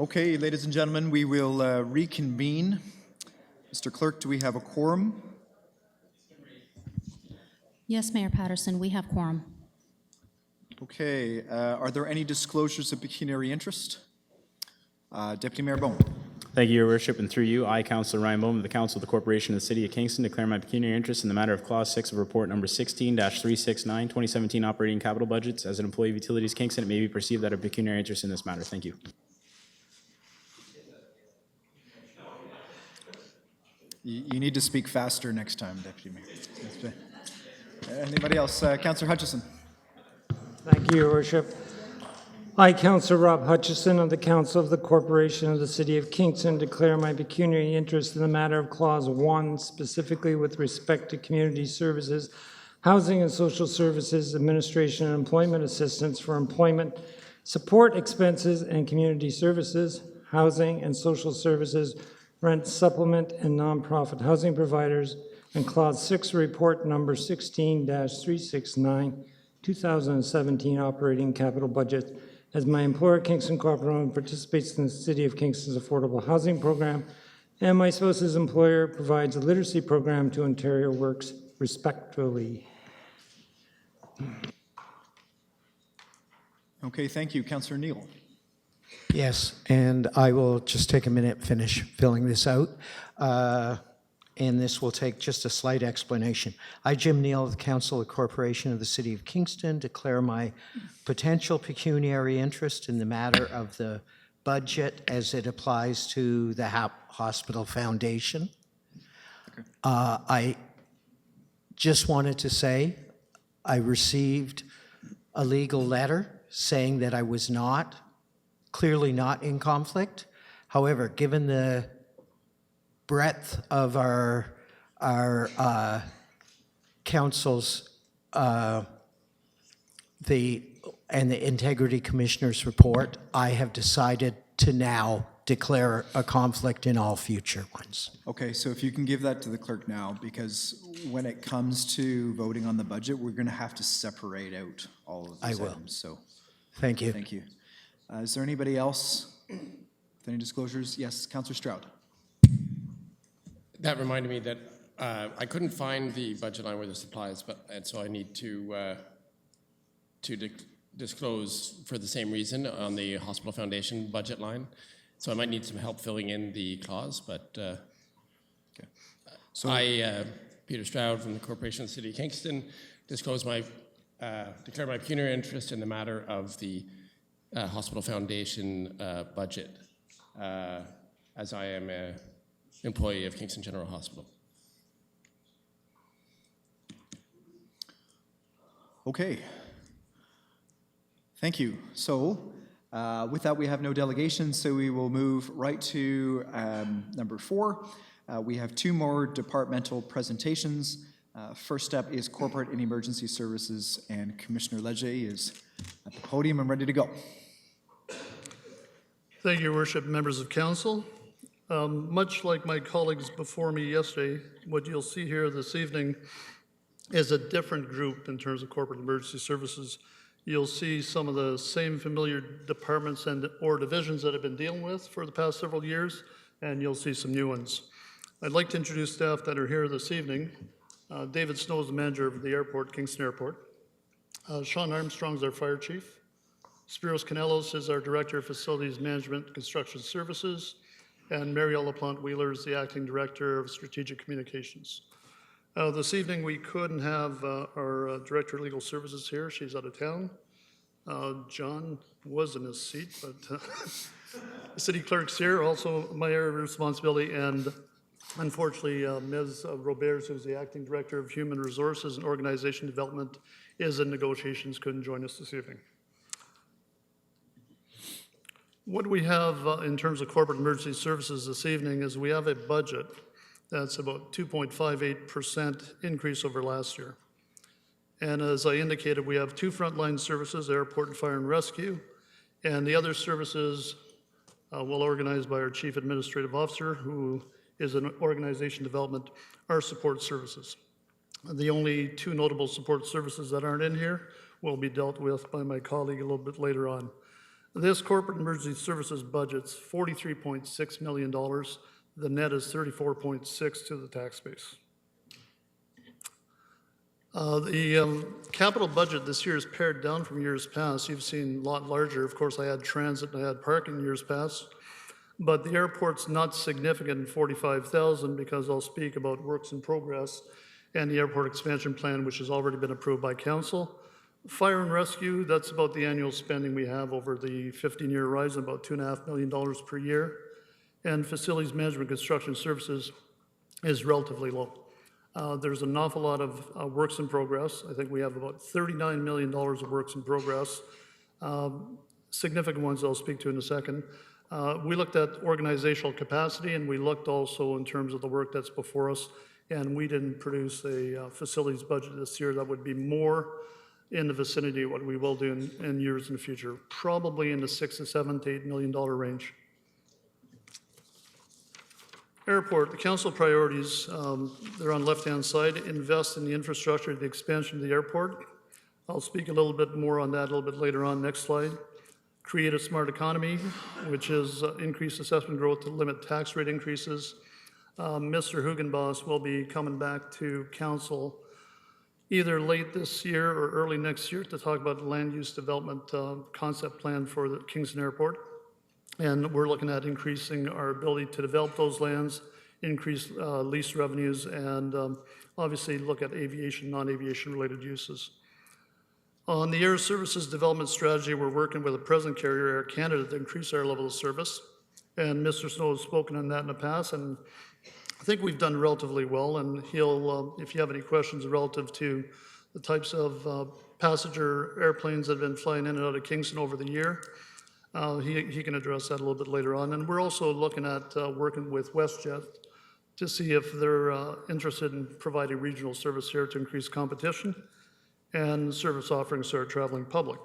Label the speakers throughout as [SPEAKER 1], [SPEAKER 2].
[SPEAKER 1] Okay, ladies and gentlemen, we will reconvene. Mr. Clerk, do we have a quorum?
[SPEAKER 2] Yes, Mayor Patterson, we have quorum.
[SPEAKER 1] Okay, are there any disclosures of pecuniary interest? Deputy Mayor Bone.
[SPEAKER 3] Thank you, Your Worship, and through you, I, Councillor Ryan Bowman, of the Council of the Corporation of the City of Kingston, declare my pecuniary interest in the matter of Clause 6 of Report Number 16-369, 2017 Operating Capital Budgets. As an employee of Utilities Kingston, it may be perceived that I have pecuniary interest in this matter. Thank you.
[SPEAKER 1] You need to speak faster next time, Deputy Mayor. Anybody else? Councillor Hutchison.
[SPEAKER 4] Thank you, Your Worship. I, Councillor Rob Hutchison of the Council of the Corporation of the City of Kingston, declare my pecuniary interest in the matter of Clause 1, specifically with respect to community services, housing and social services, administration and employment assistance for employment, support expenses and community services, housing and social services, rent supplement and nonprofit housing providers, and Clause 6, Report Number 16-369, 2017 Operating Capital Budget, as my employer, Kingston Corporation, participates in the City of Kingston's affordable housing program, and my spouse's employer provides a literacy program to Ontario Works respectfully.
[SPEAKER 1] Okay, thank you. Councillor Neal.
[SPEAKER 5] Yes, and I will just take a minute, finish filling this out. And this will take just a slight explanation. I, Jim Neal of the Council of the Corporation of the City of Kingston, declare my potential pecuniary interest in the matter of the budget as it applies to the Hospital Foundation. Okay. I just wanted to say I received a legal letter saying that I was clearly not in conflict. However, given the breadth of our council's the Integrity Commissioner's report, I have decided to now declare a conflict in all future ones.
[SPEAKER 1] Okay, so if you can give that to the clerk now, because when it comes to voting on the budget, we're going to have to separate out all of these items. So,
[SPEAKER 5] thank you.
[SPEAKER 1] Thank you. Is there anybody else with any disclosures? Yes, Councillor Stroud.
[SPEAKER 6] That reminded me that I couldn't find the budget line where this applies, and so I need to disclose for the same reason on the Hospital Foundation budget line. So I might need some help filling in the clause, but okay. So I, Peter Stroud from the Corporation of the City of Kingston, declare my pecuniary interest in the matter of the Hospital Foundation budget, as I am a employee of Kingston General Hospital.
[SPEAKER 1] Okay. Thank you. So with that, we have no delegations, so we will move right to number 4. We have 2 more departmental presentations. First up is Corporate and Emergency Services, and Commissioner Leger is at the podium and ready to go.
[SPEAKER 7] Thank you, Your Worship, members of council. Much like my colleagues before me yesterday, what you'll see here this evening is a different group in terms of corporate emergency services. You'll see some of the same familiar departments and or divisions that I've been dealing with for the past several years, and you'll see some new ones. I'd like to introduce staff that are here this evening. David Snow is the manager of the airport, Kingston Airport. Sean Armstrong is our fire chief. Spiros Canelos is our director of facilities management and construction services. And Marielle LaPlante Wheeler is the acting director of strategic communications. This evening we couldn't have our director of legal services here. She's out of town. John was in his seat, but the city clerk's here, also my area of responsibility, and unfortunately Ms. Roberts, who's the acting director of human resources and organization development, is in negotiations, couldn't join us this evening. What we have in terms of corporate emergency services this evening is we have a budget that's about 2.58% increase over last year. And as I indicated, we have 2 frontline services, airport and fire and rescue, and the other services well organized by our chief administrative officer, who is an organization development, our support services. The only 2 notable support services that aren't in here will be dealt with by my colleague a little bit later on. This corporate emergency services budget's $43.6 million. The net is 34.6 to the tax base. The capital budget this year is pared down from years past. You've seen a lot larger. Of course, I had transit and I had parking years past. But the airport's not significant in 45,000 because I'll speak about works in progress and the airport expansion plan, which has already been approved by council. Fire and rescue, that's about the annual spending we have over the 15-year horizon, about $2.5 million per year. And facilities management construction services is relatively low. There's an awful lot of works in progress. I think we have about $39 million of works in progress. Significant ones I'll speak to in a second. We looked at organizational capacity, and we looked also in terms of the work that's before us, and we didn't produce a facilities budget this year that would be more in the vicinity of what we will do in years in the future, probably in the $6 to $7 to $8 million range. Airport, the council priorities, they're on the left-hand side, invest in the infrastructure, the expansion of the airport. I'll speak a little bit more on that a little bit later on, next slide. Create a smart economy, which is increase assessment growth to limit tax rate increases. Mr. Hugenboss will be coming back to council either late this year or early next year to talk about the land use development concept plan for the Kingston Airport. And we're looking at increasing our ability to develop those lands, increase lease revenues, and obviously look at aviation, non-aviation related uses. On the air services development strategy, we're working with a present carrier, Air Canada, to increase our level of service. And Mr. Snow has spoken on that in the past, and I think we've done relatively well. And he'll, if you have any questions relative to the types of passenger airplanes that have been flying in and out of Kingston over the year, he can address that a little bit later on. And we're also looking at working with WestJet to see if they're interested in providing regional service here to increase competition and service offerings to our traveling public.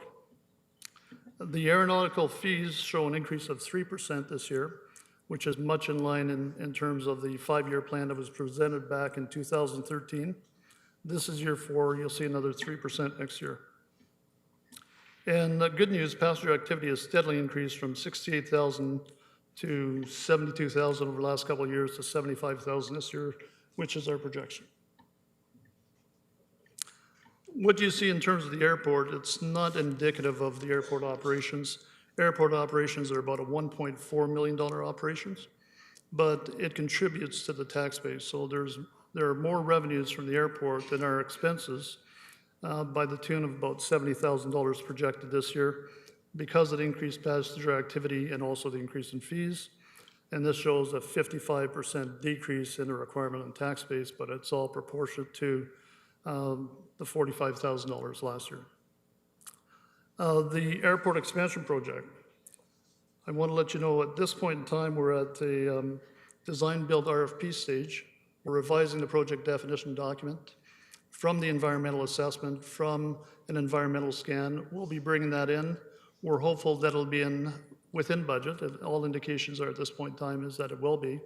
[SPEAKER 7] The aeronautical fees show an increase of 3% this year, which is much in line in terms of the 5-year plan that was presented back in 2013. This is year 4, you'll see another 3% next year. And good news, passenger activity has steadily increased from 68,000 to 72,000 over the last couple of years to 75,000 this year, which is our projection. What you see in terms of the airport, it's not indicative of the airport operations. Airport operations are about a $1.4 million operations, but it contributes to the tax base. So there are more revenues from the airport than our expenses by the tune of about $70,000 projected this year because of the increased passenger activity and also the increase in fees. And this shows a 55% decrease in the requirement on tax base, but it's all proportionate to the $45,000 last year. The airport expansion project. I want to let you know at this point in time, we're at the design build RFP stage. We're revising the project definition document from the environmental assessment, from an environmental scan. We'll be bringing that in. We're hopeful that it'll be within budget. All indications are at this point in time is that it will be.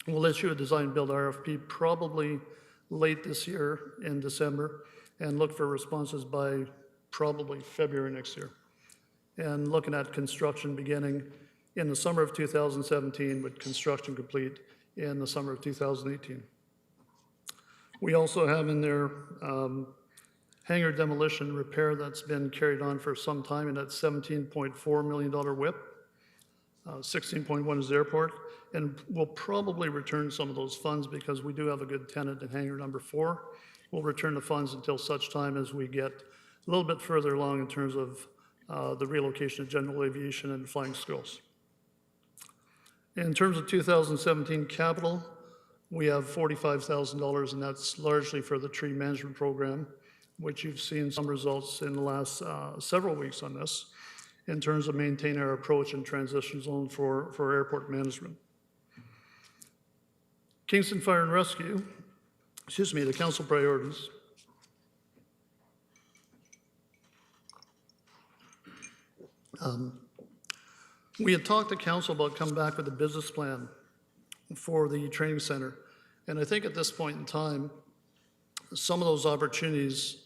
[SPEAKER 7] We'll issue a design build RFP probably late this year in December and look for responses by probably February next year. And looking at construction beginning in the summer of 2017 with construction complete in the summer of 2018. We also have in there hangar demolition repair that's been carried on for some time, and that's $17.4 million WIP. 16.1 is the airport, and we'll probably return some of those funds because we do have a good tenant in hangar number 4. We'll return the funds until such time as we get a little bit further along in terms of the relocation of general aviation and flying schools. In terms of 2017 capital, we have $45,000, and that's largely for the tree management program, which you've seen some results in the last several weeks on this, in terms of maintaining our approach and transition zone for airport management. Kingston Fire and Rescue, the council priorities. We had talked to council about coming back with a business plan for the training center. And I think at this point in time, some of those opportunities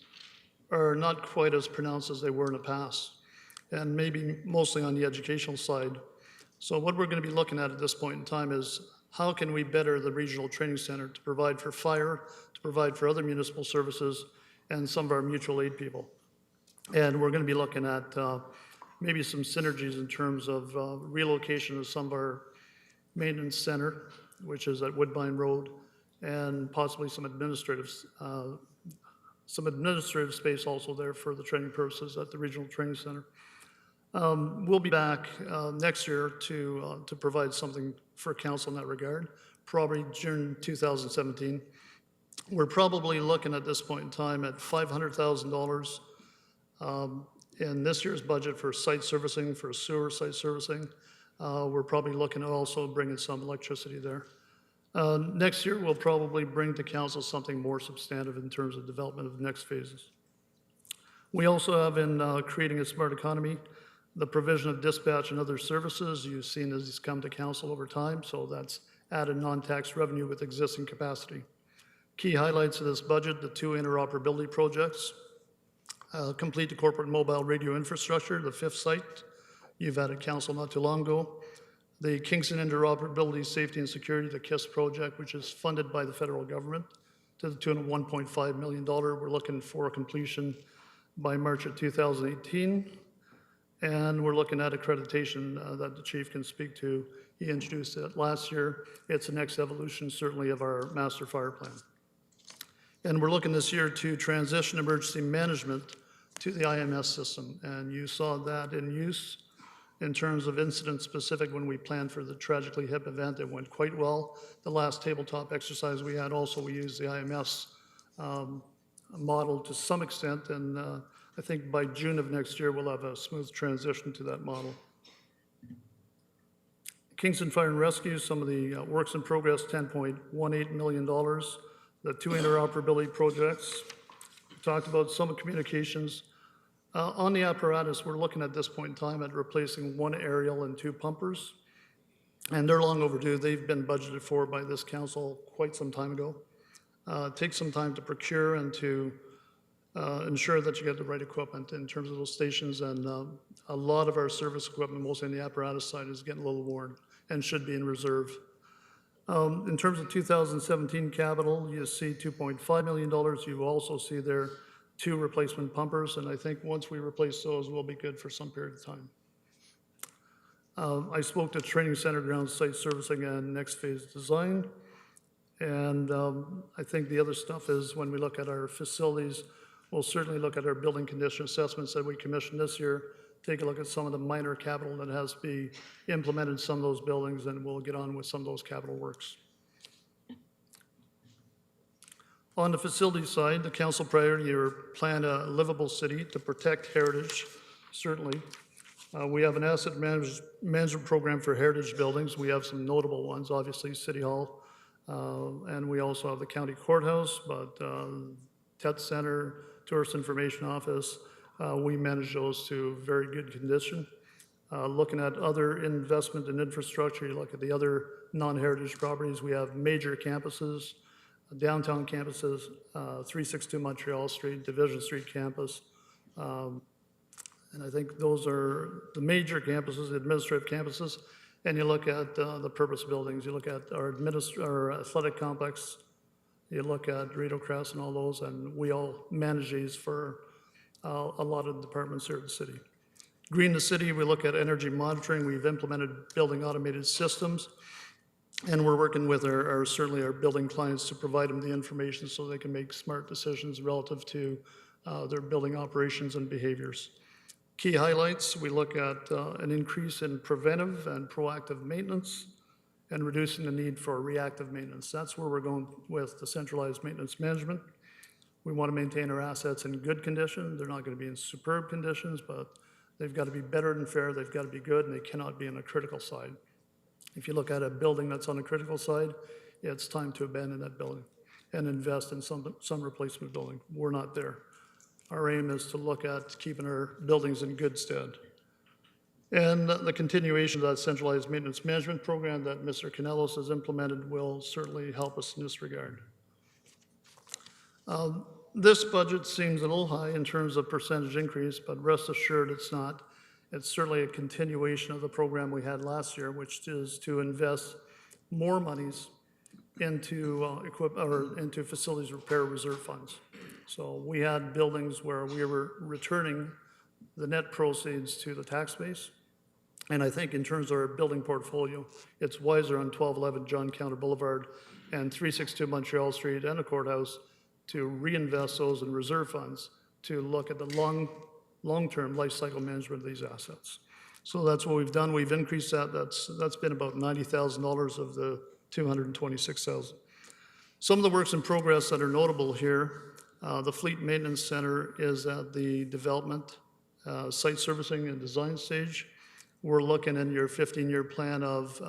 [SPEAKER 7] are not quite as pronounced as they were in the past. and maybe mostly on the educational side. So what we're going to be looking at this point in time is how can we better the regional training center to provide for fire, to provide for other municipal services, and some of our mutual aid people. And we're going to be looking at maybe some synergies in terms of relocation of some of our maintenance center, which is at Woodbine Road, and possibly some administrative space also there for the training purposes at the regional training center. We'll be back next year to provide something for council in that regard, probably June 2017. We're probably looking at this point in time at $500,000 in this year's budget for site servicing, for sewer site servicing. We're probably looking at also bringing some electricity there. Next year, we'll probably bring to council something more substantive in terms of development of the next phases. We also have in creating a smart economy, the provision of dispatch and other services. You've seen as these come to council over time, so that's added non-tax revenue with existing capacity. Key highlights of this budget, the 2 interoperability projects, complete the corporate mobile radio infrastructure, the 5th site you've had at council not too long ago. The Kingston Interoperability, Safety and Security, the KISS project, which is funded by the federal government to the tune of $1.5 million. We're looking for completion by March of 2018. And we're looking at accreditation that the chief can speak to. He introduced it last year. It's the next evolution, certainly, of our master fire plan. And we're looking this year to transition emergency management to the IMS system. And you saw that in use in terms of incident specific when we planned for the tragically hip event. It went quite well. The last tabletop exercise we had also, we used the IMS model to some extent. And I think by June of next year, we'll have a smooth transition to that model. Kingston Fire and Rescue, some of the works in progress, $10.18 million. The 2 interoperability projects. We talked about some communications. On the apparatus, we're looking at this point in time at replacing 1 aerial and 2 pumpers. And they're long overdue. They've been budgeted for by this council quite some time ago. It takes some time to procure and to ensure that you get the right equipment in terms of those stations. And a lot of our service equipment, mostly on the apparatus side, is getting a little worn and should be in reserve. In terms of 2017 capital, you see $2.5 million. You also see there 2 replacement pumpers, and I think once we replace those, we'll be good for some period of time. I spoke to training center ground site servicing and next phase design. And I think the other stuff is when we look at our facilities, we'll certainly look at our building condition assessments that we commissioned this year, take a look at some of the minor capital that has to be implemented in some of those buildings, and we'll get on with some of those capital works. On the facility side, the council priority or plan a livable city to protect heritage, certainly. We have an asset management program for heritage buildings. We have some notable ones, obviously City Hall, and we also have the county courthouse, but TET Center, Tourist Information Office, we manage those to very good condition. Looking at other investment in infrastructure, you look at the other non-heritage properties, we have major campuses, downtown campuses, 362 Montreal Street, Division Street campus. And I think those are the major campuses, the administrative campuses. And you look at the purpose buildings, you look at our athletic complex, you look at Rideau Crest and all those, and we all manage these for a lot of departments here at the city. Green the City, we look at energy monitoring. We've implemented building automated systems, and we're working with certainly our building clients to provide them the information so they can make smart decisions relative to their building operations and behaviors. Key highlights, we look at an increase in preventive and proactive maintenance and reducing the need for reactive maintenance. That's where we're going with the centralized maintenance management. We want to maintain our assets in good condition. They're not going to be in superb conditions, but they've got to be better than fair. They've got to be good, and they cannot be on a critical side. If you look at a building that's on a critical side, it's time to abandon that building and invest in some replacement building. We're not there. Our aim is to look at keeping our buildings in good stead. And the continuation of that centralized maintenance management program that Mr. Canellos has implemented will certainly help us in this regard. This budget seems a little high in terms of percentage increase, but rest assured it's not. It's certainly a continuation of the program we had last year, which is to invest more monies into into facilities repair reserve funds. So we had buildings where we were returning the net proceeds to the tax base. And I think in terms of our building portfolio, it's wiser on 1211 John Counter Boulevard and 362 Montreal Street and the courthouse to reinvest those in reserve funds to look at the long-term life cycle management of these assets. So that's what we've done. We've increased that. That's been about $90,000 of the $226,000. Some of the works in progress that are notable here, the Fleet Maintenance Center is at the development, site servicing and design stage. We're looking in your 15-year plan of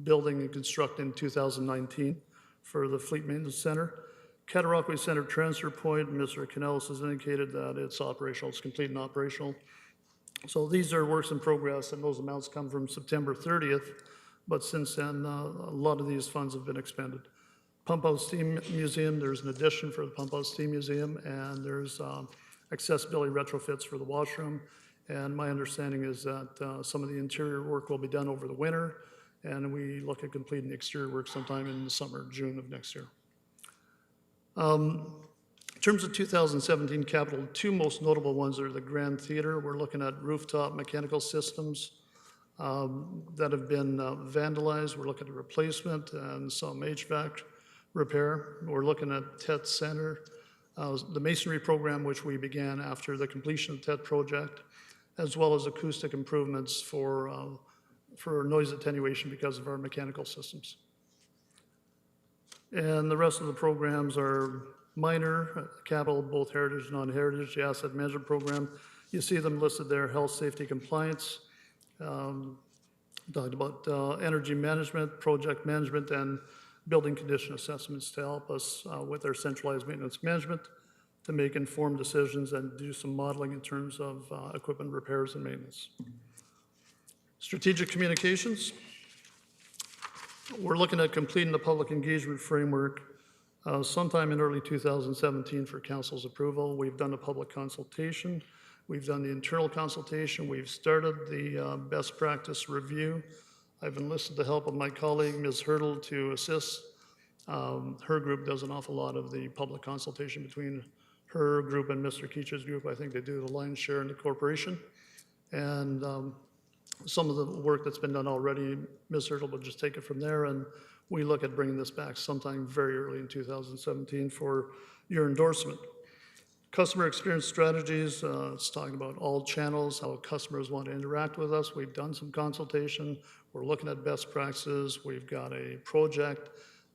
[SPEAKER 7] building and constructing 2019 for the Fleet Maintenance Center. Cataraqui Center Transfer Point, Mr. Canellis has indicated that it's operational, it's complete and operational. So these are works in progress, and those amounts come from September 30th, but since then, a lot of these funds have been expended. Pump House Steam Museum, there's an addition for the Pump House Steam Museum, and there's accessibility retrofits for the washroom. And my understanding is that some of the interior work will be done over the winter, and we look at completing the exterior work sometime in the summer, June of next year. In terms of 2017 capital, two most notable ones are the Grand Theater. We're looking at rooftop mechanical systems that have been vandalized. We're looking at replacement and some HVAC repair. We're looking at TET Center, the masonry program, which we began after the completion of the TET project, as well as acoustic improvements for noise attenuation because of our mechanical systems. And the rest of the programs are minor, capital, both heritage and non-heritage, the asset management program. You see them listed there, health, safety, compliance. Talked about energy management, project management, and building condition assessments to help us with our centralized maintenance management to make informed decisions and do some modeling in terms of equipment repairs and maintenance. Strategic communications. We're looking at completing the public engagement framework sometime in early 2017 for council's approval. We've done a public consultation. We've done the internal consultation. We've started the best practice review. I've enlisted the help of my colleague, Ms. Hurdle, to assist. Her group does an awful lot of the public consultation between her group and Mr. Keach's group. I think they do the lion's share in the corporation. And some of the work that's been done already, Ms. Hurdle will just take it from there, and we look at bringing this back sometime very early in 2017 for your endorsement. Customer experience strategies, it's talking about all channels, how customers want to interact with us. We've done some consultation. We're looking at best practices. We've got a project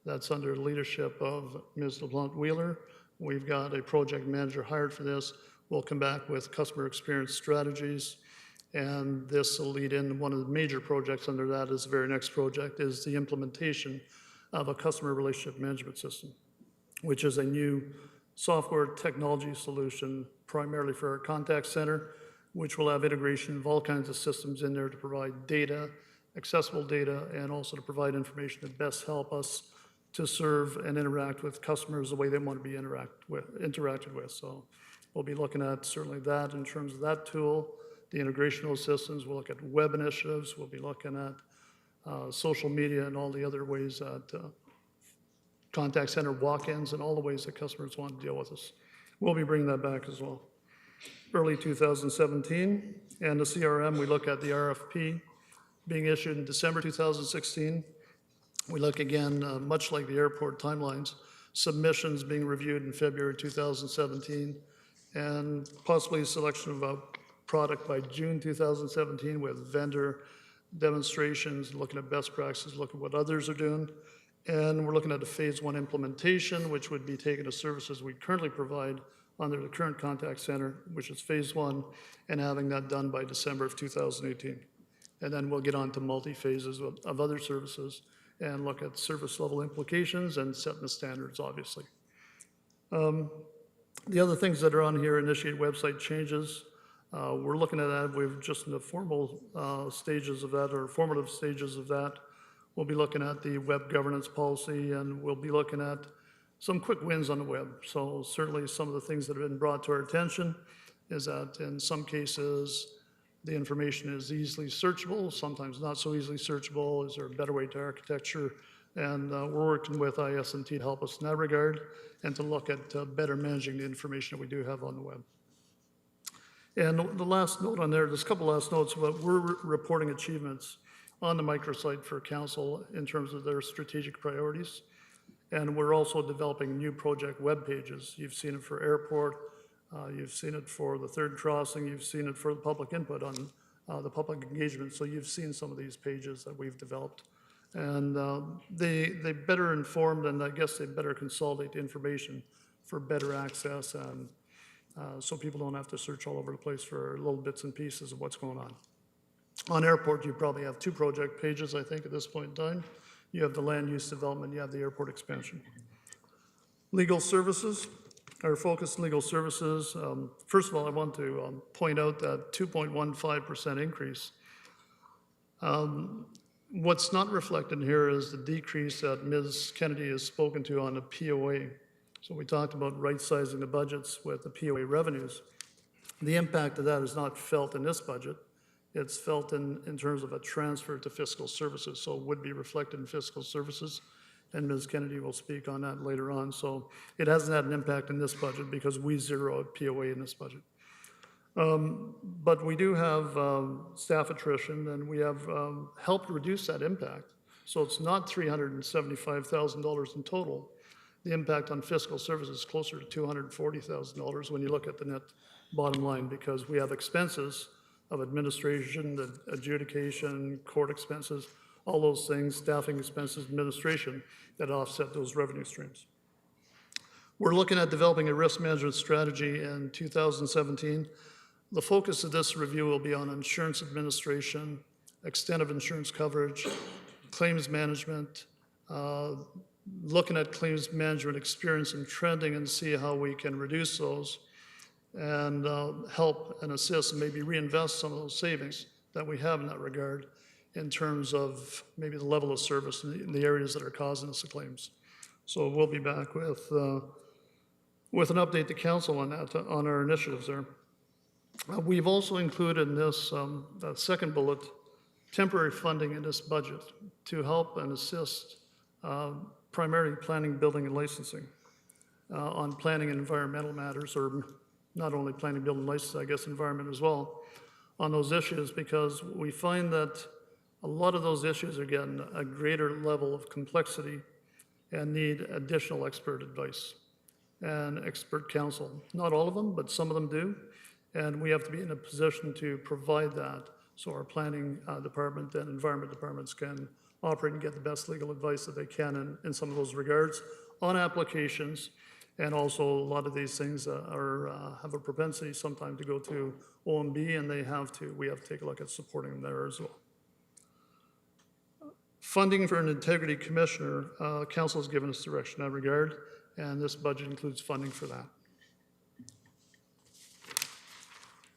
[SPEAKER 7] that's under leadership of Ms. LeBlanc Wheeler. We've got a project manager hired for this. We'll come back with customer experience strategies. And this will lead in one of the major projects under that is the very next project is the implementation of a customer relationship management system, which is a new software technology solution primarily for our contact center, which will have integration of all kinds of systems in there to provide data, accessible data, and also to provide information that best help us to serve and interact with customers the way they want to be interacted with. So we'll be looking at certainly that in terms of that tool. The integration of those systems, we'll look at web initiatives, we'll be looking at social media and all the other ways that contact center walk-ins and all the ways that customers want to deal with us. We'll be bringing that back as well. Early 2017, and the CRM, we look at the RFP being issued in December 2016. We look again, much like the airport timelines, submissions being reviewed in February 2017, and possibly a selection of a product by June 2017 with vendor demonstrations, looking at best practices, looking at what others are doing. And we're looking at a phase 1 implementation, which would be taking the services we currently provide under the current contact center, which is phase 1, and having that done by December of 2018. And then we'll get on to multi-phases of other services and look at service level implications and setting the standards, obviously. The other things that are on here, initiate website changes. We're looking at that. We're just in the formal stages of that, or formative stages of that. We'll be looking at the web governance policy, and we'll be looking at some quick wins on the web. So certainly some of the things that have been brought to our attention is that in some cases, the information is easily searchable, sometimes not so easily searchable. Is there a better way to architecture? And we're working with IS&T to help us in that regard and to look at better managing the information that we do have on the web. And the last note on there, there's a couple last notes, but we're reporting achievements on the microsite for council in terms of their strategic priorities. And we're also developing new project web pages. You've seen it for airport, you've seen it for the third crossing, you've seen it for the public input on the public engagement. So you've seen some of these pages that we've developed. And they better informed, and I guess they better consolidate the information for better access, and so people don't have to search all over the place for little bits and pieces of what's going on. On airport, you probably have 2 project pages, I think, at this point in time. You have the land use development, you have the airport expansion. Legal services, our focus legal services. First of all, I want to point out that 2.15% increase. What's not reflected here is the decrease that Ms. Kennedy has spoken to on the POA. So we talked about right-sizing the budgets with the POA revenues. The impact of that is not felt in this budget. It's felt in terms of a transfer to fiscal services, so it would be reflected in fiscal services, and Ms. Kennedy will speak on that later on. So it hasn't had an impact in this budget because we zero out POA in this budget. But we do have staff attrition, and we have helped reduce that impact. So it's not $375,000 in total. The impact on fiscal services is closer to $240,000 when you look at the net bottom line, because we have expenses of administration, the adjudication, court expenses, all those things, staffing expenses, administration, that offset those revenue streams. We're looking at developing a risk management strategy in 2017. The focus of this review will be on insurance administration, extent of insurance coverage, claims management, looking at claims management experience and trending and see how we can reduce those and help and assist and maybe reinvest some of those savings that we have in that regard in terms of maybe the level of service in the areas that are causing us the claims. So we'll be back with an update to council on that, on our initiatives there. We've also included in this, that second bullet, temporary funding in this budget to help and assist primarily planning, building, and licensing on planning and environmental matters, or not only planning, building, licensing, I guess environment as well, on those issues, because we find that a lot of those issues are getting a greater level of complexity and need additional expert advice and expert counsel. Not all of them, but some of them do. And we have to be in a position to provide that so our planning department and environment departments can operate and get the best legal advice that they can in some of those regards on applications. And also a lot of these things have a propensity sometimes to go to OMB, and we have to take a look at supporting them there as well. Funding for an integrity commissioner, council has given us direction in that regard, and this budget includes funding for that.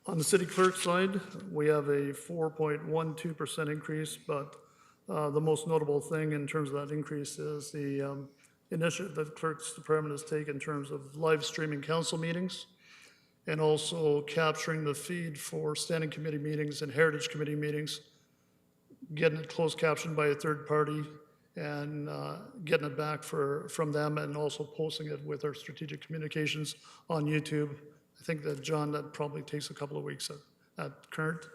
[SPEAKER 7] On the city clerk side, we have a 4.12% increase, but the most notable thing in terms of that increase is the initiative that the clerk's department has taken in terms of live streaming council meetings and also capturing the feed for standing committee meetings and heritage committee meetings, getting it closed captioned by a third party and getting it back from them, and also posting it with our strategic communications on YouTube. I think that, John, that probably takes a couple of weeks at current.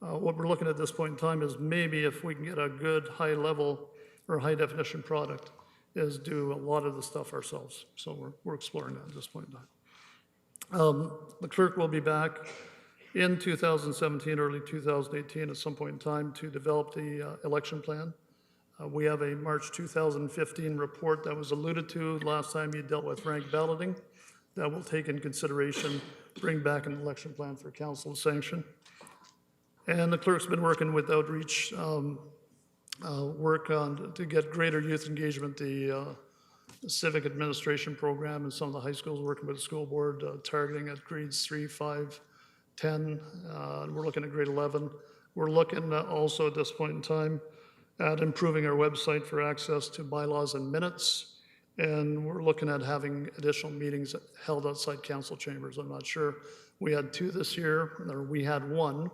[SPEAKER 7] What we're looking at this point in time is maybe if we can get a good high level or high definition product, is do a lot of the stuff ourselves. So we're exploring that at this point in time. The clerk will be back in 2017, early 2018 at some point in time to develop the election plan. We have a March 2015 report that was alluded to last time you dealt with rank balloting that will take in consideration, bring back an election plan for council to sanction. And the clerk's been working with outreach work on to get greater youth engagement, the civic administration program and some of the high schools, working with the school board, targeting at grades 3, 5, 10. We're looking at grade 11. We're looking also at this point in time at improving our website for access to bylaws and minutes. And we're looking at having additional meetings held outside council chambers. I'm not sure. We had 2 this year, or we had 1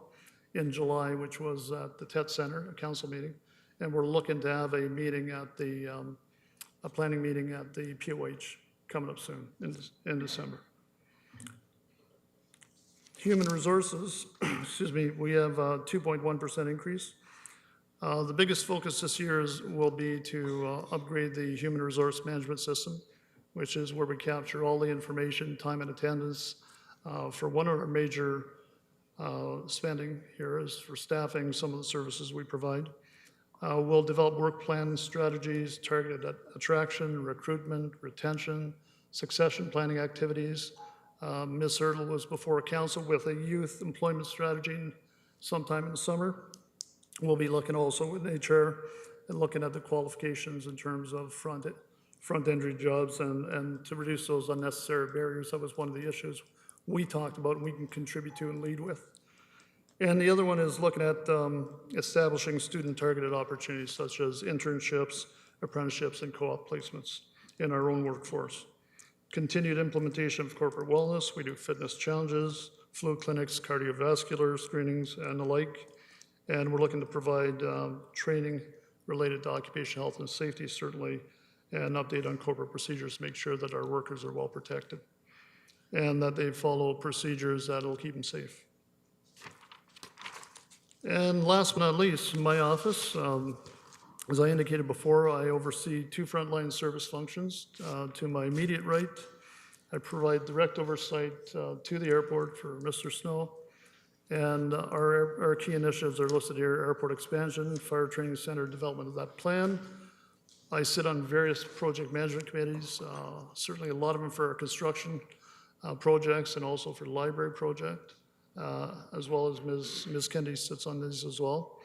[SPEAKER 7] in July, which was at the TET Center, a council meeting. And we're looking to have a meeting at the, a planning meeting at the POH coming up soon in December. Human resources, excuse me, we have a 2.1% increase. The biggest focus this year will be to upgrade the human resource management system, which is where we capture all the information, time and attendance. For one of our major spending here is for staffing some of the services we provide. We'll develop work plan strategies, targeted at attraction, recruitment, retention, succession planning activities. Ms. Hurdle was before council with a youth employment strategy sometime in the summer. We'll be looking also with HR and looking at the qualifications in terms of front-entry jobs and to reduce those unnecessary barriers. That was one of the issues we talked about and we can contribute to and lead with. And the other one is looking at establishing student-targeted opportunities such as internships, apprenticeships, and co-op placements in our own workforce. Continued implementation of corporate wellness. We do fitness challenges, flu clinics, cardiovascular screenings, and the like. And we're looking to provide training related to occupational health and safety, certainly, and update on corporate procedures to make sure that our workers are well protected and that they follow procedures that will keep them safe. And last but not least, in my office, as I indicated before, I oversee 2 frontline service functions. To my immediate right, I provide direct oversight to the airport for Mr. Snow. And our key initiatives are listed here: airport expansion, fire training center, development of that plan. I sit on various project management committees, certainly a lot of them for our construction projects and also for the library project, as well as Ms. Kennedy sits on these as well.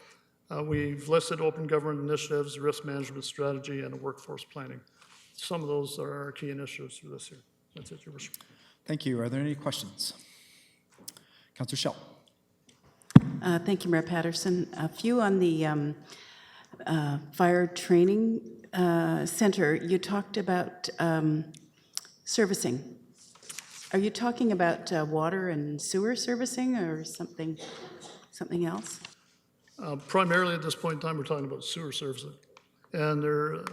[SPEAKER 7] We've listed open government initiatives, risk management strategy, and workforce planning. Some of those are our key initiatives for this year. That's it, Your Worship.
[SPEAKER 1] Thank you. Are there any questions? Councillor Schell.
[SPEAKER 8] Thank you, Mayor Patterson. A few on the fire training center. You talked about servicing. Are you talking about water and sewer servicing or something else?
[SPEAKER 7] Primarily at this point in time, we're talking about sewer servicing. And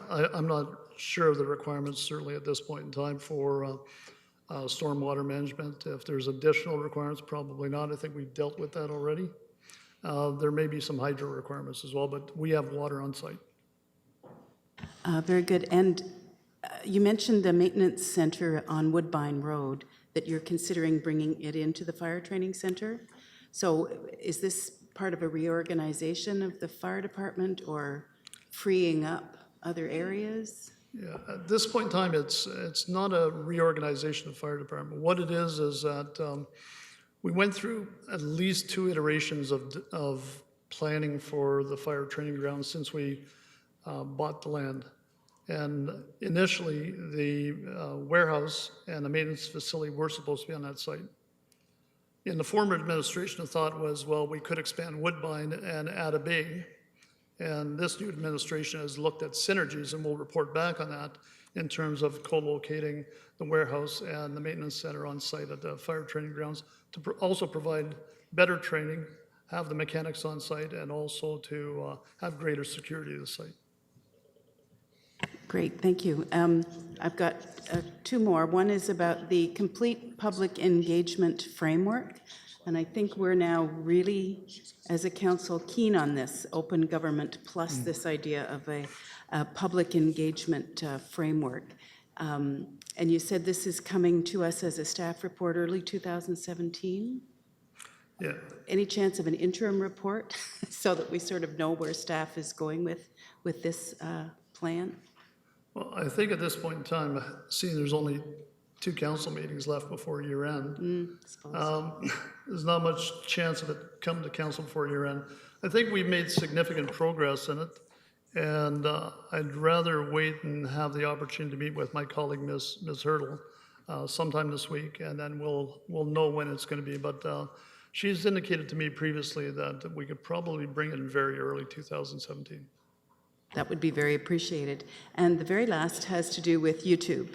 [SPEAKER 7] I'm not sure of the requirements, certainly at this point in time, for stormwater management. If there's additional requirements, probably not. I think we've dealt with that already. There may be some hydro requirements as well, but we have water on site.
[SPEAKER 8] Very good. And you mentioned the maintenance center on Woodbine Road, that you're considering bringing it into the fire training center. So is this part of a reorganization of the fire department or freeing up other areas?
[SPEAKER 7] Yeah, at this point in time, it's not a reorganization of the fire department. What it is that we went through at least 2 iterations of planning for the fire training ground since we bought the land. And initially, the warehouse and the maintenance facility were supposed to be on that site. In the former administration, the thought was, well, we could expand Woodbine and add a bay. And this new administration has looked at synergies, and we'll report back on that in terms of co-locating the warehouse and the maintenance center on site at the fire training grounds to also provide better training, have the mechanics on site, and also to have greater security of the site.
[SPEAKER 8] Great, thank you. I've got 2 more. One is about the complete public engagement framework. And I think we're now really, as a council, keen on this open government plus this idea of a public engagement framework. And you said this is coming to us as a staff report early 2017?
[SPEAKER 7] Yeah.
[SPEAKER 8] Any chance of an interim report so that we sort of know where staff is going with this plan?
[SPEAKER 7] Well, I think at this point in time, seeing there's only 2 council meetings left before year end, there's not much chance of it coming to council before year end. I think we've made significant progress in it, and I'd rather wait and have the opportunity to meet with my colleague, Ms. Hurdle, sometime this week, and then we'll know when it's going to be. But she's indicated to me previously that we could probably bring it in very early 2017.
[SPEAKER 8] That would be very appreciated. And the very last has to do with YouTube.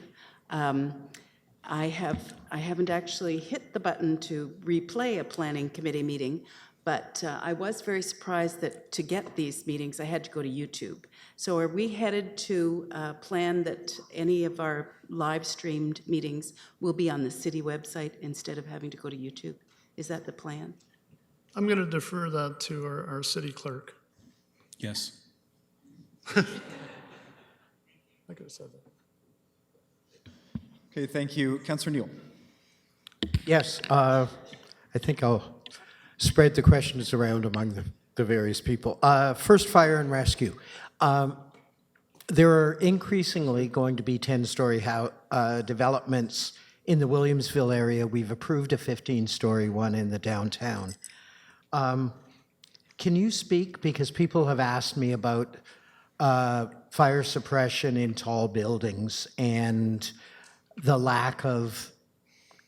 [SPEAKER 8] I haven't actually hit the button to replay a planning committee meeting, But I was very surprised that to get these meetings, I had to go to YouTube. So are we headed to plan that any of our live streamed meetings will be on the city website instead of having to go to YouTube? Is that the plan?
[SPEAKER 7] I'm going to defer that to our city clerk.
[SPEAKER 9] Yes.
[SPEAKER 7] I could have said that.
[SPEAKER 1] Okay, thank you. Councillor Neal.
[SPEAKER 5] Yes, I think I'll spread the questions around among the various people. First, fire and rescue. There are increasingly going to be 10-story developments in the Williamsville area. We've approved a 15-story one in the downtown. Can you speak, because people have asked me about fire suppression in tall buildings and the lack of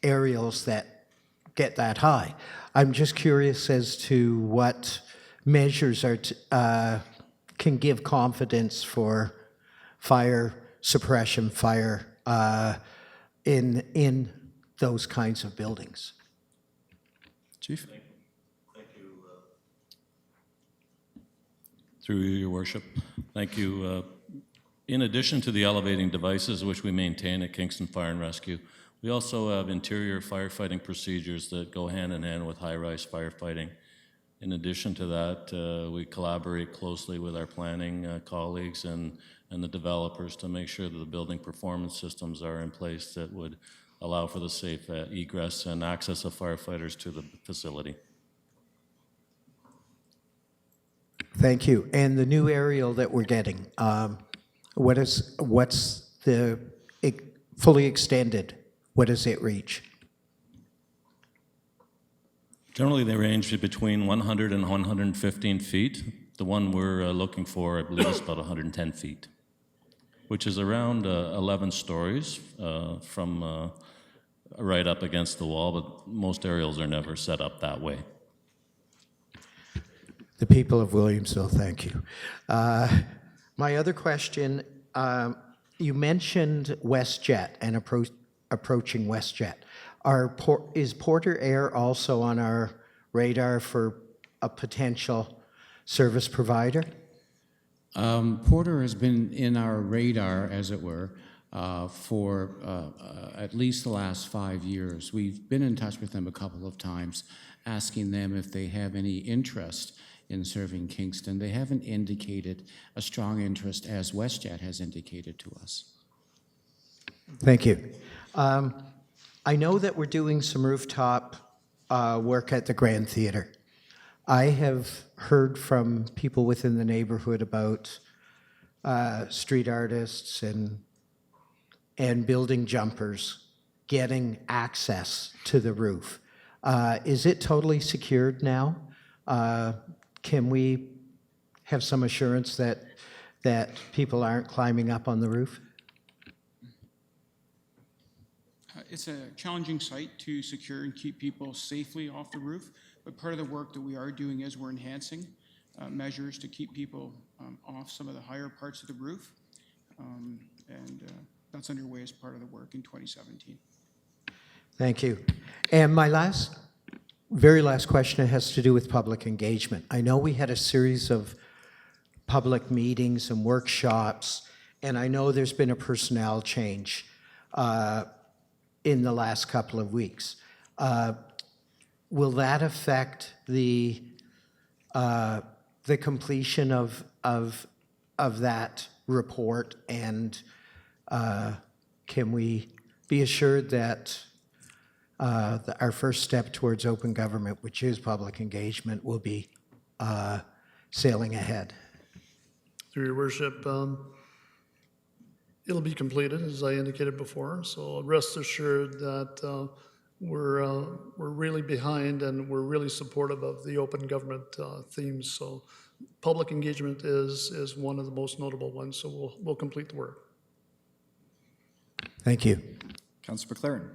[SPEAKER 5] aerials that get that high. I'm just curious as to what measures can give confidence for fire suppression, in those kinds of buildings.
[SPEAKER 1] Chief.
[SPEAKER 9] Through you, Your Worship. Thank you. In addition to the elevating devices which we maintain at Kingston Fire and Rescue, we also have interior firefighting procedures that go hand in hand with high-rise firefighting. In addition to that, we collaborate closely with our planning colleagues and the developers to make sure that the building performance systems are in place that would allow for the safe egress and access of firefighters to the facility.
[SPEAKER 5] Thank you. And the new aerial that we're getting, what's the fully extended? What does it reach?
[SPEAKER 9] Generally, they range between 100 and 115 feet. The one we're looking for, I believe, is about 110 feet, which is around 11 stories from right up against the wall, but most aerials are never set up that way.
[SPEAKER 5] The people of Williamsville, thank you. My other question, you mentioned WestJet and approaching WestJet. Is Porter Air also on our radar for a potential service provider?
[SPEAKER 10] Porter has been in our radar, as it were, for at least the last 5 years. We've been in touch with them a couple of times, asking them if they have any interest in serving Kingston. They haven't indicated a strong interest, as WestJet has indicated to us.
[SPEAKER 5] Thank you. I know that we're doing some rooftop work at the Grand Theatre. I have heard from people within the neighborhood about street artists and building jumpers getting access to the roof. Is it totally secured now? Can we have some assurance that people aren't climbing up on the roof?
[SPEAKER 11] It's a challenging site to secure and keep people safely off the roof, but part of the work that we are doing is we're enhancing measures to keep people off some of the higher parts of the roof, and that's underway as part of the work in 2017.
[SPEAKER 5] Thank you. And my very last question has to do with public engagement. I know we had a series of public meetings and workshops, and I know there's been a personnel change in the last couple of weeks. Will that affect the completion of that report, and can we be assured that our first step towards open government, which is public engagement, will be sailing ahead?
[SPEAKER 7] Through your worship, it'll be completed, as I indicated before, so rest assured that we're really behind and we're really supportive of the open government themes. So public engagement is one of the most notable ones, so we'll complete the work.
[SPEAKER 5] Thank you.
[SPEAKER 1] Councillor McLaren.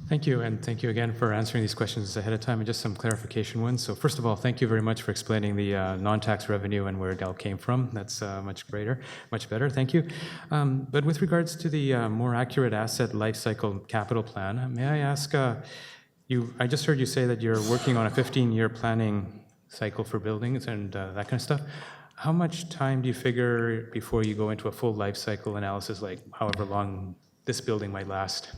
[SPEAKER 12] Thank you, and thank you again for answering these questions ahead of time, and just some clarification ones. So first of all, thank you very much for explaining the non-tax revenue and where it all came from. That's much better, thank you. But with regards to the more accurate asset lifecycle capital plan, may I ask, I just heard you say that you're working on a 15-year planning cycle for buildings and that kind of stuff. How much time do you figure before you go into a full life cycle analysis, like however long this building might last?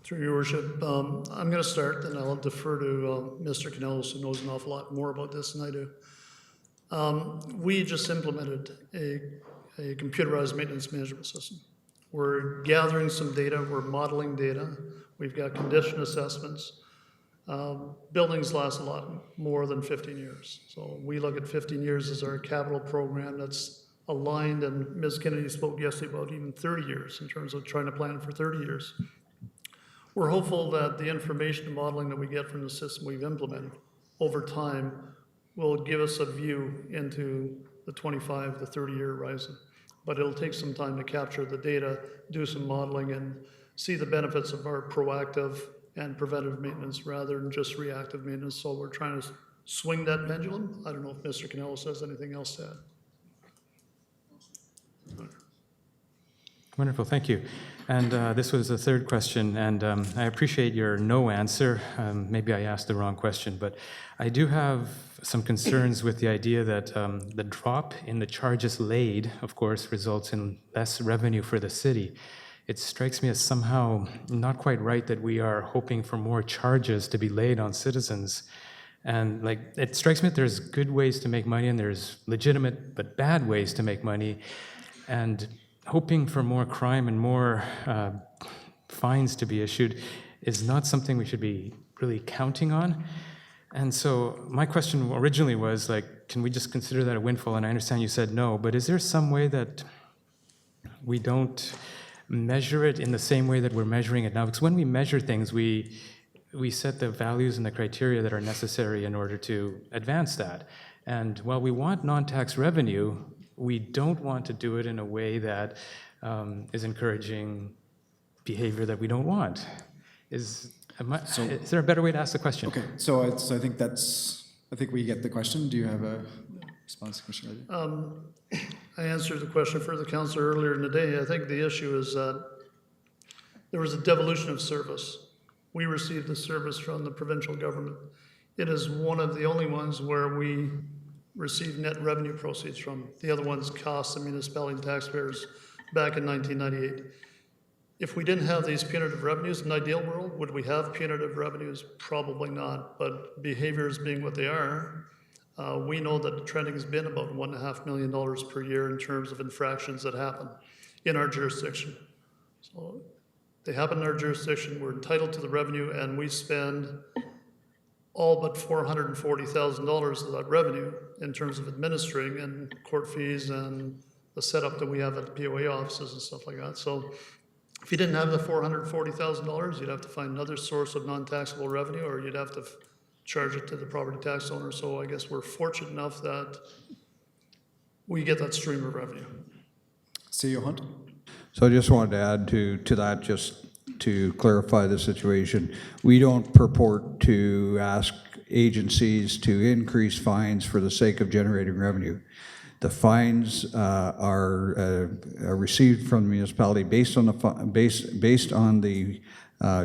[SPEAKER 7] Through your worship, I'm going to start, then I'll defer to Mr. Canellos, who knows an awful lot more about this than I do. We just implemented a computerized maintenance management system. We're gathering some data, we're modeling data, we've got condition assessments. Buildings last a lot more than 15 years. So we look at 15 years as our capital program that's aligned, and Ms. Kennedy spoke yesterday about even 30 years in terms of trying to plan for 30 years. We're hopeful that the information and modeling that we get from the system we've implemented over time will give us a view into the 25 to 30-year horizon. But it'll take some time to capture the data, do some modeling, and see the benefits of our proactive and preventive maintenance rather than just reactive maintenance. So we're trying to swing that pendulum. I don't know if Mr. Canello has anything else to add.
[SPEAKER 12] Wonderful, thank you. And this was the third question, and I appreciate your no answer. Maybe I asked the wrong question, but I do have some concerns with the idea that the drop in the charges laid, of course, results in less revenue for the city. It strikes me as somehow not quite right that we are hoping for more charges to be laid on citizens. And like, it strikes me that there's good ways to make money and there's legitimate but bad ways to make money. And hoping for more crime and more fines to be issued is not something we should be really counting on. And so my question originally was like, can we just consider that a windfall? And I understand you said no, but is there some way that we don't measure it in the same way that we're measuring it now? Because when we measure things, we set the values and the criteria that are necessary in order to advance that. And while we want non-tax revenue, we don't want to do it in a way that is encouraging behavior that we don't want. Is there a better way to ask the question?
[SPEAKER 1] Okay, so I think we get the question. Do you have a response, Commissioner Levy?
[SPEAKER 7] I answered the question for the councillor earlier in the day. I think the issue is that there was a devolution of service. We received the service from the provincial government. It is one of the only ones where we receive net revenue proceeds from. The other ones cost the municipality and taxpayers back in 1998. If we didn't have these punitive revenues, in an ideal world, would we have punitive revenues? Probably not, but behaviors being what they are, we know that the trending has been about $1.5 million per year in terms of infractions that happen in our jurisdiction. So they happen in our jurisdiction, we're entitled to the revenue, and we spend all but $440,000 of that revenue in terms of administering and court fees and the setup that we have at the POA offices and stuff like that. So if you didn't have the $440,000, you'd have to find another source of non-taxable revenue, or you'd have to charge it to the property tax owner. So I guess we're fortunate enough that we get that stream of revenue.
[SPEAKER 1] CEO Hunt?
[SPEAKER 13] So I just wanted to add to that, just to clarify the situation. We don't purport to ask agencies to increase fines for the sake of generating revenue. The fines are received from the municipality based on the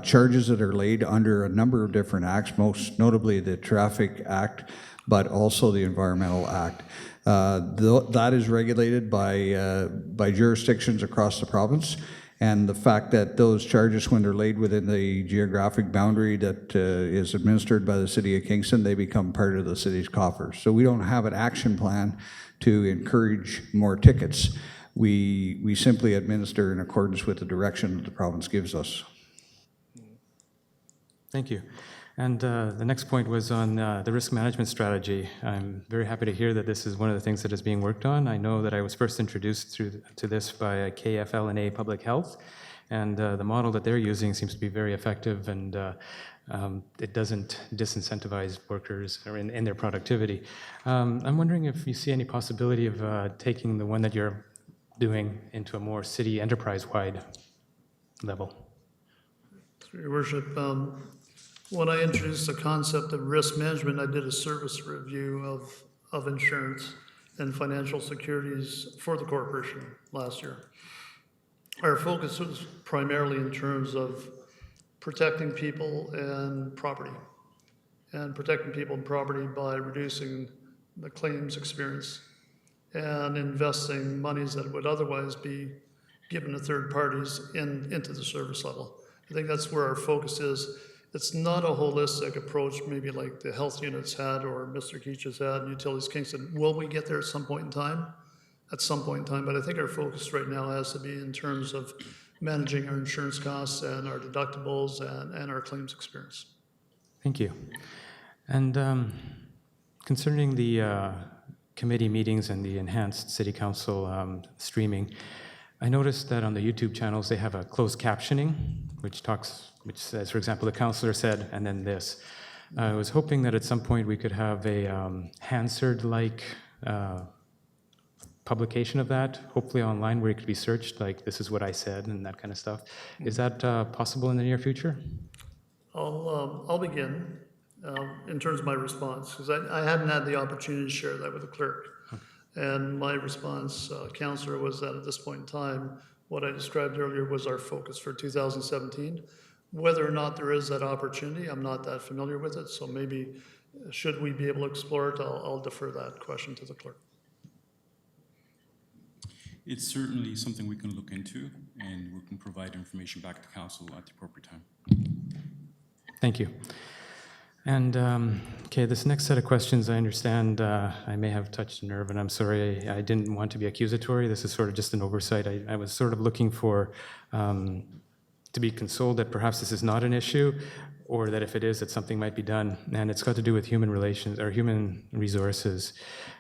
[SPEAKER 13] charges that are laid under a number of different acts, most notably the Traffic Act, but also the Environmental Act. That is regulated by jurisdictions across the province, and the fact that those charges, when they're laid within the geographic boundary that is administered by the City of Kingston, they become part of the city's coffers. So we don't have an action plan to encourage more tickets. We simply administer in accordance with the direction that the province gives us.
[SPEAKER 12] Thank you. And the next point was on the risk management strategy. I'm very happy to hear that this is one of the things that is being worked on. I know that I was first introduced to this by KFL&A Public Health, and the model that they're using seems to be very effective, and it doesn't disincentivize workers in their productivity. I'm wondering if you see any possibility of taking the one that you're doing into a more city enterprise-wide level.
[SPEAKER 7] Your Worship, when I introduced the concept of risk management, I did a service review of insurance and financial securities for the corporation last year. Our focus was primarily in terms of protecting people and property. And protecting people and property by reducing the claims experience and investing monies that would otherwise be given to third parties into the service level. I think that's where our focus is. It's not a holistic approach, maybe like the health units had or Mr. Keach has had, Utilities Kingston. Will we get there at some point in time? At some point in time, but I think our focus right now has to be in terms of managing our insurance costs and our deductibles and our claims experience.
[SPEAKER 12] Thank you. And concerning the committee meetings and the enhanced city council streaming, I noticed that on the YouTube channels they have a closed captioning, which says, for example, the councillor said, and then this. I was hoping that at some point we could have a Hansard-like publication of that, hopefully online, where it could be searched, like this is what I said and that kind of stuff. Is that possible in the near future?
[SPEAKER 7] I'll begin in terms of my response, because I hadn't had the opportunity to share that with the clerk. And my response, Councillor, was that at this point in time, what I described earlier was our focus for 2017. Whether or not there is that opportunity, I'm not that familiar with it, so maybe should we be able to explore it, I'll defer that question to the clerk.
[SPEAKER 14] It's certainly something we can look into, and we can provide information back to council at the appropriate time.
[SPEAKER 12] Thank you. And, okay, this next set of questions, I understand I may have touched a nerve, and I'm sorry, I didn't want to be accusatory. This is sort of just an oversight. I was sort of looking for, to be consoled that perhaps this is not an issue, or that if it is, that something might be done. And it's got to do with human relations, or human resources.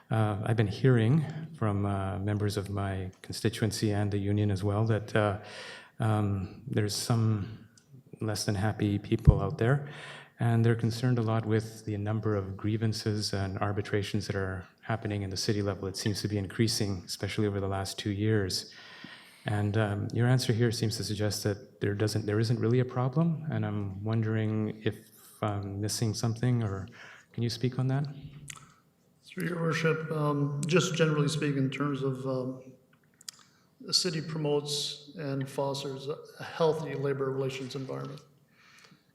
[SPEAKER 12] I've been hearing from members of my constituency and the union as well that there's some less than happy people out there, and they're concerned a lot with the number of grievances and arbitrations that are happening in the city level. It seems to be increasing, especially over the last 2 years. And your answer here seems to suggest that there isn't really a problem, and I'm wondering if I'm missing something, or can you speak on that?
[SPEAKER 7] Through your worship, just generally speaking, in terms of the city promotes and fosters a healthy labor relations environment.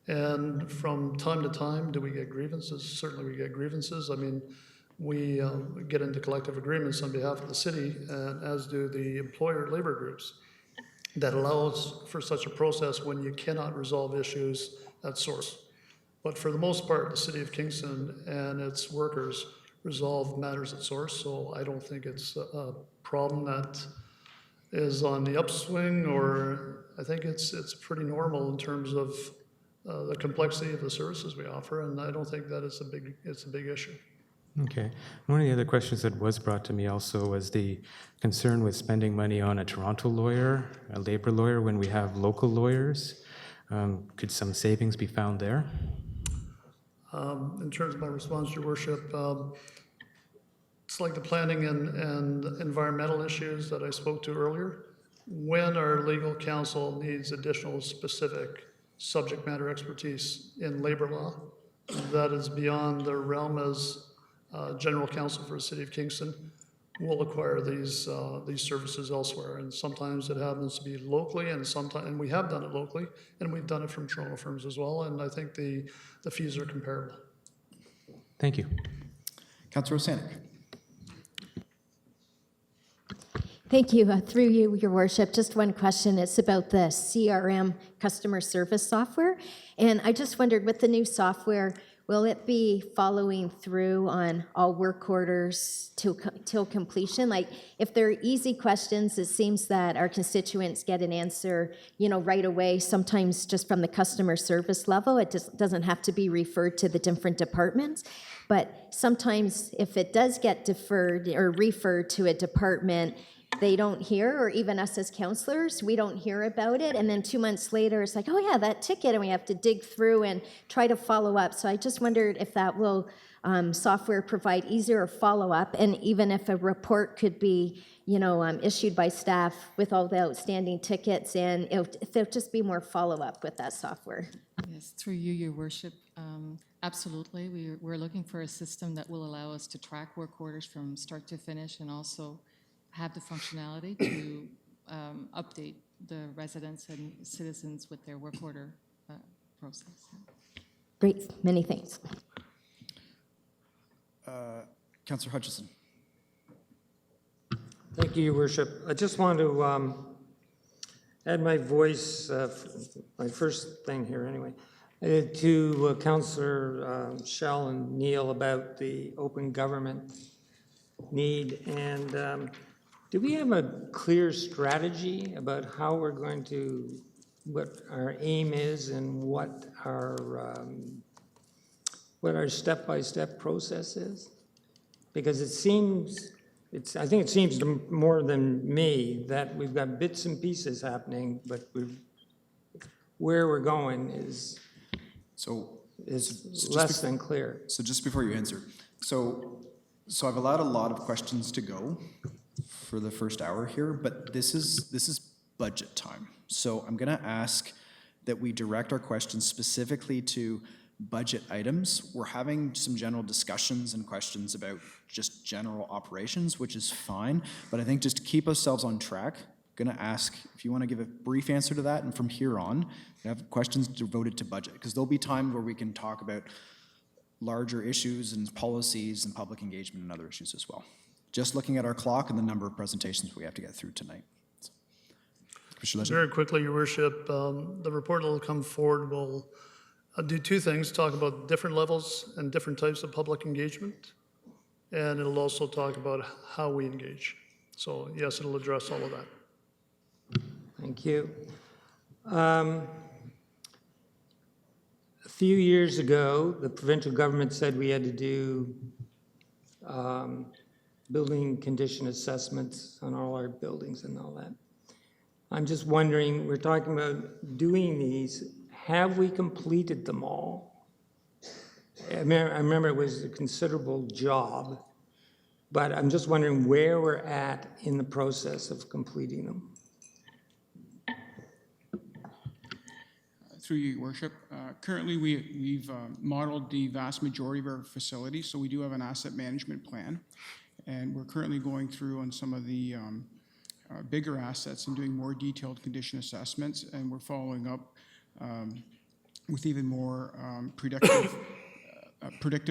[SPEAKER 7] And from time to time, do we get grievances? Certainly we get grievances. I mean, we get into collective agreements on behalf of the city, as do the employer labor groups, that allows for such a process when you cannot resolve issues at source. But for the most part, the city of Kingston and its workers resolve matters at source, so I don't think it's a problem that is on the upswing, or I think it's pretty normal in terms of the complexity of the services we offer, and I don't think that it's a big issue.
[SPEAKER 12] Okay. One of the other questions that was brought to me also was the concern with spending money on a Toronto lawyer, a labor lawyer, when we have local lawyers. Could some savings be found there?
[SPEAKER 7] In terms of my response, Your Worship, it's like the planning and environmental issues that I spoke to earlier. When our legal counsel needs additional specific subject matter expertise in labor law, that is beyond their realm as general counsel for the City of Kingston, we'll acquire these services elsewhere. And sometimes it happens to be locally, and we have done it locally, and we've done it from Toronto firms as well. And I think the fees are comparable.
[SPEAKER 12] Thank you.
[SPEAKER 1] Councillor Osanik.
[SPEAKER 15] Thank you. Through you, Your Worship, just one question. It's about the CRM customer service software. And I just wondered, with the new software, will it be following through on all work orders till completion? Like, if they're easy questions, it seems that our constituents get an answer, right away, sometimes just from the customer service level. It just doesn't have to be referred to the different departments. But sometimes if it does get deferred or referred to a department, they don't hear, or even us as counselors, we don't hear about it. And then 2 months later, it's like, oh yeah, that ticket, and we have to dig through and try to follow up. So I just wondered if that will software provide easier follow-up, and even if a report could be, issued by staff with all the outstanding tickets, and if there'll just be more follow-up with that software.
[SPEAKER 16] Yes, through you, Your Worship. Absolutely. We're looking for a system that will allow us to track work orders from start to finish, and also have the functionality to update the residents and citizens with their work order process.
[SPEAKER 15] Great, many thanks.
[SPEAKER 1] Councillor Hutchison.
[SPEAKER 4] Thank you, Your Worship. I just want to add my voice, my first thing here anyway, to Councillor Shell and Neil about the open government need. And do we have a clear strategy about how we're going to, what our aim is and what our step-by-step process is? Because it seems, I think it seems to more than me that we've got bits and pieces happening, but where we're going is less than clear.
[SPEAKER 1] So just before you answer, so I've allowed a lot of questions to go for the first hour here, but this is budget time. So I'm going to ask that we direct our questions specifically to budget items. We're having some general discussions and questions about just general operations, which is fine, but I think just to keep ourselves on track, I'm going to ask if you want to give a brief answer to that, and from here on, we have questions devoted to budget, because there'll be times where we can talk about larger issues and policies and public engagement and other issues as well. Just looking at our clock and the number of presentations we have to get through tonight.
[SPEAKER 7] Very quickly, Your Worship, the report that will come forward will do two things: talk about different levels and different types of public engagement, and it'll also talk about how we engage. So yes, it'll address all of that.
[SPEAKER 4] Thank you. A few years ago, the provincial government said we had to do building condition assessments on all our buildings and all that. I'm just wondering, we're talking about doing these. Have we completed them all? I remember it was a considerable job, but I'm just wondering where we're at in the process of completing them.
[SPEAKER 11] Through you, Your Worship. Currently, we've modeled the vast majority of our facilities, so we do have an asset management plan, and we're currently going through on some of the bigger assets and doing more detailed condition assessments, and we're following up with even more predictive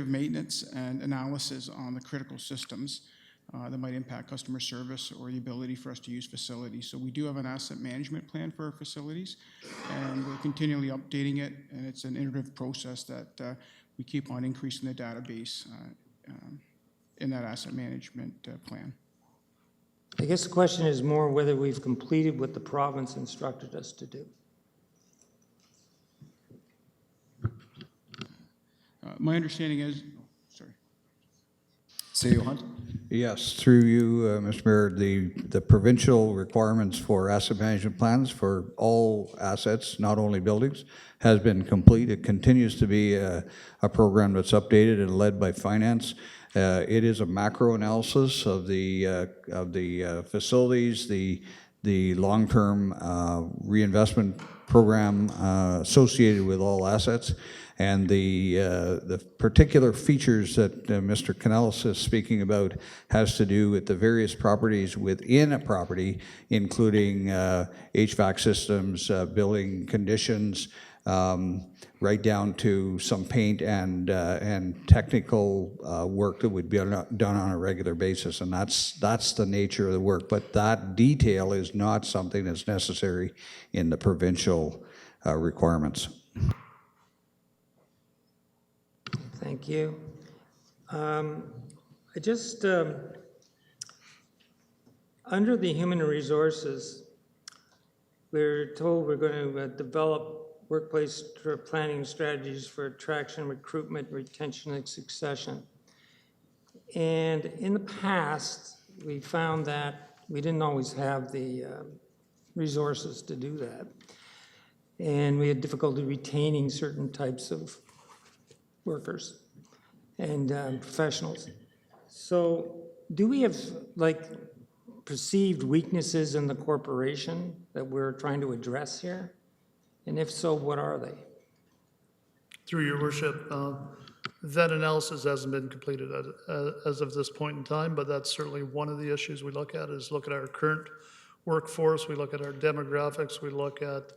[SPEAKER 11] maintenance and analysis on the critical systems that might impact customer service or the ability for us to use facilities. So we do have an asset management plan for our facilities, and we're continually updating it, and it's an iterative process that we keep on increasing the database in that asset management plan.
[SPEAKER 4] I guess the question is more whether we've completed what the province instructed us to do.
[SPEAKER 11] My understanding is, sorry.
[SPEAKER 1] CEO Hunt?
[SPEAKER 13] Yes, through you, Mr. Mayor, the provincial requirements for asset management plans for all assets, not only buildings, has been complete. It continues to be a program that's updated and led by finance. It is a macro analysis of the facilities, the long-term reinvestment program associated with all assets, and the particular features that Mr. Canellis is speaking about has to do with the various properties within a property, including HVAC systems, building conditions, right down to some paint and technical work that would be done on a regular basis, and that's the nature of the work. But that detail is not something that's necessary in the provincial requirements.
[SPEAKER 4] Thank you. I just, under the human resources, we're told we're going to develop workplace planning strategies for attraction, recruitment, retention, and succession. And in the past, we found that we didn't always have the resources to do that. And we had difficulty retaining certain types of workers and professionals. So do we have perceived weaknesses in the corporation that we're trying to address here? And if so, what are they?
[SPEAKER 7] Through your worship, that analysis hasn't been completed as of this point in time, but that's certainly one of the issues we look at, is look at our current workforce, we look at our demographics, we look at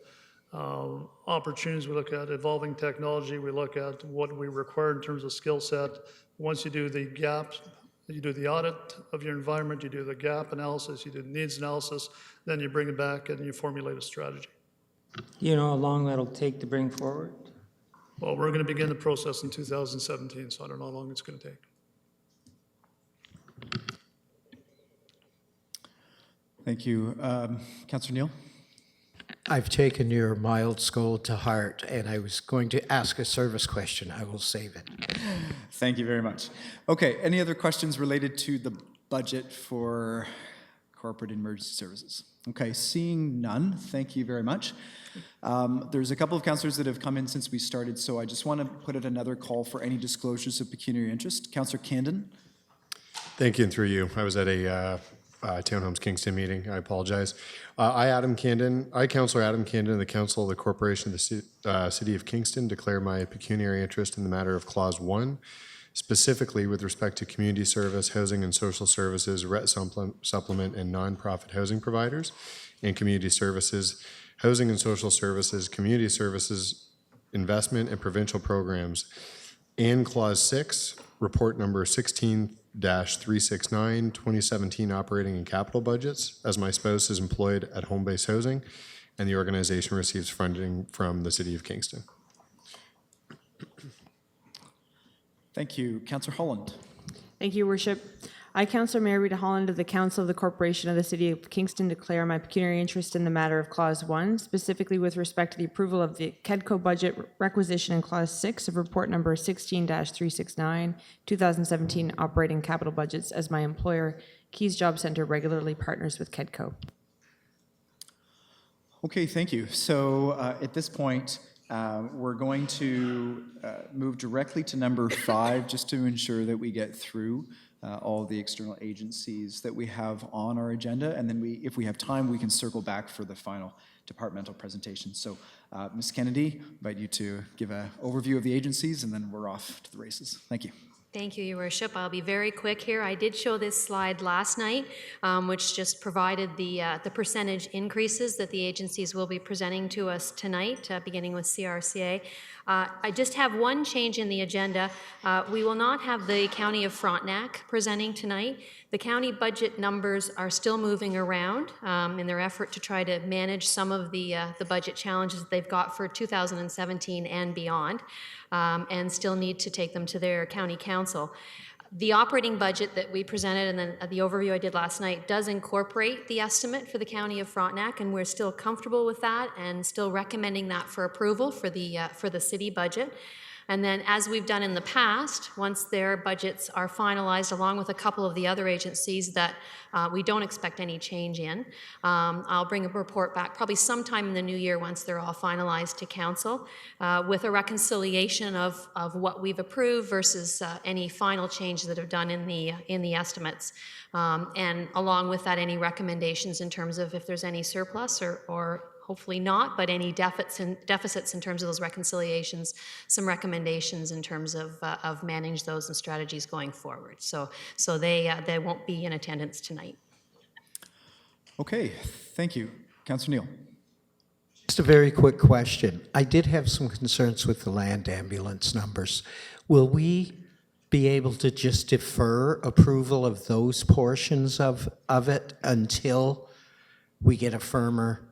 [SPEAKER 7] opportunities, we look at evolving technology, we look at what we require in terms of skill set. Once you do the gaps, you do the audit of your environment, you do the gap analysis, you do the needs analysis, then you bring it back and you formulate a strategy.
[SPEAKER 4] You know how long that'll take to bring forward?
[SPEAKER 7] Well, we're going to begin the process in 2017, so I don't know how long it's going to take.
[SPEAKER 1] Thank you. Councillor Neal?
[SPEAKER 5] I've taken your mild scold to heart, and I was going to ask a service question. I will save it.
[SPEAKER 1] Thank you very much. Okay, any other questions related to the budget for corporate emergency services? Okay, seeing none, thank you very much. There's a couple of councillors that have come in since we started, so I just want to put out another call for any disclosures of pecuniary interest. Councillor Candon?
[SPEAKER 17] Thank you, and through you. I was at a Townhomes Kingston meeting. I apologize. I, Councillor Adam Candon, the Council of the Corporation of the City of Kingston, declare my pecuniary interest in the matter of Clause 1, specifically with respect to community service, housing and social services, rent supplement, and nonprofit housing providers, and community services, housing and social services, community services, investment and provincial programs, and Clause 6, report number 16-369, 2017 operating and capital budgets, as my spouse is employed at home-based housing, and the organization receives funding from the City of Kingston.
[SPEAKER 1] Thank you. Councillor Holland?
[SPEAKER 18] Thank you, Worship. I, Councillor Mary Rita Holland of the Council of the Corporation of the City of Kingston, declare my pecuniary interest in the matter of Clause 1, specifically with respect to the approval of the KEDCO budget requisition in Clause 6 of report number 16-369, 2017 operating capital budgets, as my employer, Keys Job Centre, regularly partners with KEDCO.
[SPEAKER 1] Okay, thank you. So at this point, we're going to move directly to number 5, just to ensure that we get through all the external agencies that we have on our agenda, and then if we have time, we can circle back for the final departmental presentation. So, Ms. Kennedy, I invite you to give an overview of the agencies, and then we're off to the races. Thank you.
[SPEAKER 19] Thank you, Your Worship. I'll be very quick here. I did show this slide last night, which just provided the percentage increases that the agencies will be presenting to us tonight, beginning with CRCA. I just have one change in the agenda. We will not have the County of Frontenac presenting tonight. The county budget numbers are still moving around in their effort to try to manage some of the budget challenges that they've got for 2017 and beyond, and still need to take them to their county council. The operating budget that we presented and then the overview I did last night does incorporate the estimate for the County of Frontenac, and we're still comfortable with that and still recommending that for approval for the city budget. And then, as we've done in the past, once their budgets are finalized, along with a couple of the other agencies that we don't expect any change in, I'll bring a report back probably sometime in the new year once they're all finalized to council, with a reconciliation of what we've approved versus any final changes that have done in the estimates. And along with that, any recommendations in terms of if there's any surplus or hopefully not, but any deficits in terms of those reconciliations, some recommendations in terms of manage those and strategies going forward. So they won't be in attendance tonight.
[SPEAKER 1] Okay, thank you. Councillor Neal.
[SPEAKER 5] Just a very quick question. I did have some concerns with the land ambulance numbers. Will we be able to just defer approval of those portions of it until we get a firmer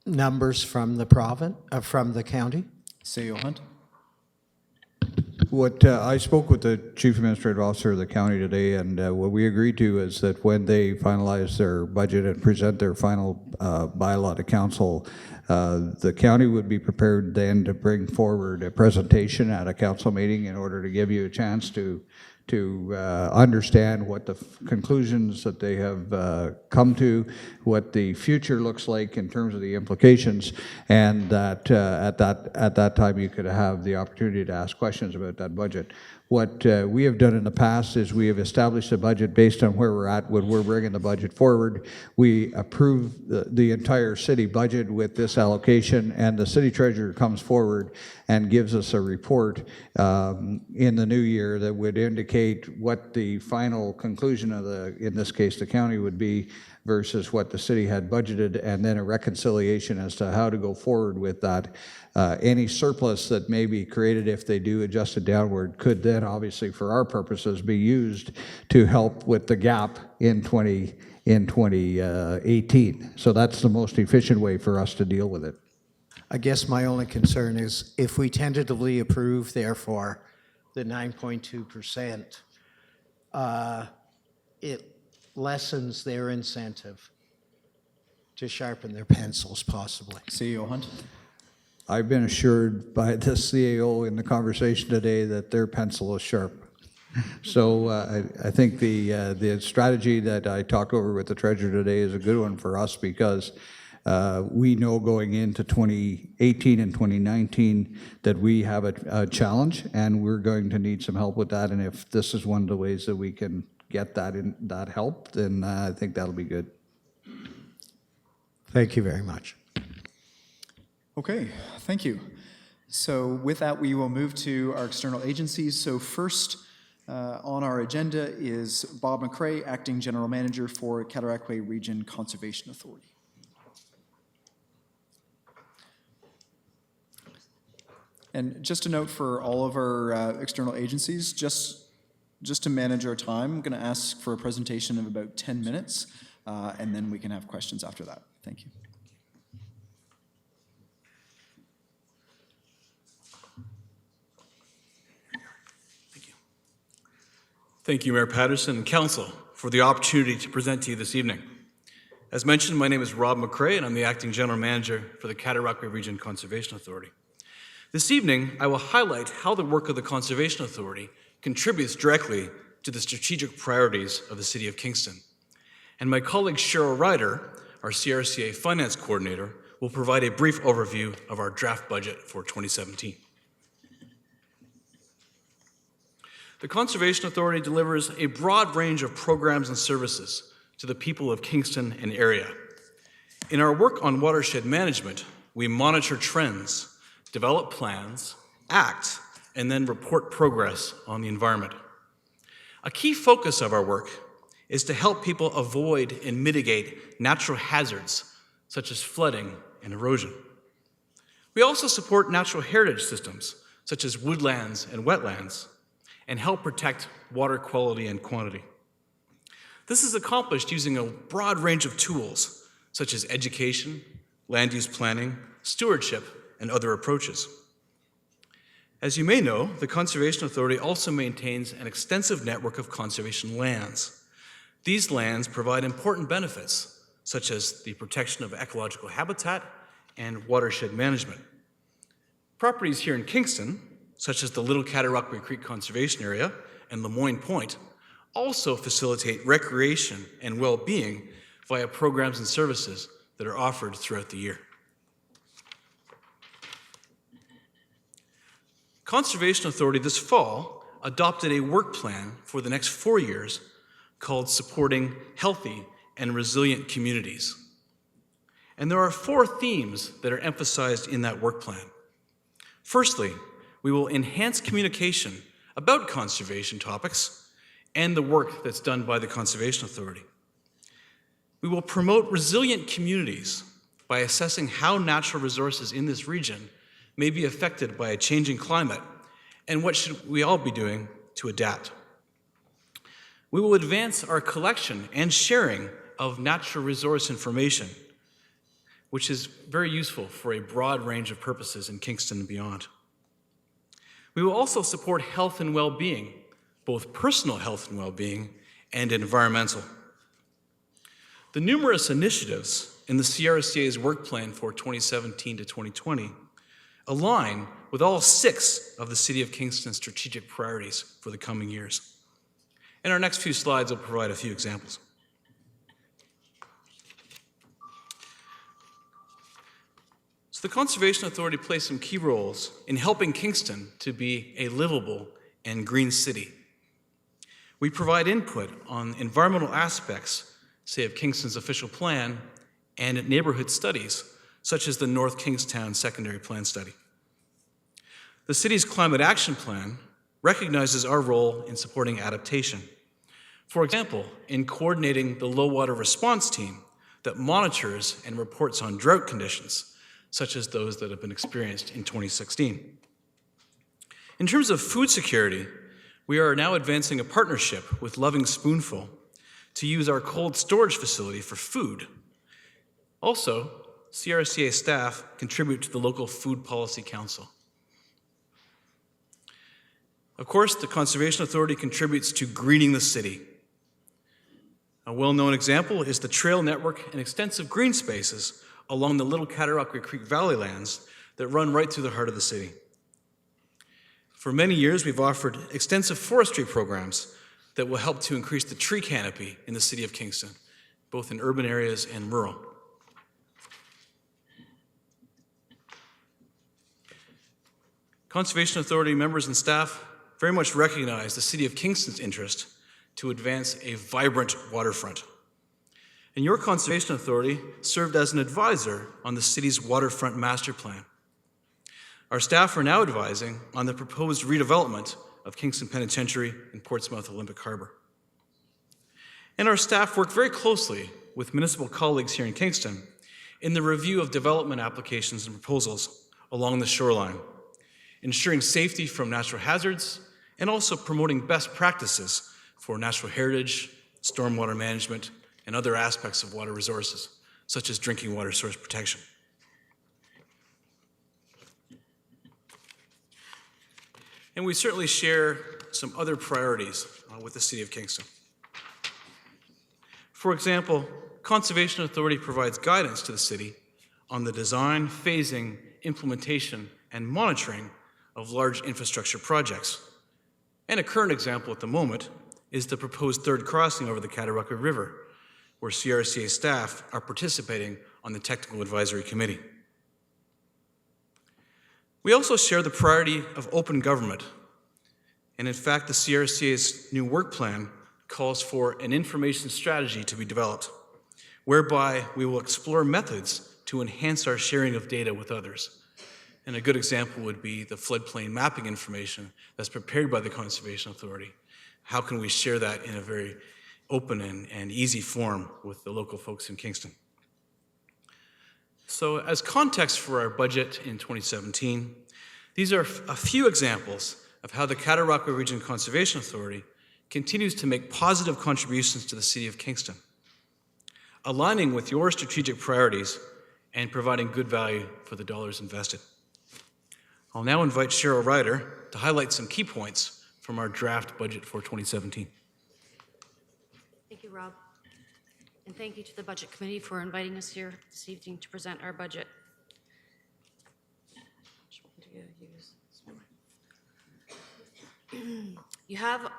[SPEAKER 5] numbers from the province, from the county?
[SPEAKER 1] Sayo Hunt.
[SPEAKER 13] What I spoke with the Chief Administrative Officer of the county today, and what we agreed to is that when they finalize their budget and present their final bylaw to council, the county would be prepared then to bring forward a presentation at a council meeting in order to give you a chance to understand what the conclusions that they have come to, what the future looks like in terms of the implications, and that at that time you could have the opportunity to ask questions about that budget. What we have done in the past is we have established a budget based on where we're at when we're bringing the budget forward. We approve the entire city budget with this allocation, and the city treasurer comes forward and gives us a report in the new year that would indicate what the final conclusion of in this case, the county would be versus what the city had budgeted, and then a reconciliation as to how to go forward with that. Any surplus that may be created if they do adjust it downward could then obviously for our purposes be used to help with the gap in 2018. So that's the most efficient way for us to deal with it.
[SPEAKER 5] I guess my only concern is if we tentatively approve, therefore, the 9.2%, it lessens their incentive to sharpen their pencils, possibly.
[SPEAKER 1] CEO Hunt?
[SPEAKER 13] I've been assured by the CAO in the conversation today that their pencil is sharp. So I think the strategy that I talked over with the treasurer today is a good one for us because we know going into 2018 and 2019 that we have a challenge and we're going to need some help with that. And if this is one of the ways that we can get that help, then I think that'll be good.
[SPEAKER 5] Thank you very much.
[SPEAKER 1] Okay, thank you. So with that, we will move to our external agencies. So first on our agenda is Bob McCrae, Acting General Manager for Cataraqui Region Conservation Authority. And just a note for all of our external agencies, just to manage our time, I'm going to ask for a presentation of about 10 minutes, and then we can have questions after that. Thank you.
[SPEAKER 20] Thank you, Mayor Patterson and Council, for the opportunity to present to you this evening. As mentioned, my name is Rob McCrae, and I'm the Acting General Manager for the Cataraqui Region Conservation Authority. This evening, I will highlight how the work of the Conservation Authority contributes directly to the strategic priorities of the City of Kingston. And my colleague Cheryl Ryder, our CRCA Finance Coordinator, will provide a brief overview of our draft budget for 2017. The Conservation Authority delivers a broad range of programs and services to the people of Kingston and area. In our work on watershed management, we monitor trends, develop plans, act, and then report progress on the environment. A key focus of our work is to help people avoid and mitigate natural hazards such as flooding and erosion. We also support natural heritage systems such as woodlands and wetlands, and help protect water quality and quantity. This is accomplished using a broad range of tools, such as education, land use planning, stewardship, and other approaches. As you may know, the Conservation Authority also maintains an extensive network of conservation lands. These lands provide important benefits, such as the protection of ecological habitat and watershed management. Properties here in Kingston, such as the Little Cataraqui Creek Conservation Area and Lemoyne Point, also facilitate recreation and well-being via programs and services that are offered throughout the year. Conservation Authority this fall adopted a work plan for the next 4 years called Supporting Healthy and Resilient Communities. And there are 4 themes that are emphasized in that work plan. Firstly, we will enhance communication about conservation topics and the work that's done by the Conservation Authority. We will promote resilient communities by assessing how natural resources in this region may be affected by a changing climate and what should we all be doing to adapt. We will advance our collection and sharing of natural resource information, which is very useful for a broad range of purposes in Kingston and beyond. We will also support health and well-being, both personal health and well-being and environmental. The numerous initiatives in the CRCA's work plan for 2017 to 2020 align with all 6 of the City of Kingston's strategic priorities for the coming years. In our next few slides, I'll provide a few examples. So the Conservation Authority plays some key roles in helping Kingston to be a livable and green city. We provide input on environmental aspects, say of Kingston's official plan, and at neighborhood studies, such as the North Kingstown Secondary Plan Study. The city's Climate Action Plan recognizes our role in supporting adaptation. For example, in coordinating the low water response team that monitors and reports on drought conditions, such as those that have been experienced in 2016. In terms of food security, we are now advancing a partnership with Loving Spoonful to use our cold storage facility for food. Also, CRCA staff contribute to the local Food Policy Council. Of course, the Conservation Authority contributes to greening the city. A well-known example is the trail network and extensive green spaces along the Little Cataraqui Creek Valley lands that run right through the heart of the city. For many years, we've offered extensive forestry programs that will help to increase the tree canopy in the city of Kingston, both in urban areas and rural. Conservation Authority members and staff very much recognize the City of Kingston's interest to advance a vibrant waterfront. And your Conservation Authority served as an advisor on the city's waterfront master plan. Our staff are now advising on the proposed redevelopment of Kingston Penitentiary and Portsmouth Olympic Harbor. And our staff work very closely with municipal colleagues here in Kingston in the review of development applications and proposals along the shoreline, ensuring safety from natural hazards and also promoting best practices for natural heritage, stormwater management, and other aspects of water resources, such as drinking water source protection. And we certainly share some other priorities with the City of Kingston. For example, Conservation Authority provides guidance to the city on the design, phasing, implementation, and monitoring of large infrastructure projects. And a current example at the moment is the proposed third crossing over the Cataraqui River, where CRCA staff are participating on the Technical Advisory Committee. We also share the priority of open government. And in fact, the CRCA's new work plan calls for an information strategy to be developed, whereby we will explore methods to enhance our sharing of data with others. And a good example would be the floodplain mapping information that's prepared by the Conservation Authority. How can we share that in a very open and easy form with the local folks in Kingston? So as context for our budget in 2017, these are a few examples of how the Cataraqui Region Conservation Authority continues to make positive contributions to the City of Kingston, aligning with your strategic priorities and providing good value for the dollars invested. I'll now invite Cheryl Ryder to highlight some key points from our draft budget for 2017.
[SPEAKER 21] Thank you, Rob. And thank you to the Budget Committee for inviting us here this evening to present our budget. You have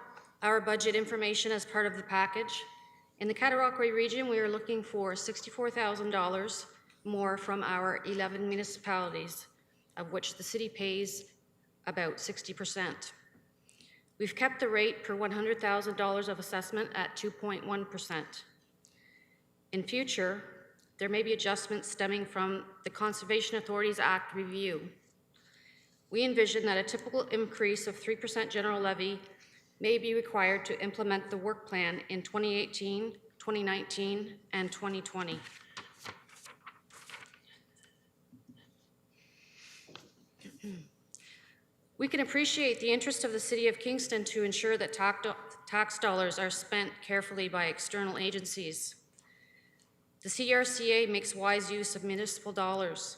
[SPEAKER 21] our budget information as part of the package. In the Cataraqui region, we are looking for $64,000 more from our 11 municipalities, of which the city pays about 60%. We've kept the rate per $100,000 of assessment at 2.1%. In future, there may be adjustments stemming from the Conservation Authorities Act review. We envision that a typical increase of 3% general levy may be required to implement the work plan in 2018, 2019, and 2020. We can appreciate the interest of the City of Kingston to ensure that tax dollars are spent carefully by external agencies. The CRCA makes wise use of municipal dollars.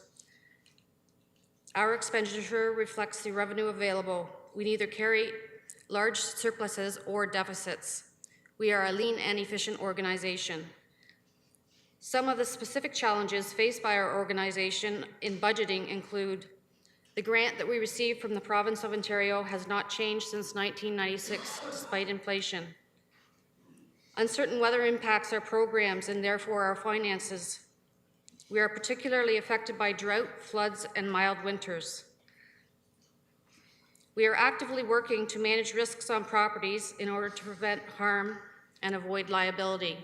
[SPEAKER 21] Our expenditure reflects the revenue available. We neither carry large surpluses or deficits. We are a lean and efficient organization. Some of the specific challenges faced by our organization in budgeting include the grant that we received from the province of Ontario has not changed since 1996, despite inflation. Uncertain weather impacts our programs and therefore our finances. We are particularly affected by drought, floods, and mild winters. We are actively working to manage risks on properties in order to prevent harm and avoid liability.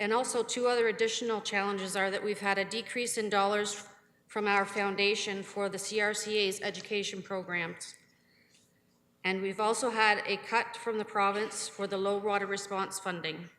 [SPEAKER 21] And also two other additional challenges are that we've had a decrease in dollars from our foundation for the CRCA's education programs. And we've also had a cut from the province for the low water response funding.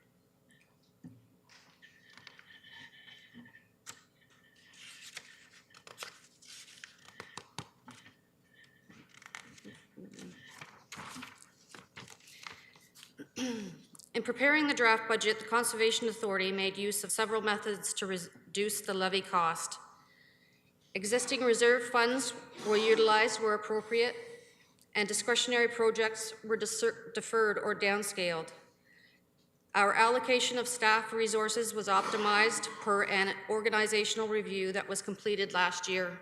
[SPEAKER 21] In preparing the draft budget, the Conservation Authority made use of several methods to reduce the levy cost. Existing reserve funds were utilized where appropriate, and discretionary projects were deferred or downscaled. Our allocation of staff resources was optimized per an organizational review that was completed last year.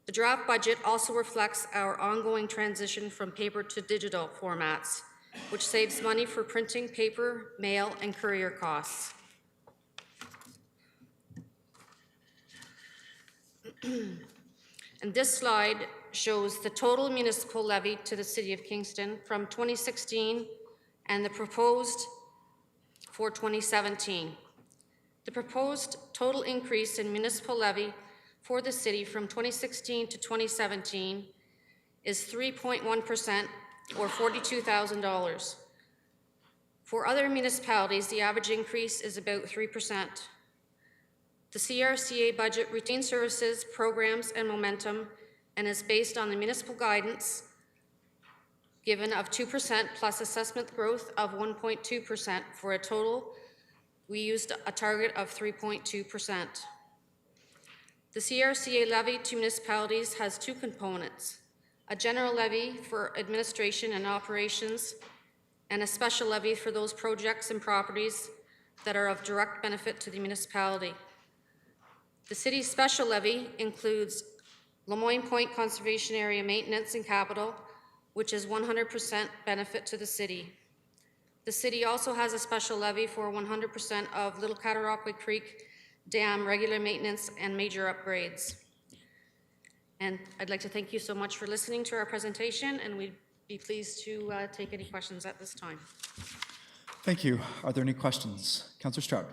[SPEAKER 21] The draft budget also reflects our ongoing transition from paper to digital formats, which saves money for printing, paper, mail, and courier costs. And this slide shows the total municipal levy to the City of Kingston from 2016 and the proposed for 2017. The proposed total increase in municipal levy for the city from 2016 to 2017 is 3.1%, or $42,000. For other municipalities, the average increase is about 3%. The CRCA budget retains services, programs, and momentum, and is based on the municipal guidance given of 2% plus assessment growth of 1.2%. For a total, we used a target of 3.2%. The CRCA levy to municipalities has two components: a general levy for administration and operations, and a special levy for those projects and properties that are of direct benefit to the municipality. The city's special levy includes Lemoyne Point Conservation Area maintenance and capital, which is 100% benefit to the city. The city also has a special levy for 100% of Little Cataraqui Creek Dam regular maintenance and major upgrades. And I'd like to thank you so much for listening to our presentation, and we'd be pleased to take any questions at this time.
[SPEAKER 1] Thank you. Are there any questions? Councillor Stroud.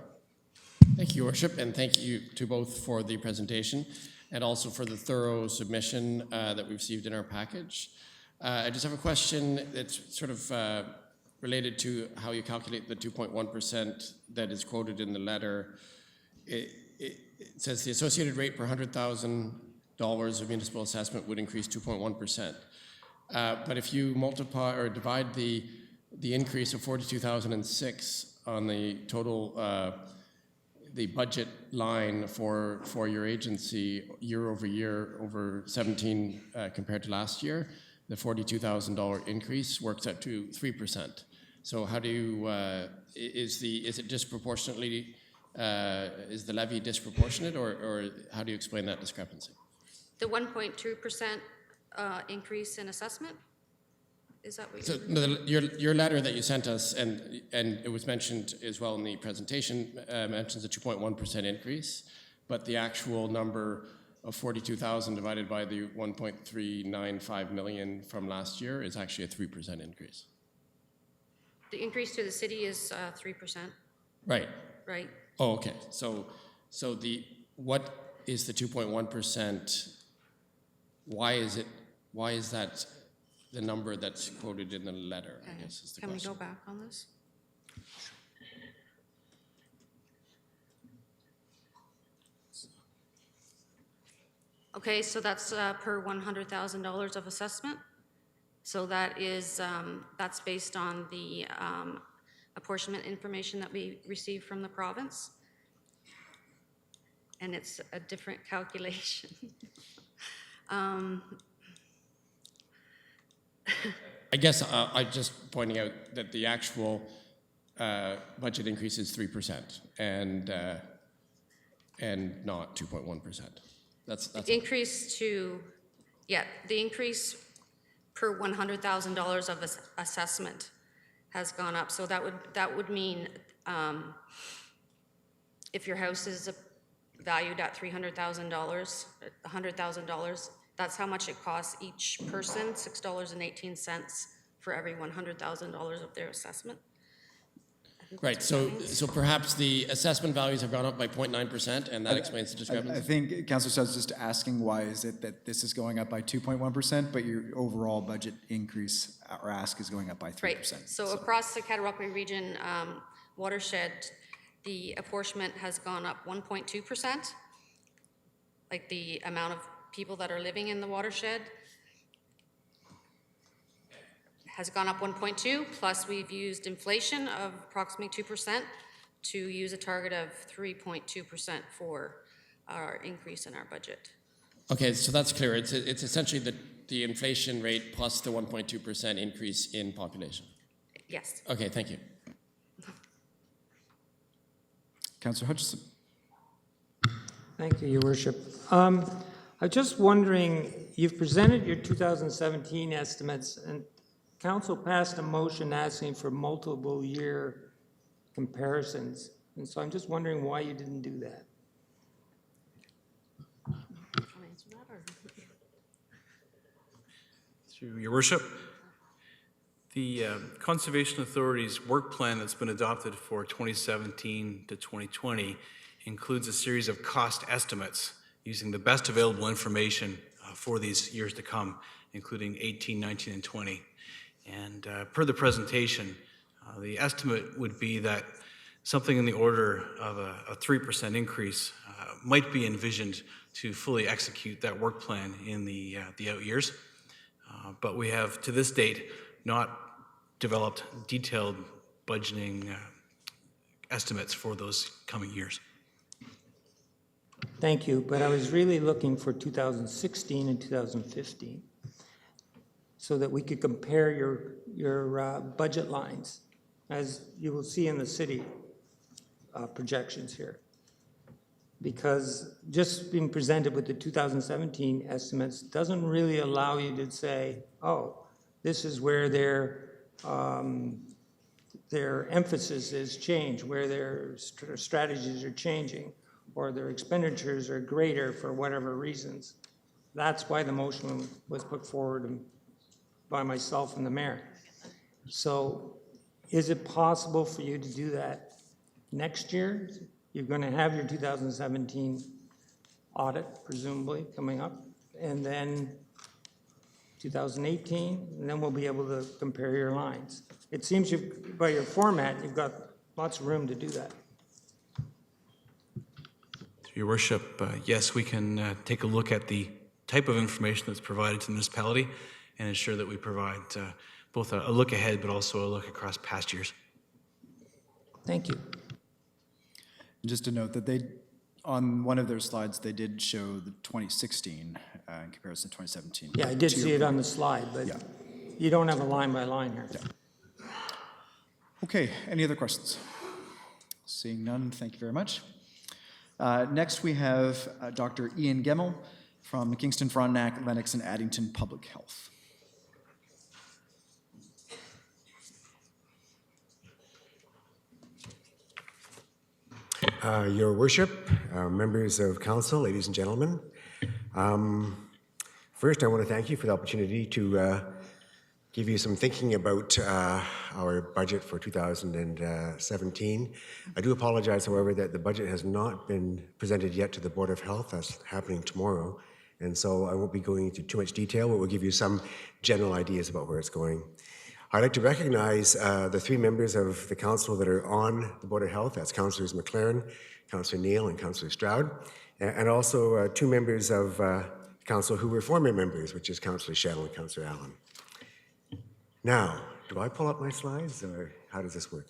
[SPEAKER 6] Thank you, Your Worship, and thank you to both for the presentation and also for the thorough submission that we received in our package. I just have a question that's sort of related to how you calculate the 2.1% that is quoted in the letter. It says the associated rate per $100,000 of municipal assessment would increase 2.1%. But if you multiply or divide the increase of 42,006 on the total, the budget line for your agency year over year over 17 compared to last year, the $42,000 increase works out to 3%. So how do you, is it disproportionately, is the levy disproportionate, or how do you explain that discrepancy?
[SPEAKER 21] The 1.2% increase in assessment? Is that what
[SPEAKER 6] so your letter that you sent us, and it was mentioned as well in the presentation, mentions a 2.1% increase, but the actual number of 42,000 divided by the 1.395 million from last year is actually a 3% increase.
[SPEAKER 21] The increase to the city is 3%.
[SPEAKER 6] Right.
[SPEAKER 21] Right.
[SPEAKER 6] Oh, okay. So what is the 2.1%? Why is that the number that's quoted in the letter, I guess is the question.
[SPEAKER 21] Can we go back on this? Okay, so that's per $100,000 of assessment. So that is, that's based on the apportionment information that we received from the province. And it's a different calculation.
[SPEAKER 6] I guess I'm just pointing out that the actual budget increase is 3% and not 2.1%. That's
[SPEAKER 21] the increase to, yeah, the increase per $100,000 of assessment has gone up. So that would mean if your house is valued at $300,000, $100,000, that's how much it costs each person, $6.18 for every $100,000 of their assessment.
[SPEAKER 6] Right, so perhaps the assessment values have gone up by 0.9%, and that explains the
[SPEAKER 1] I
[SPEAKER 6] discrepancy?
[SPEAKER 1] think Councillor Stodd's just asking why is it that this is going up by 2.1%, but your overall budget increase or ask is going up by 3%.
[SPEAKER 21] Right, so across the Cataraqui region watershed, the apportionment has gone up 1.2%, like the amount of people that are living in the watershed has gone up 1.2, plus we've used inflation of approximately 2% to use a target of 3.2% for our increase in our budget.
[SPEAKER 6] Okay, so that's clear. It's essentially the inflation rate plus the 1.2% increase in population.
[SPEAKER 21] Yes.
[SPEAKER 6] Okay, thank you.
[SPEAKER 1] Councillor Hutchison.
[SPEAKER 4] Thank you, Your Worship. I'm just wondering, you've presented your 2017 estimates, and Council passed a motion asking for multiple year comparisons. And so I'm just wondering why you didn't do that.
[SPEAKER 20] Through Your Worship, the Conservation Authority's work plan that's been adopted for 2017 to 2020 includes a series of cost estimates using the best available information for these years to come, including 18, 19, and 20. And per the presentation, the estimate would be that something in the order of a 3% increase might be envisioned to fully execute that work plan in the out years. But we have, to this date, not developed detailed budgeting estimates for those coming years.
[SPEAKER 4] Thank you, but I was really looking for 2016 and 2015 so that we could compare your budget lines, as you will see in the city projections here. Because just being presented with the 2017 estimates doesn't really allow you to say, oh, this is where their emphasis is changed, where their strategies are changing, or their expenditures are greater for whatever reasons. That's why the motion was put forward by myself and the mayor. So is it possible for you to do that next year? You're going to have your 2017 audit, presumably, coming up, and then 2018, and then we'll be able to compare your lines. It seems by your format, you've got lots of room to do that.
[SPEAKER 20] Your Worship, yes, we can take a look at the type of information that's provided to the municipality and ensure that we provide both a look ahead, but also a look across past years.
[SPEAKER 4] Thank you.
[SPEAKER 1] Just to note that on one of their slides, they did show the 2016 in comparison to 2017.
[SPEAKER 4] Yeah, I did see it on the slide, but yeah, you don't have a line by line here.
[SPEAKER 1] Yeah. Okay, any other questions? Seeing none, thank you very much. Next, we have Dr. Ian Gemmell from Kingston, Frontenac, Lennox, and Addington Public Health.
[SPEAKER 2] Your Worship, members of council, ladies and gentlemen. First, I want to thank you for the opportunity to give you some thinking about our budget for 2017. I do apologize, however, that the budget has not been presented yet to the Board of Health. That's happening tomorrow. And so I won't be going into too much detail, but we'll give you some general ideas about where it's going. I'd like to recognize the three members of the council that are on the Board of Health. That's Councillors McLaren, Councillor Neal, and Councillor Stroud. And also two members of council who were former members, which is Councillor Shell and Councillor Allen. Now, do I pull up my slides, or how does this work?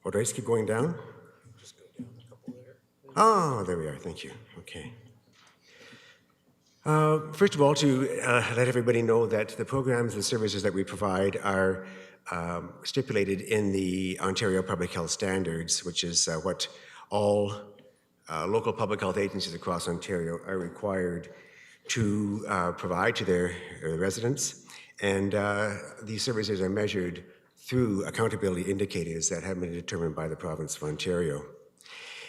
[SPEAKER 2] Or do I just keep going down? Oh, there we are. Thank you. Okay. First of all, to let everybody know that the programs and services that we provide are stipulated in the Ontario Public Health Standards, which is what all local public health agencies across Ontario are required to provide to their residents. And these services are measured through accountability indicators that have been determined by the province of Ontario.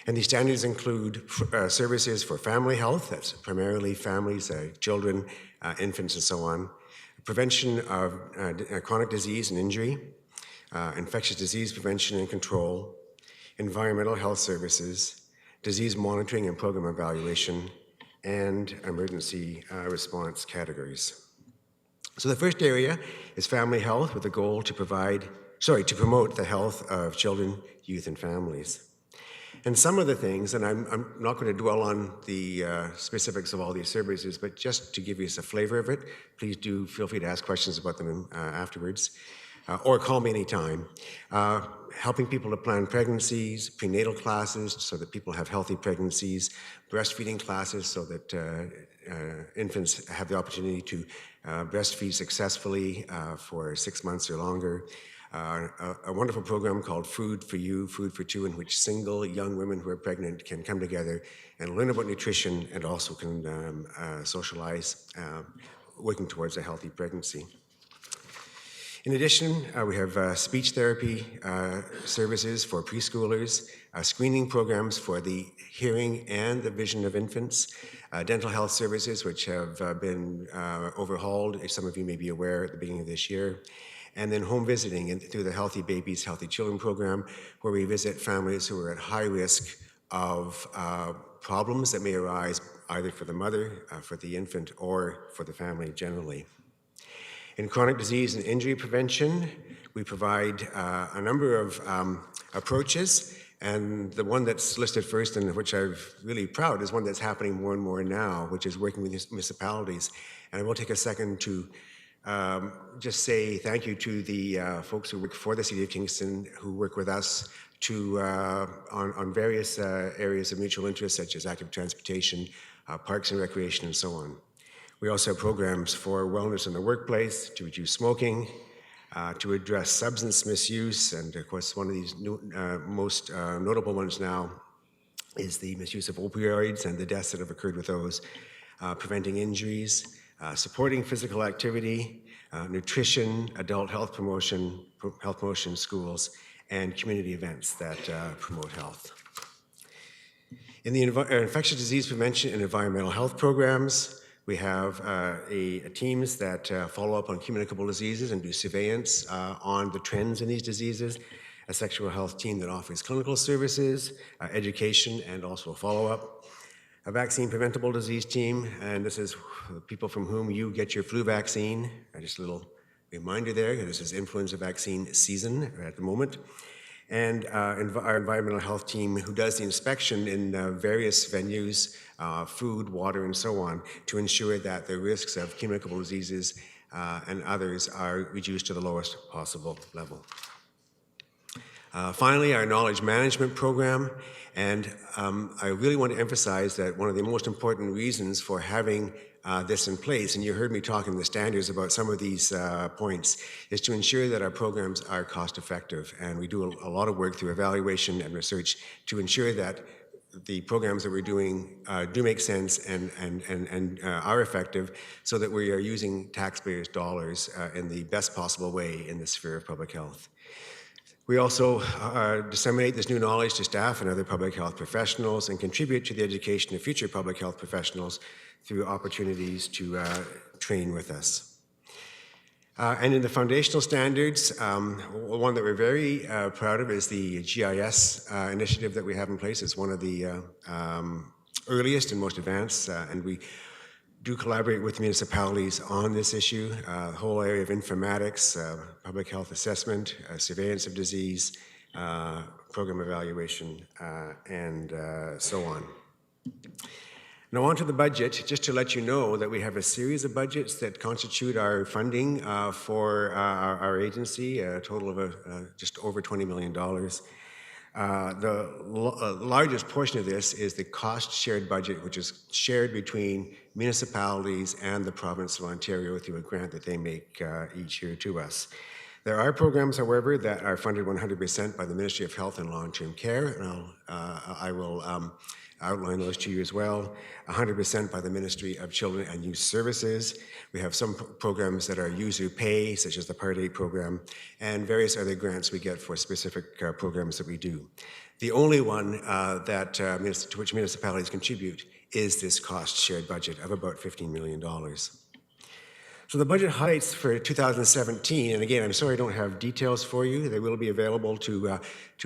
[SPEAKER 2] And these standards include services for family health, that's primarily families, children, infants, and so on. prevention of chronic disease and injury, infectious disease prevention and control, environmental health services, disease monitoring and program evaluation, and emergency response categories. So the first area is family health with the goal to promote the health of children, youth, and families. And some of the things, and I'm not going to dwell on the specifics of all these services, but just to give you a flavor of it, please do feel free to ask questions about them afterwards, or call me anytime. Helping people to plan pregnancies, prenatal classes so that people have healthy pregnancies, breastfeeding classes so that infants have the opportunity to breastfeed successfully for 6 months or longer. A wonderful program called Food for You, Food for Two, in which single young women who are pregnant can come together and learn about nutrition and also can socialize, working towards a healthy pregnancy. In addition, we have speech therapy services for preschoolers, screening programs for the hearing and the vision of infants, dental health services, which have been overhauled, as some of you may be aware, at the beginning of this year, and then home visiting through the Healthy Babies, Healthy Children program, where we visit families who are at high risk of problems that may arise either for the mother, for the infant, or for the family generally. In chronic disease and injury prevention, we provide a number of approaches, and the one that's listed first and which I'm really proud is one that's happening more and more now, which is working with municipalities. And I will take a second to just say thank you to the folks who work for the City of Kingston, who work with us to on various areas of mutual interest, such as active transportation, parks and recreation, and so on. We also have programs for wellness in the workplace, to reduce smoking, to address substance misuse, and of course one of these most notable ones now is the misuse of opioids and the deaths that have occurred with those, preventing injuries, supporting physical activity, nutrition, adult health promotion schools, and community events that promote health. In the infectious disease prevention and environmental health programs, we have teams that follow up on communicable diseases and do surveillance on the trends in these diseases, a sexual health team that offers clinical services, education, and also follow-up, a vaccine preventable disease team, and this is people from whom you get your flu vaccine. Just a little reminder there, this is influenza vaccine season at the moment. And our environmental health team, who does the inspection in various venues, food, water, and so on, to ensure that the risks of communicable diseases and others are reduced to the lowest possible level. Finally, our knowledge management program, and I really want to emphasize that one of the most important reasons for having this in place, and you heard me talk in the standards about some of these points, is to ensure that our programs are cost effective. And we do a lot of work through evaluation and research to ensure that the programs that we're doing do make sense and are effective, so that we are using taxpayers' dollars in the best possible way in the sphere of public health. We also disseminate this new knowledge to staff and other public health professionals and contribute to the education of future public health professionals through opportunities to train with us. And in the foundational standards, one that we're very proud of is the GIS initiative that we have in place. It's one of the earliest and most advanced, and we do collaborate with municipalities on this issue, the whole area of informatics, public health assessment, surveillance of disease, program evaluation, and so on. Now on to the budget, just to let you know that we have a series of budgets that constitute our funding for our agency, a total of just over $20 million. The largest portion of this is the cost shared budget, which is shared between municipalities and the province of Ontario through a grant that they make each year to us. There are programs, however, that are funded 100% by the Ministry of Health and Long-Term Care, and I will outline those to you as well. 100% by the Ministry of Children and Youth Services. We have some programs that are user pay, such as the Part 8 program, and various other grants we get for specific programs that we do. The only one to which municipalities contribute is this cost shared budget of about $15 million. So the budget highlights for 2017, and again, I'm sorry I don't have details for you. They will be available to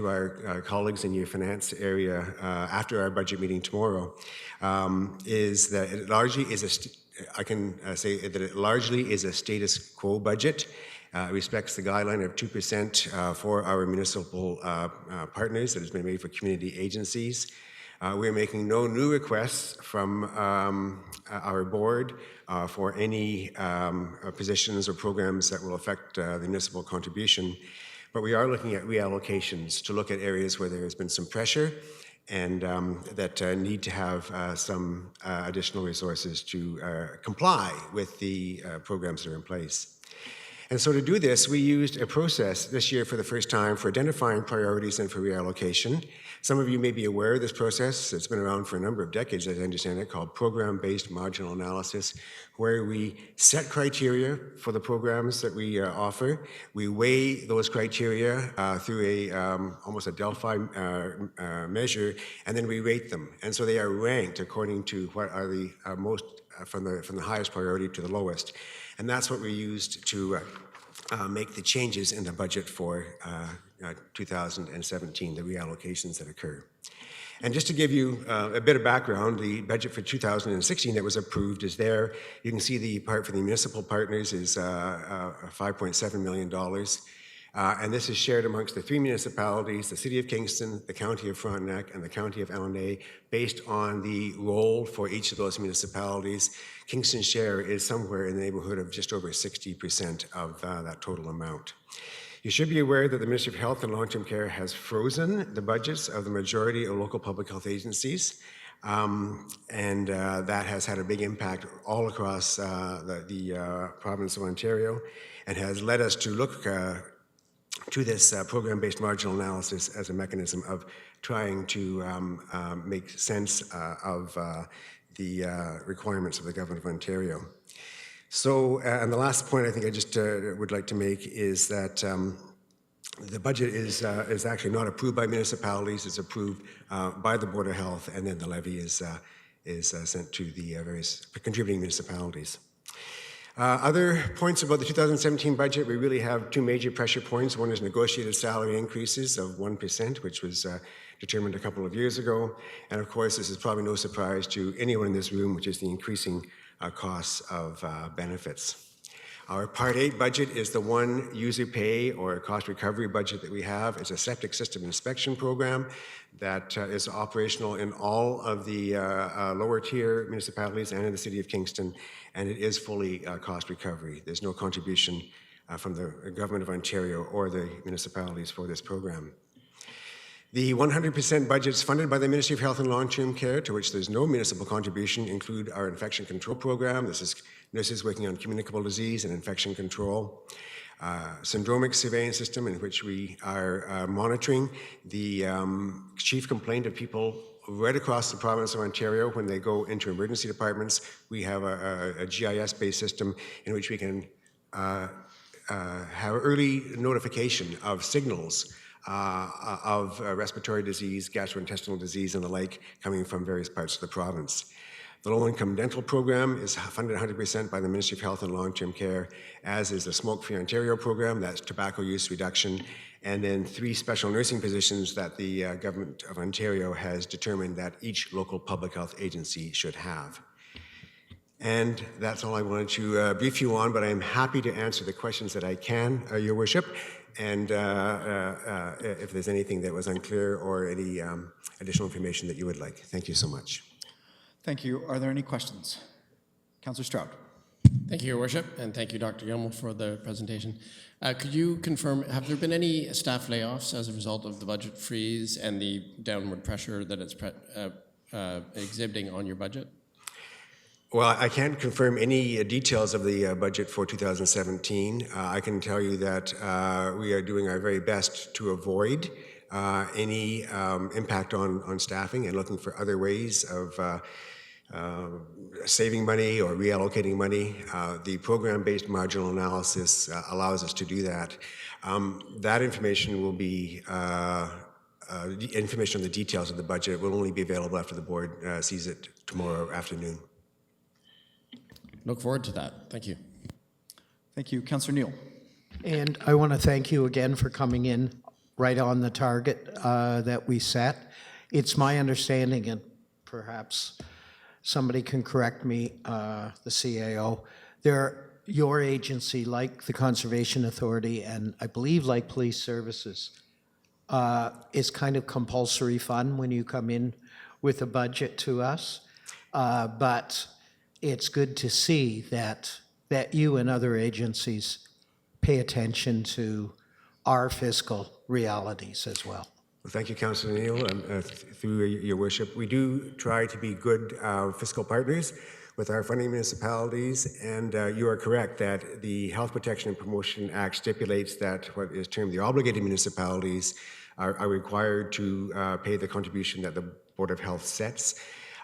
[SPEAKER 2] our colleagues in your finance area after our budget meeting tomorrow. Is that it largely is I can say that it largely is a status quo budget. It respects the guideline of 2% for our municipal partners that has been made for community agencies. We're making no new requests from our board for any positions or programs that will affect the municipal contribution. But we are looking at reallocations to look at areas where there has been some pressure and that need to have some additional resources to comply with the programs that are in place. And so to do this, we used a process this year for the first time for identifying priorities and for reallocation. Some of you may be aware of this process. It's been around for a number of decades, as I understand it, called program-based marginal analysis, where we set criteria for the programs that we offer. We weigh those criteria through almost a Delphi measure, and then we rate them. And so they are ranked according to what are the most, from the highest priority to the lowest. And that's what we used to make the changes in the budget for 2017, the reallocations that occur. And just to give you a bit of background, the budget for 2016 that was approved is there. You can see the part for the municipal partners is $5.7 million. And this is shared amongst the 3 municipalities, the City of Kingston, the County of Frontenac, and the County of LNA, based on the role for each of those municipalities. Kingston's share is somewhere in the neighborhood of just over 60% of that total amount. You should be aware that the Ministry of Health and Long-Term Care has frozen the budgets of the majority of local public health agencies. And that has had a big impact all across the province of Ontario and has led us to look to this program-based marginal analysis as a mechanism of trying to make sense of the requirements of the Government of Ontario. So, and the last point I think I just would like to make is that the budget is actually not approved by municipalities, it's approved by the Board of Health, and then the levy is sent to the various contributing municipalities. Other points about the 2017 budget, we really have 2 major pressure points. One is negotiated salary increases of 1%, which was determined a couple of years ago. And of course, this is probably no surprise to anyone in this room, which is the increasing costs of benefits. Our Part 8 budget is the one user pay or cost recovery budget that we have. It's a septic system inspection program that is operational in all of the lower tier municipalities and in the City of Kingston, and it is fully cost recovery. There's no contribution from the Government of Ontario or the municipalities for this program. The 100% budgets funded by the Ministry of Health and Long-Term Care, to which there's no municipal contribution, include our infection control program. This is nurses working on communicable disease and infection control. Syndromic surveillance system, in which we are monitoring the chief complaint of people right across the province of Ontario when they go into emergency departments. We have a GIS-based system in which we can have early notification of signals of respiratory disease, gastrointestinal disease, and the like coming from various parts of the province. The low-income dental program is funded 100% by the Ministry of Health and Long-Term Care, as is the Smoke-Free Ontario program, that's tobacco use reduction, and then 3 special nursing positions that the Government of Ontario has determined that each local public health agency should have. And that's all I wanted to brief you on, but I am happy to answer the questions that I can, Your Worship, and if there's anything that was unclear or any additional information that you would like. Thank you so much.
[SPEAKER 1] Thank you. Are there any questions? Councillor Stroud.
[SPEAKER 6] Thank you, Your Worship, and thank you, Dr. Gilmour, for the presentation. Could you confirm, have there been any staff layoffs as a result of the budget freeze and the downward pressure that it's exhibiting on your budget?
[SPEAKER 2] Well, I can't confirm any details of the budget for 2017. I can tell you that we are doing our very best to avoid any impact on staffing and looking for other ways of saving money or reallocating money. The program-based marginal analysis allows us to do that. That information will be information on the details of the budget will only be available after the board sees it tomorrow afternoon.
[SPEAKER 6] Look forward to that. Thank you.
[SPEAKER 1] Thank you. Councillor Neal.
[SPEAKER 5] And I want to thank you again for coming in right on the target that we set. It's my understanding, and perhaps somebody can correct me, the CAO, your agency, like the Conservation Authority, and I believe like Police Services, is kind of compulsory fund when you come in with a budget to us. But it's good to see that you and other agencies pay attention to our fiscal realities as well.
[SPEAKER 2] Well, thank you, Councillor Neal. Through your worship, we do try to be good fiscal partners with our funding municipalities, and you are correct that the Health Protection and Promotion Act stipulates that what is termed the obligated municipalities are required to pay the contribution that the Board of Health sets.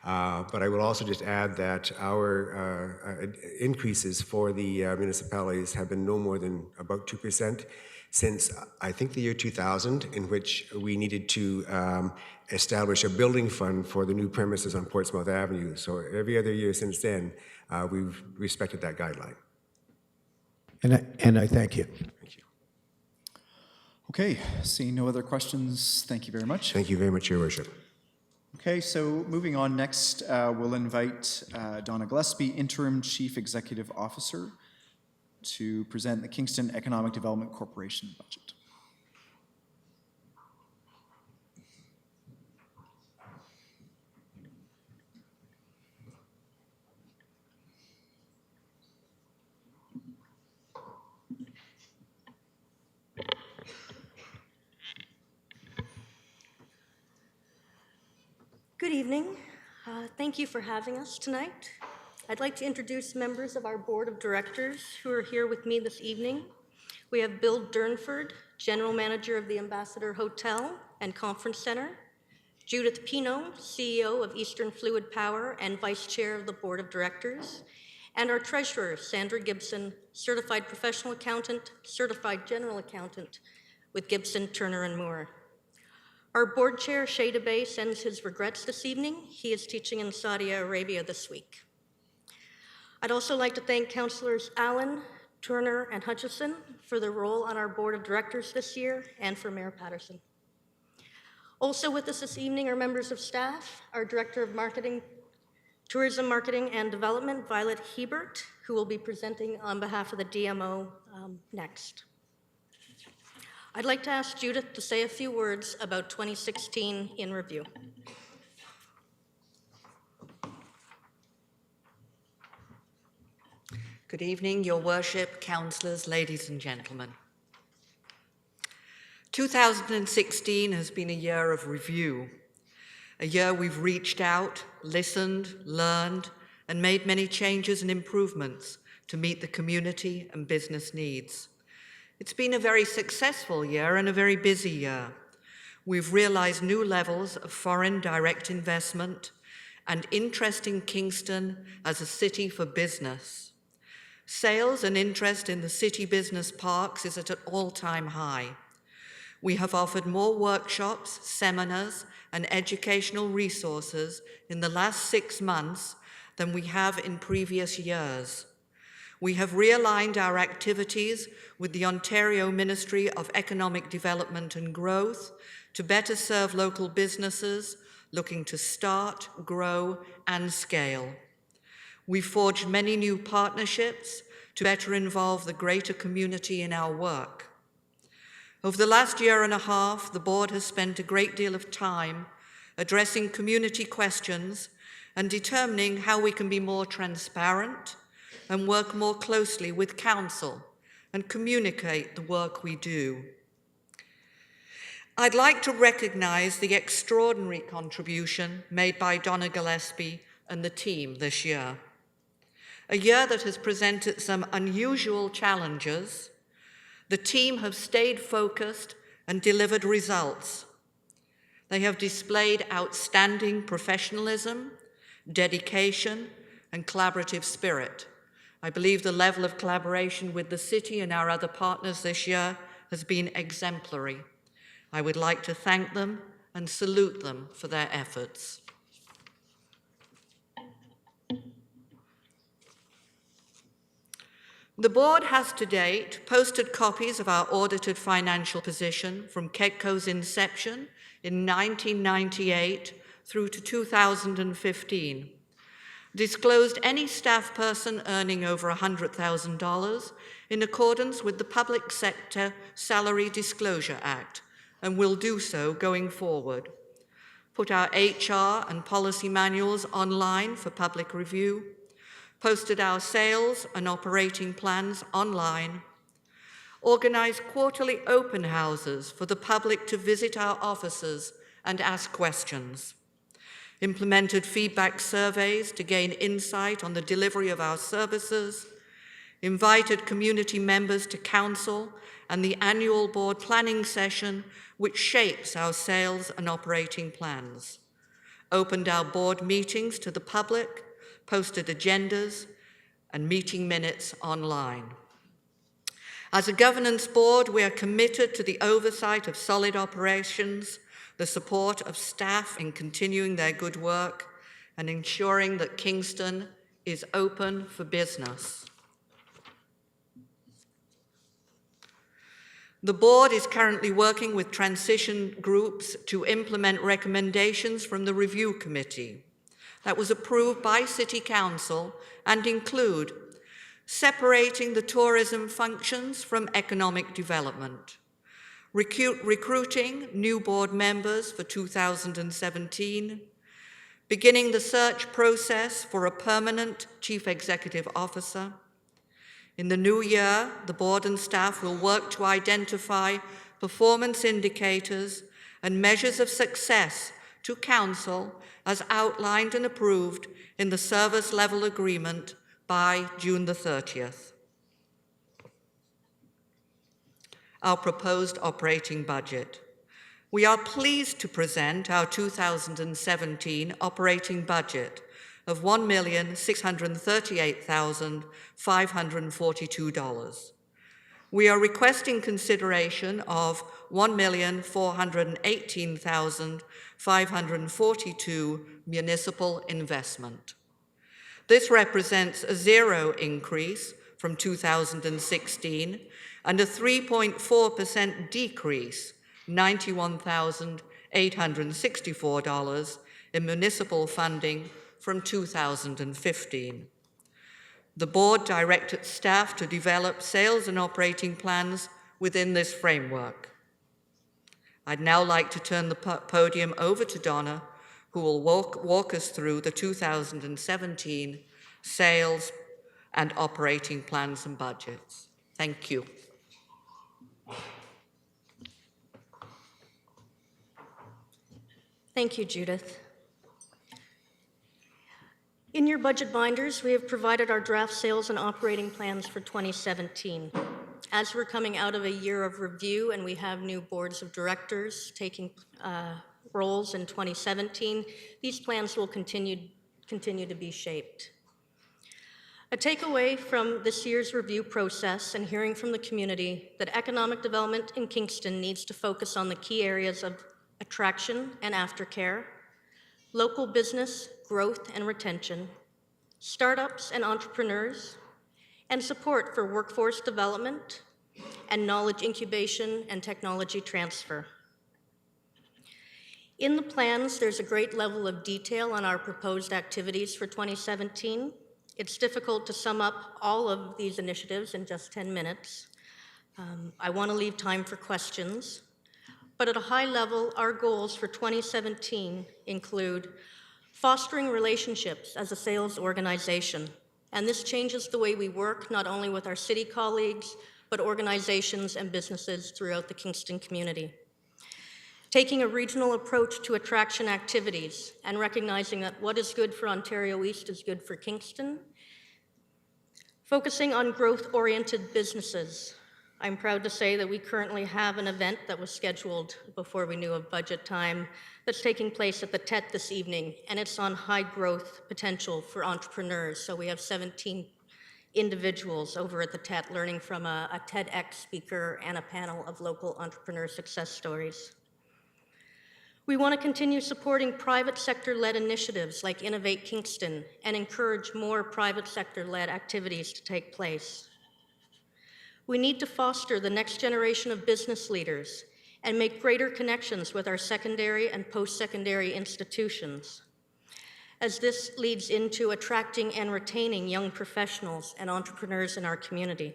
[SPEAKER 2] But I will also just add that our increases for the municipalities have been no more than about 2% since, I think, the year 2000, in which we needed to establish a building fund for the new premises on Portsmouth Avenue. So every other year since then, we've respected that guideline.
[SPEAKER 5] And I thank you.
[SPEAKER 2] Thank you.
[SPEAKER 1] Okay, seeing no other questions, thank you very much.
[SPEAKER 2] Thank you very much, Your Worship.
[SPEAKER 1] Okay, so moving on next, we'll invite Donna Gillespie, Interim Chief Executive Officer, to present the Kingston Economic Development Corporation budget.
[SPEAKER 3] Good evening. Thank you for having us tonight. I'd like to introduce members of our Board of Directors who are here with me this evening. We have Bill Durnford, General Manager of the Ambassador Hotel and Conference Center, Judith Pino, CEO of Eastern Fluid Power and Vice Chair of the Board of Directors, and our Treasurer, Sandra Gibson, Certified Professional Accountant, Certified General Accountant with Gibson, Turner & Moore. Our Board Chair, Shada Bey, sends his regrets this evening. He is teaching in Saudi Arabia this week. I'd also like to thank Councillors Allen, Turner, and Hutchison for their role on our Board of Directors this year, and for Mayor Patterson. Also with us this evening are members of staff, our Director of Marketing, Tourism Marketing and Development, Violet Hebert, who will be presenting on behalf of the DMO next. I'd like to ask Judith to say a few words about 2016 in review.
[SPEAKER 22] Good evening, Your Worship, councillors, ladies and gentlemen. 2016 has been a year of review, a year we've reached out, listened, learned, and made many changes and improvements to meet the community and business needs. It's been a very successful year and a very busy year. We've realized new levels of foreign direct investment and interest in Kingston as a city for business. Sales and interest in the city business parks is at an all-time high. We have offered more workshops, seminars, and educational resources in the last 6 months than we have in previous years. We have realigned our activities with the Ontario Ministry of Economic Development and Growth to better serve local businesses looking to start, grow, and scale. We've forged many new partnerships to better involve the greater community in our work. Over the last year and a half, the board has spent a great deal of time addressing community questions and determining how we can be more transparent and work more closely with council and communicate the work we do. I'd like to recognize the extraordinary contribution made by Donna Gillespie and the team this year. A year that has presented some unusual challenges, the team have stayed focused and delivered results. They have displayed outstanding professionalism, dedication, and collaborative spirit. I believe the level of collaboration with the city and our other partners this year has been exemplary. I would like to thank them and salute them for their efforts. The board has to date posted copies of our audited financial position from KEDCO's inception in 1998 through to 2015, disclosed any staff person earning over $100,000 in accordance with the Public Sector Salary Disclosure Act, and will do so going forward. Put our HR and policy manuals online for public review, posted our sales and operating plans online, organized quarterly open houses for the public to visit our offices and ask questions, implemented feedback surveys to gain insight on the delivery of our services, invited community members to council and the annual board planning session, which shapes our sales and operating plans, opened our board meetings to the public, posted agendas and meeting minutes online. As a governance board, we are committed to the oversight of solid operations, the support of staff in continuing their good work, and ensuring that Kingston is open for business. The board is currently working with transition groups to implement recommendations from the review committee that was approved by City Council and include separating the tourism functions from economic development, recruiting new board members for 2017, beginning the search process for a permanent chief executive officer. In the new year, the board and staff will work to identify performance indicators and measures of success to council as outlined and approved in the service level agreement by June the 30th. Our proposed operating budget. We are pleased to present our 2017 operating budget of $1,638,542. We are requesting consideration of $1,418,542 municipal investment. This represents a 0 increase from 2016 and a 3.4% decrease, $91,864 in municipal funding from 2015. The board directed staff to develop sales and operating plans within this framework. I'd now like to turn the podium over to Donna, who will walk us through the 2017 sales and operating plans and budgets. Thank you.
[SPEAKER 3] Thank you, Judith. In your budget binders, we have provided our draft sales and operating plans for 2017. As we're coming out of a year of review and we have new boards of directors taking roles in 2017, these plans will continue to be shaped. A takeaway from this year's review process and hearing from the community that economic development in Kingston needs to focus on the key areas of attraction and aftercare, local business growth and retention, startups and entrepreneurs, and support for workforce development and knowledge incubation and technology transfer. In the plans, there's a great level of detail on our proposed activities for 2017. It's difficult to sum up all of these initiatives in just 10 minutes. I want to leave time for questions, but at a high level, our goals for 2017 include fostering relationships as a sales organization, and this changes the way we work not only with our city colleagues, but organizations and businesses throughout the Kingston community. Taking a regional approach to attraction activities and recognizing that what is good for Ontario East is good for Kingston. Focusing on growth-oriented businesses. I'm proud to say that we currently have an event that was scheduled before we knew of budget time that's taking place at the TET this evening, and it's on high growth potential for entrepreneurs. So we have 17 individuals over at the TET learning from a TEDx speaker and a panel of local entrepreneur success stories. We want to continue supporting private sector-led initiatives like Innovate Kingston and encourage more private sector-led activities to take place. We need to foster the next generation of business leaders and make greater connections with our secondary and post-secondary institutions, as this leads into attracting and retaining young professionals and entrepreneurs in our community.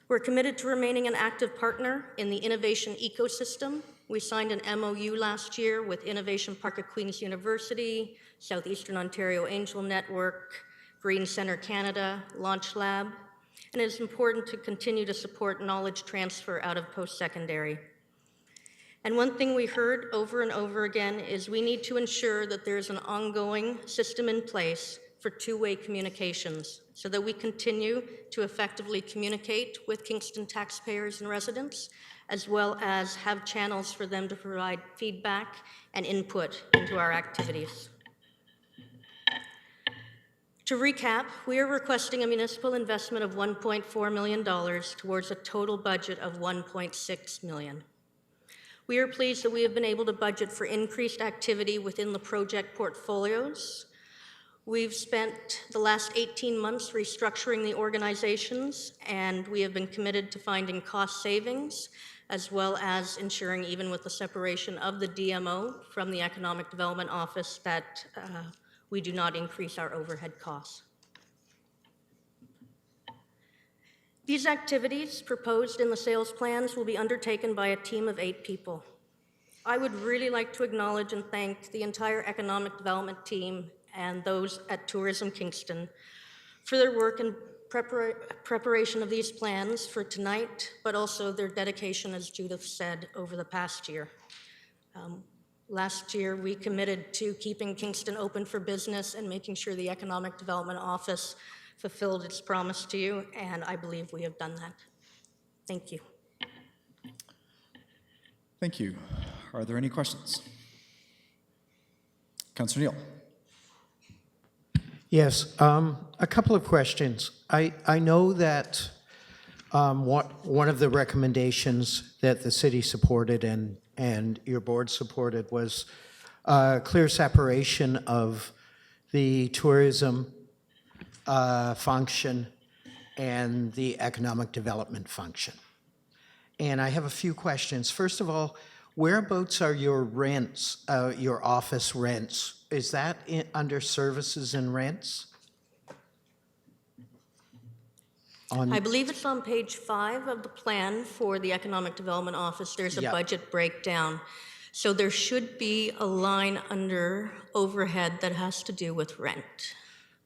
[SPEAKER 3] We're committed to remaining an active partner in the innovation ecosystem. We signed an MOU last year with Innovation Park at Queen's University, Southeastern Ontario Angel Network, Green Centre Canada, Launch Lab, and it is important to continue to support knowledge transfer out of post-secondary. And one thing we heard over and over again is we need to ensure that there's an ongoing system in place for two-way communications so that we continue to effectively communicate with Kingston taxpayers and residents, as well as have channels for them to provide feedback and input into our activities. To recap, we are requesting a municipal investment of $1.4 million towards a total budget of $1.6 million. We are pleased that we have been able to budget for increased activity within the project portfolios. We've spent the last 18 months restructuring the organizations, and we have been committed to finding cost savings, as well as ensuring, even with the separation of the DMO from the Economic Development Office, that we do not increase our overhead costs. These activities proposed in the sales plans will be undertaken by a team of 8 people. I would really like to acknowledge and thank the entire economic development team and those at Tourism Kingston for their work and preparation of these plans for tonight, but also their dedication, as Judith said, over the past year. Last year, we committed to keeping Kingston open for business and making sure the Economic Development Office fulfilled its promise to you, and I believe we have done that. Thank you.
[SPEAKER 1] Thank you. Are there any questions? Councillor Neal.
[SPEAKER 5] Yes, a couple of questions. I know that one of the recommendations that the city supported and your board supported was clear separation of the tourism function and the economic development function. And I have a few questions. First of all, whereabouts are your rents, your office rents? Is that under services and rents?
[SPEAKER 3] I believe it's on page 5 of the plan for the Economic Development Office. There's a budget breakdown. So there should be a line under overhead that has to do with rent.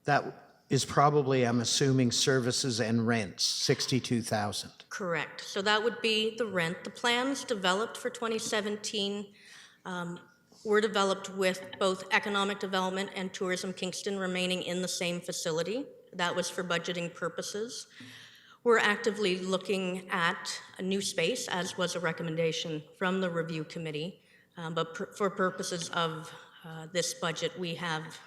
[SPEAKER 5] That is probably, I'm assuming, services and rents, 62,000.
[SPEAKER 3] Correct. So that would be the rent. The plans developed for 2017 were developed with both Economic Development and Tourism Kingston remaining in the same facility. That was for budgeting purposes. We're actively looking at a new space, as was a recommendation from the review committee. But for purposes of this budget, we have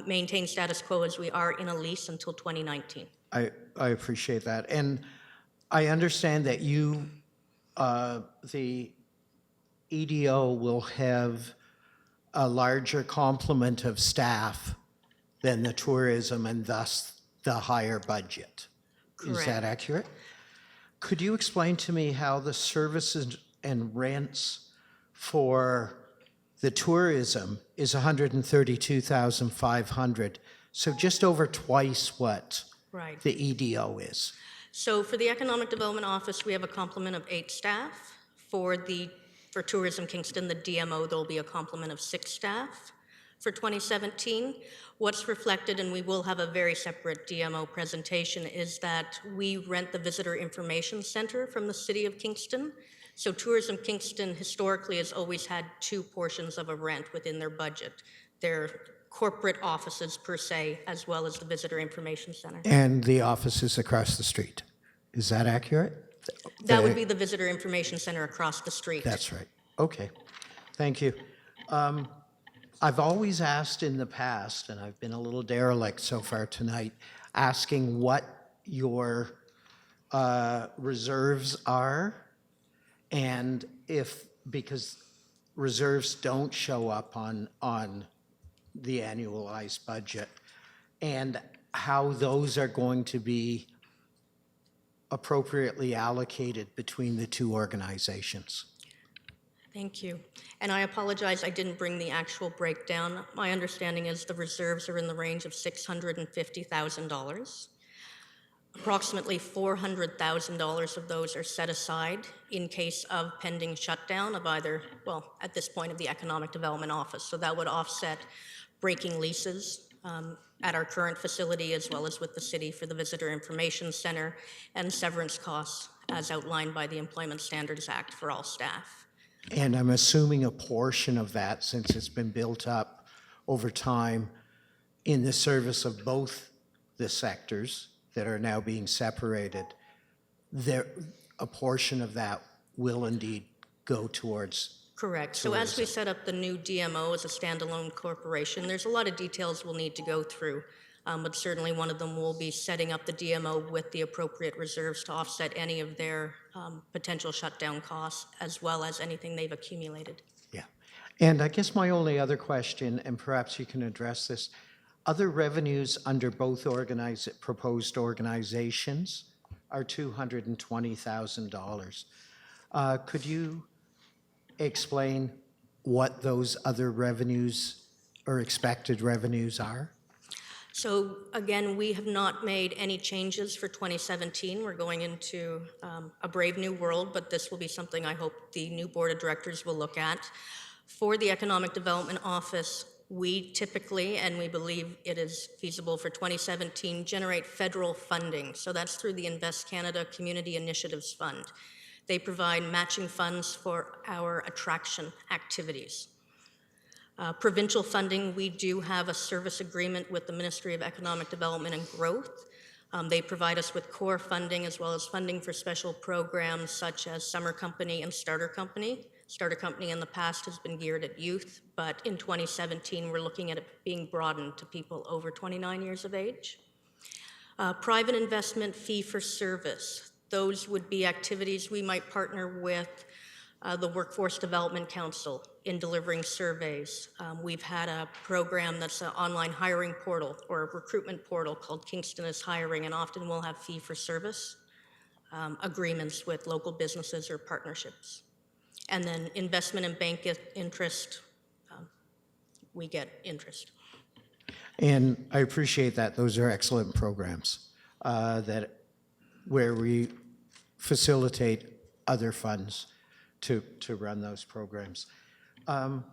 [SPEAKER 3] maintained status quo as we are in a lease until 2019.
[SPEAKER 5] I appreciate that. And I understand that you, the EDO will have a larger complement of staff than the tourism and thus the higher budget.
[SPEAKER 3] Correct.
[SPEAKER 5] Is that accurate? Could you explain to me how the services and rents for the tourism is $132,500, so just over twice what
[SPEAKER 3] Right.
[SPEAKER 5] the EDO is?
[SPEAKER 3] So for the Economic Development Office, we have a complement of 8 staff. For Tourism Kingston, the DMO, there'll be a complement of 6 staff. For 2017, what's reflected, and we will have a very separate DMO presentation, is that we rent the Visitor Information Center from the City of Kingston. So Tourism Kingston historically has always had 2 portions of a rent within their budget. Their corporate offices per se, as well as the Visitor Information Center.
[SPEAKER 5] And the office is across the street. Is that accurate?
[SPEAKER 3] That would be the Visitor Information Center across the street.
[SPEAKER 5] That's right. Okay. Thank you. I've always asked in the past, and I've been a little derelict so far tonight, asking what your reserves are, and because reserves don't show up on the annualized budget, and how those are going to be appropriately allocated between the two organizations?
[SPEAKER 3] Thank you. And I apologize, I didn't bring the actual breakdown. My understanding is the reserves are in the range of $650,000. Approximately $400,000 of those are set aside in case of pending shutdown of either, well, at this point of the Economic Development Office. So that would offset breaking leases at our current facility as well as with the city for the Visitor Information Center and severance costs as outlined by the Employment Standards Act for all staff.
[SPEAKER 5] And I'm assuming a portion of that, since it's been built up over time in the service of both the sectors that are now being separated, a portion of that will indeed go towards.
[SPEAKER 3] Correct. So as we set up the new DMO as a standalone corporation, there's a lot of details we'll need to go through. But certainly one of them will be setting up the DMO with the appropriate reserves to offset any of their potential shutdown costs, as well as anything they've accumulated.
[SPEAKER 5] Yeah. And I guess my only other question, and perhaps you can address this, other revenues under both proposed organizations are $220,000. Could you explain what those other revenues or expected revenues are?
[SPEAKER 3] So again, we have not made any changes for 2017. We're going into a brave new world, but this will be something I hope the new board of directors will look at. For the Economic Development Office, we typically, and we believe it is feasible for 2017, generate federal funding. So that's through the Invest Canada Community Initiatives Fund. They provide matching funds for our attraction activities. Provincial funding, we do have a service agreement with the Ministry of Economic Development and Growth. They provide us with core funding as well as funding for special programs such as Summer Company and Starter Company. Starter Company in the past has been geared at youth, but in 2017 we're looking at it being broadened to people over 29 years of age. Private investment fee for service. Those would be activities we might partner with the Workforce Development Council in delivering surveys. We've had a program that's an online hiring portal or a recruitment portal called Kingston is Hiring, and often we'll have fee for service agreements with local businesses or partnerships. And then investment and bank interest, we get interest.
[SPEAKER 5] And I appreciate that. Those are excellent programs where we facilitate other funds to run those programs. Can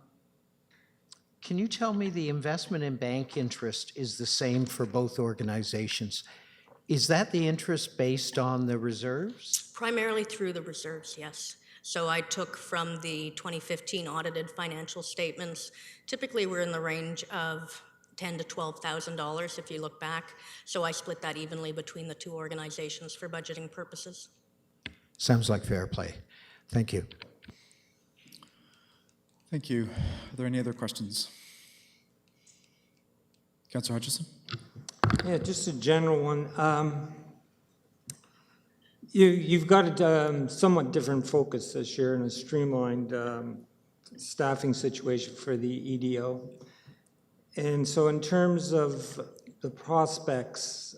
[SPEAKER 5] you tell me the investment and bank interest is the same for both organizations? Is that the interest based on the reserves? Primarily through the reserves, yes. So I took from the 2015 audited financial statements. Typically, we're in the range of $10,000 to $12,000 if you look back. So I split that evenly between the two organizations for budgeting purposes. Sounds like fair play. Thank you.
[SPEAKER 1] Thank you. Are there any other questions? Councillor Hutchison?
[SPEAKER 4] Yeah, just a general one. You've got a somewhat different focus this year and a streamlined staffing situation for the EDO. And so in terms of the prospects,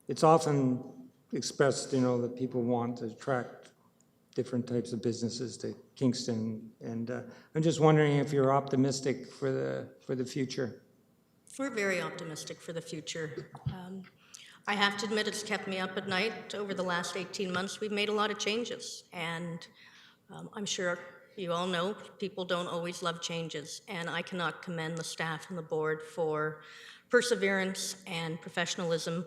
[SPEAKER 4] it's often expressed, that people want to attract different types of businesses to Kingston. And I'm just wondering if you're optimistic for the future.
[SPEAKER 3] We're very optimistic for the future. I have to admit it's kept me up at night. Over the last 18 months, we've made a lot of changes. And I'm sure you all know people don't always love changes. And I cannot commend the staff and the board for perseverance and professionalism.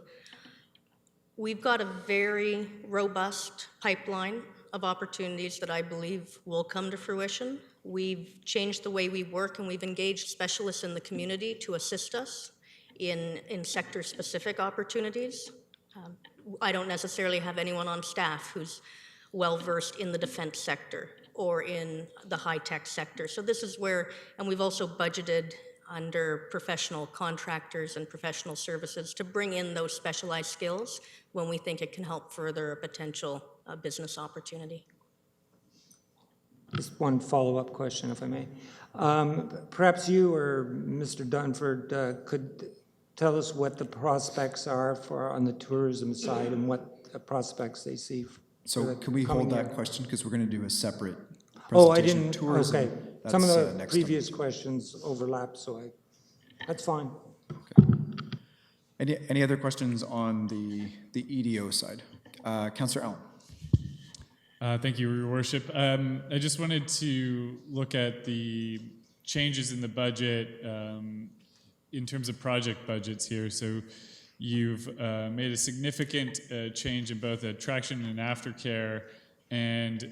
[SPEAKER 3] We've got a very robust pipeline of opportunities that I believe will come to fruition. We've changed the way we work, and we've engaged specialists in the community to assist us in sector-specific opportunities. I don't necessarily have anyone on staff who's well-versed in the defense sector or in the high-tech sector. So this is where, and we've also budgeted under professional contractors and professional services to bring in those specialized skills when we think it can help further a potential business opportunity.
[SPEAKER 4] Just one follow-up question, if I may. Perhaps you or Mr. Dunford could tell us what the prospects are on the tourism side and what prospects they see.
[SPEAKER 1] So can we hold that question, because we're going to do a separate
[SPEAKER 4] Oh, I
[SPEAKER 1] presentation.
[SPEAKER 4] didn't,
[SPEAKER 1] Tourism,
[SPEAKER 4] okay. Some of
[SPEAKER 1] that's,
[SPEAKER 4] the
[SPEAKER 1] next on.
[SPEAKER 4] previous questions overlap, so that's fine.
[SPEAKER 1] Any other questions on the EDO side? Councillor Allen.
[SPEAKER 8] Thank you, Your Worship. I just wanted to look at the changes in the budget in terms of project budgets here. So you've made a significant change in both attraction and aftercare and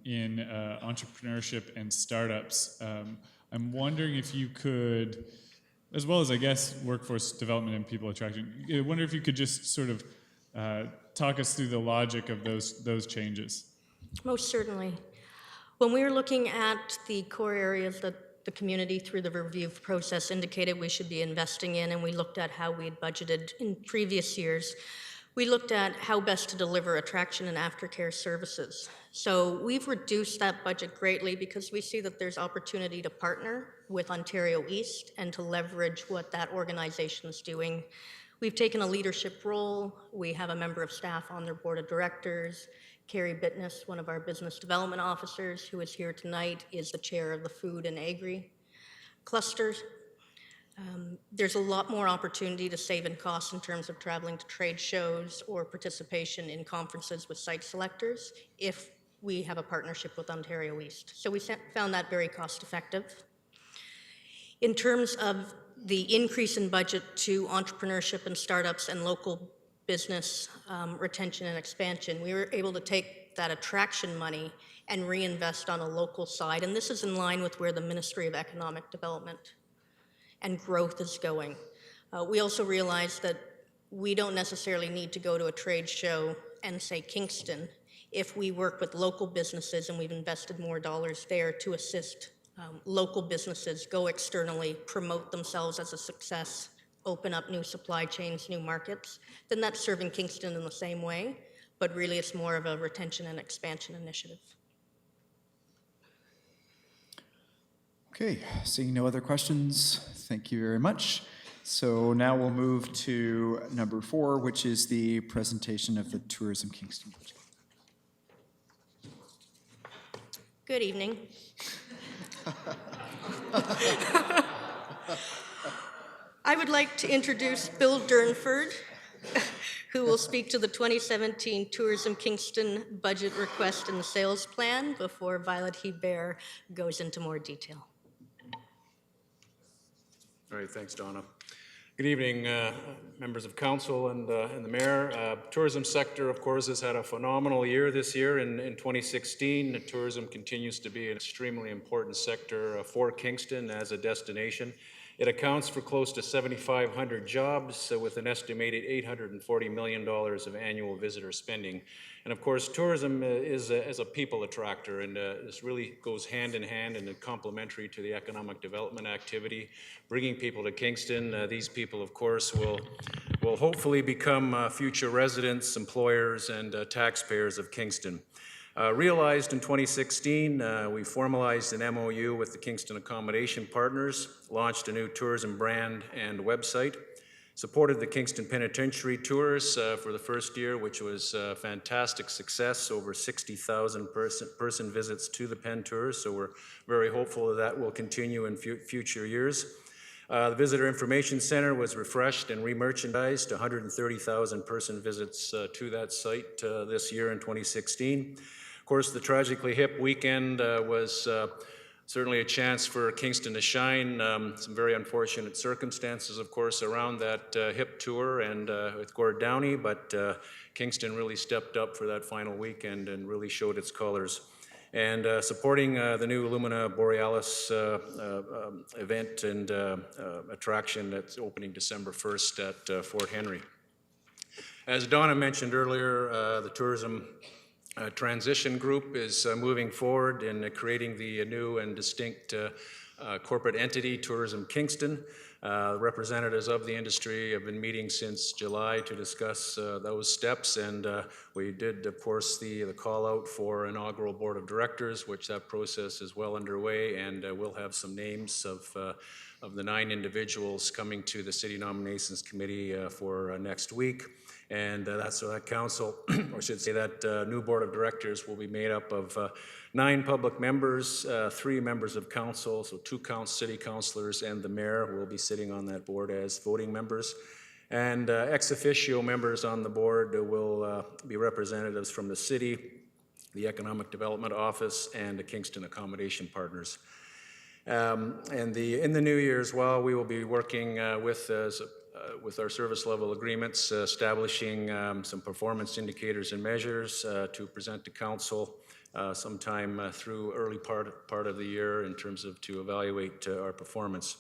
[SPEAKER 8] in entrepreneurship and startups. I'm wondering if you could, as well as, I guess, workforce development and people attraction, I wonder if you could just sort of talk us through the logic of those changes.
[SPEAKER 3] Most certainly. When we were looking at the core areas that the community through the review process indicated we should be investing in, and we looked at how we had budgeted in previous years, we looked at how best to deliver attraction and aftercare services. So we've reduced that budget greatly because we see that there's opportunity to partner with Ontario East and to leverage what that organization is doing. We've taken a leadership role. We have a member of staff on their board of directors. Carrie Bittness, one of our business development officers who is here tonight, is the chair of the food and agri cluster. There's a lot more opportunity to save in costs in terms of traveling to trade shows or participation in conferences with site selectors if we have a partnership with Ontario East. So we found that very cost effective. In terms of the increase in budget to entrepreneurship and startups and local business retention and expansion, we were able to take that attraction money and reinvest on a local side. And this is in line with where the Ministry of Economic Development and Growth is going. We also realized that we don't necessarily need to go to a trade show and say Kingston if we work with local businesses, and we've invested more dollars there to assist local businesses go externally, promote themselves as a success, open up new supply chains, new markets. Then that's serving Kingston in the same way, but really it's more of a retention and expansion initiative.
[SPEAKER 1] Okay, seeing no other questions, thank you very much. So now we'll move to number 4, which is the presentation of the Tourism Kingston budget.
[SPEAKER 3] Good evening. I would like to introduce Bill Durnford, who will speak to the 2017 Tourism Kingston budget request and sales plan before Violet Hebert goes into more detail.
[SPEAKER 9] All right, thanks, Donna. Good evening, members of council and the mayor. Tourism sector, of course, has had a phenomenal year this year. In 2016, tourism continues to be an extremely important sector for Kingston as a destination. It accounts for close to 7,500 jobs with an estimated $840 million of annual visitor spending. And of course, tourism is a people attractor, and this really goes hand in hand and complementary to the economic development activity, bringing people to Kingston. These people, of course, will hopefully become future residents, employers, and taxpayers of Kingston. Realized in 2016, we formalized an MOU with the Kingston Accommodation Partners, launched a new tourism brand and website, supported the Kingston Penitentiary Tours for the first year, which was a fantastic success, over 60,000 person visits to the Pen Tours, so we're very hopeful that that will continue in future years. The Visitor Information Center was refreshed and re-merchandised, 130,000 person visits to that site this year in 2016. Of course, the Tragically Hip weekend was certainly a chance for Kingston to shine. Some very unfortunate circumstances, of course, around that hip tour and with Gord Downey, but Kingston really stepped up for that final weekend and really showed its colors. And supporting the new Lumina Borealis event and attraction that's opening December 1st at Fort Henry. As Donna mentioned earlier, the tourism transition group is moving forward in creating the new and distinct corporate entity, Tourism Kingston. Representatives of the industry have been meeting since July to discuss those steps, and we did, of course, the call out for inaugural board of directors, which that process is well underway, and we'll have some names of the 9 individuals coming to the City Nominations Committee for next week. And so that council, or I should say that new board of directors will be made up of 9 public members, 3 members of council, so 2 city councilors, and the mayor will be sitting on that board as voting members. And ex officio members on the board will be representatives from the city, the Economic Development Office, and the Kingston Accommodation Partners. And in the new year as well, we will be working with our service level agreements, establishing some performance indicators and measures to present to council sometime through early part of the year in terms of to evaluate our performance.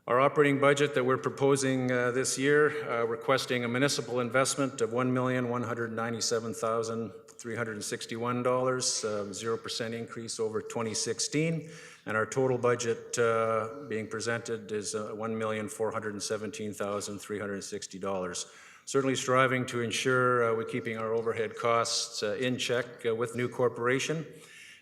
[SPEAKER 9] Our operating budget that we're proposing this year, requesting a municipal investment of $1,197,361, 0% increase over 2016. And our total budget being presented is $1,417,360. Certainly striving to ensure we're keeping our overhead costs in check with new corporation.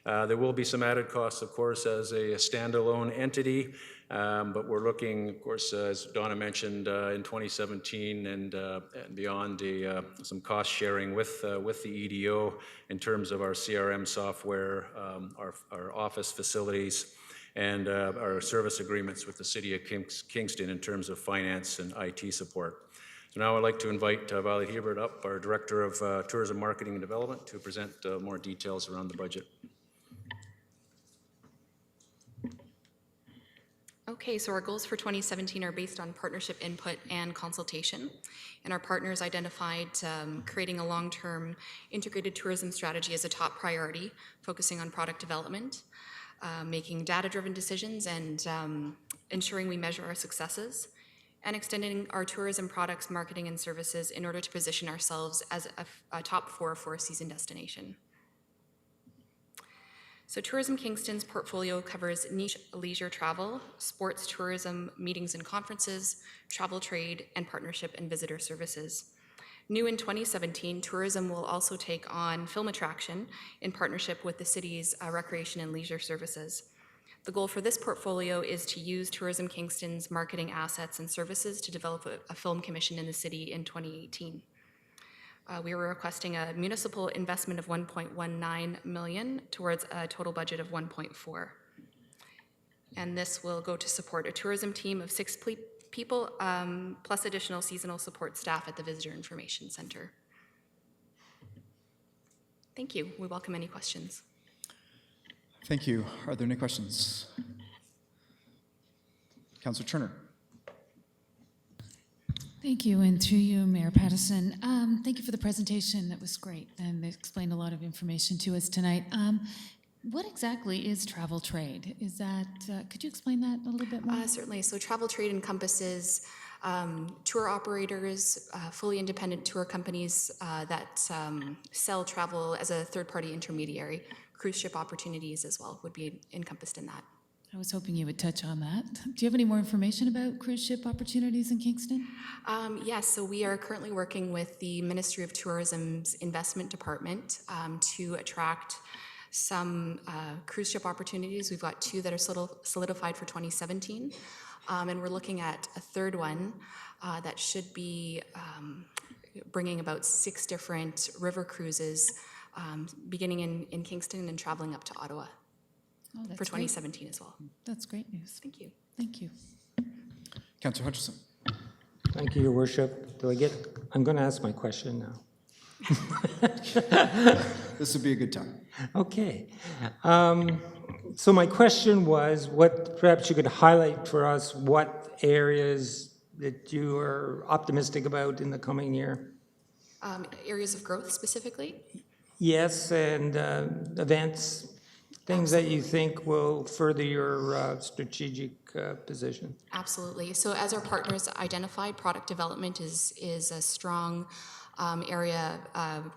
[SPEAKER 9] There will be some added costs, of course, as a standalone entity, but we're looking, of course, as Donna mentioned, in 2017 and beyond, some cost sharing with the EDO in terms of our CRM software, our office facilities, and our service agreements with the City of Kingston in terms of finance and IT support. So now I'd like to invite Valerie Hebert up, our Director of Tourism Marketing and Development, to present more details around the budget.
[SPEAKER 10] Okay, so our goals for 2017 are based on partnership input and consultation. And our partners identified creating a long-term integrated tourism strategy as a top priority, focusing on product development, making data-driven decisions, and ensuring we measure our successes, and extending our tourism products, marketing, and services in order to position ourselves as a top 4 four-season destination. So Tourism Kingston's portfolio covers niche leisure travel, sports tourism, meetings and conferences, travel trade, and partnership and visitor services. New in 2017, tourism will also take on film attraction in partnership with the city's recreation and leisure services. The goal for this portfolio is to use Tourism Kingston's marketing assets and services to develop a film commission in the city in 2018. We were requesting a municipal investment of $1.19 million towards a total budget of $1.4. And this will go to support a tourism team of 6 people, plus additional seasonal support staff at the Visitor Information Center. Thank you. We welcome any questions.
[SPEAKER 1] Thank you. Are there any questions? Councillor Turner.
[SPEAKER 14] Thank you, and through you, Mayor Pattison. Thank you for the presentation. That was great, and it explained a lot of information to us tonight. What exactly is travel trade? Is that, could you explain that a little bit more?
[SPEAKER 10] Certainly. So travel trade encompasses tour operators, fully independent tour companies that sell travel as a third-party intermediary. Cruise ship opportunities as well would be encompassed in that.
[SPEAKER 14] I was hoping you would touch on that. Do you have any more information about cruise ship opportunities in Kingston?
[SPEAKER 10] Yes, so we are currently working with the Ministry of Tourism's investment department to attract some cruise ship opportunities. We've got 2 that are solidified for 2017, and we're looking at a 3rd one that should be bringing about 6 different river cruises beginning in Kingston and traveling up to Ottawa.
[SPEAKER 14] Oh, that's
[SPEAKER 10] for 2017 as well.
[SPEAKER 14] That's great news.
[SPEAKER 10] Thank you.
[SPEAKER 14] Thank you.
[SPEAKER 1] Councillor Hutchison.
[SPEAKER 4] Thank you, Your Worship. I'm going to ask my question now.
[SPEAKER 1] This would be a good time.
[SPEAKER 4] Okay. So my question was, perhaps you could highlight for us what areas that you are optimistic about in the coming year?
[SPEAKER 10] Areas of growth specifically?
[SPEAKER 4] Yes, and events, things that you think will further your strategic position.
[SPEAKER 10] Absolutely. So as our partners identified, product development is a strong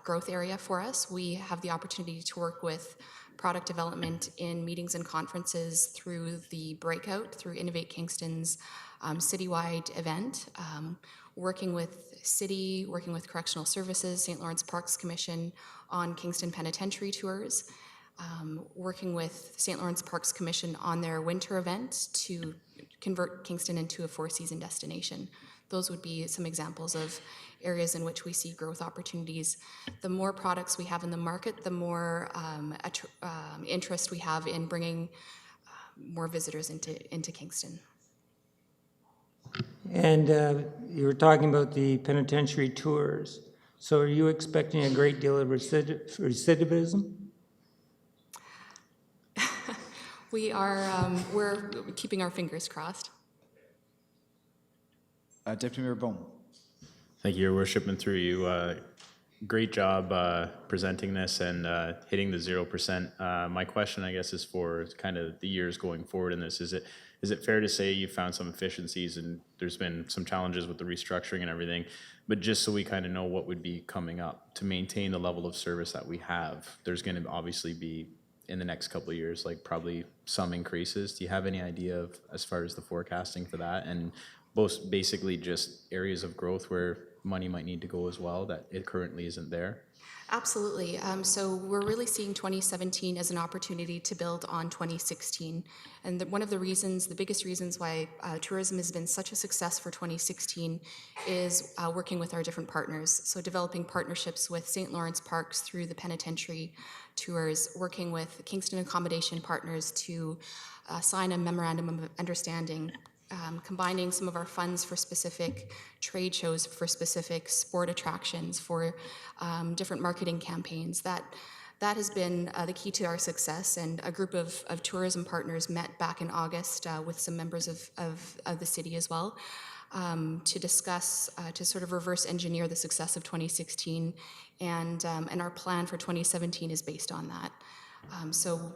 [SPEAKER 10] growth area for us. We have the opportunity to work with product development in meetings and conferences through the Breakout, through Innovate Kingston's citywide event, working with city, working with correctional services, St. Lawrence Parks Commission on Kingston Penitentiary tours, working with St. Lawrence Parks Commission on their winter event to convert Kingston into a four-season destination. Those would be some examples of areas in which we see growth opportunities. The more products we have in the market, the more interest we have in bringing more visitors into Kingston.
[SPEAKER 4] And you were talking about the penitentiary tours. So are you expecting a great deal of recidivism?
[SPEAKER 10] We're keeping our fingers crossed.
[SPEAKER 1] Deputy Mayor Bone.
[SPEAKER 12] Thank you, Your Worship, and through you. Great job presenting this and hitting the 0%. My question, I guess, is for kind of the years going forward in this. Is it fair to say you found some efficiencies and there's been some challenges with the restructuring and everything, but just so we kind of know what would be coming up to maintain the level of service that we have, there's going to obviously be in the next couple of years, like probably some increases. Do you have any idea of as far as the forecasting for that? And both basically just areas of growth where money might need to go as well that it currently isn't there?
[SPEAKER 10] Absolutely. So we're really seeing 2017 as an opportunity to build on 2016. And one of the reasons, the biggest reasons why tourism has been such a success for 2016 is working with our different partners. So developing partnerships with St. Lawrence Parks through the penitentiary tours, working with Kingston Accommodation Partners to sign a memorandum of understanding, combining some of our funds for specific trade shows, for specific sport attractions, for different marketing campaigns. That has been the key to our success, and a group of tourism partners met back in August with some members of the city as well to discuss, to sort of reverse engineer the success of 2016, and our plan for 2017 is based on that. So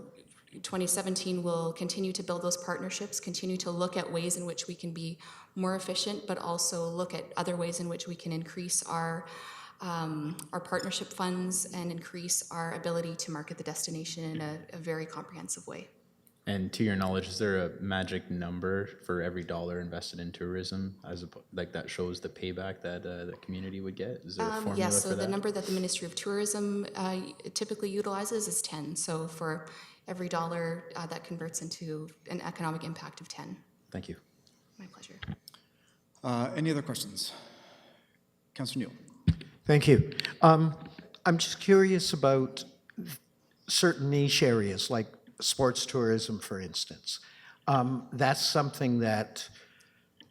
[SPEAKER 10] 2017 will continue to build those partnerships, continue to look at ways in which we can be more efficient, but also look at other ways in which we can increase our partnership funds and increase our ability to market the destination in a very comprehensive way.
[SPEAKER 12] And to your knowledge, is there a magic number for every dollar invested in tourism, like that shows the payback that the community would get? Is there a formula
[SPEAKER 10] yes, so
[SPEAKER 12] for that?
[SPEAKER 10] the number that the Ministry of Tourism typically utilizes is 10. So for every dollar that converts into an economic impact of 10.
[SPEAKER 12] Thank you.
[SPEAKER 10] My pleasure.
[SPEAKER 1] Any other questions? Councillor Neal.
[SPEAKER 5] Thank you. I'm just curious about certain niche areas like sports tourism, for instance. That's something that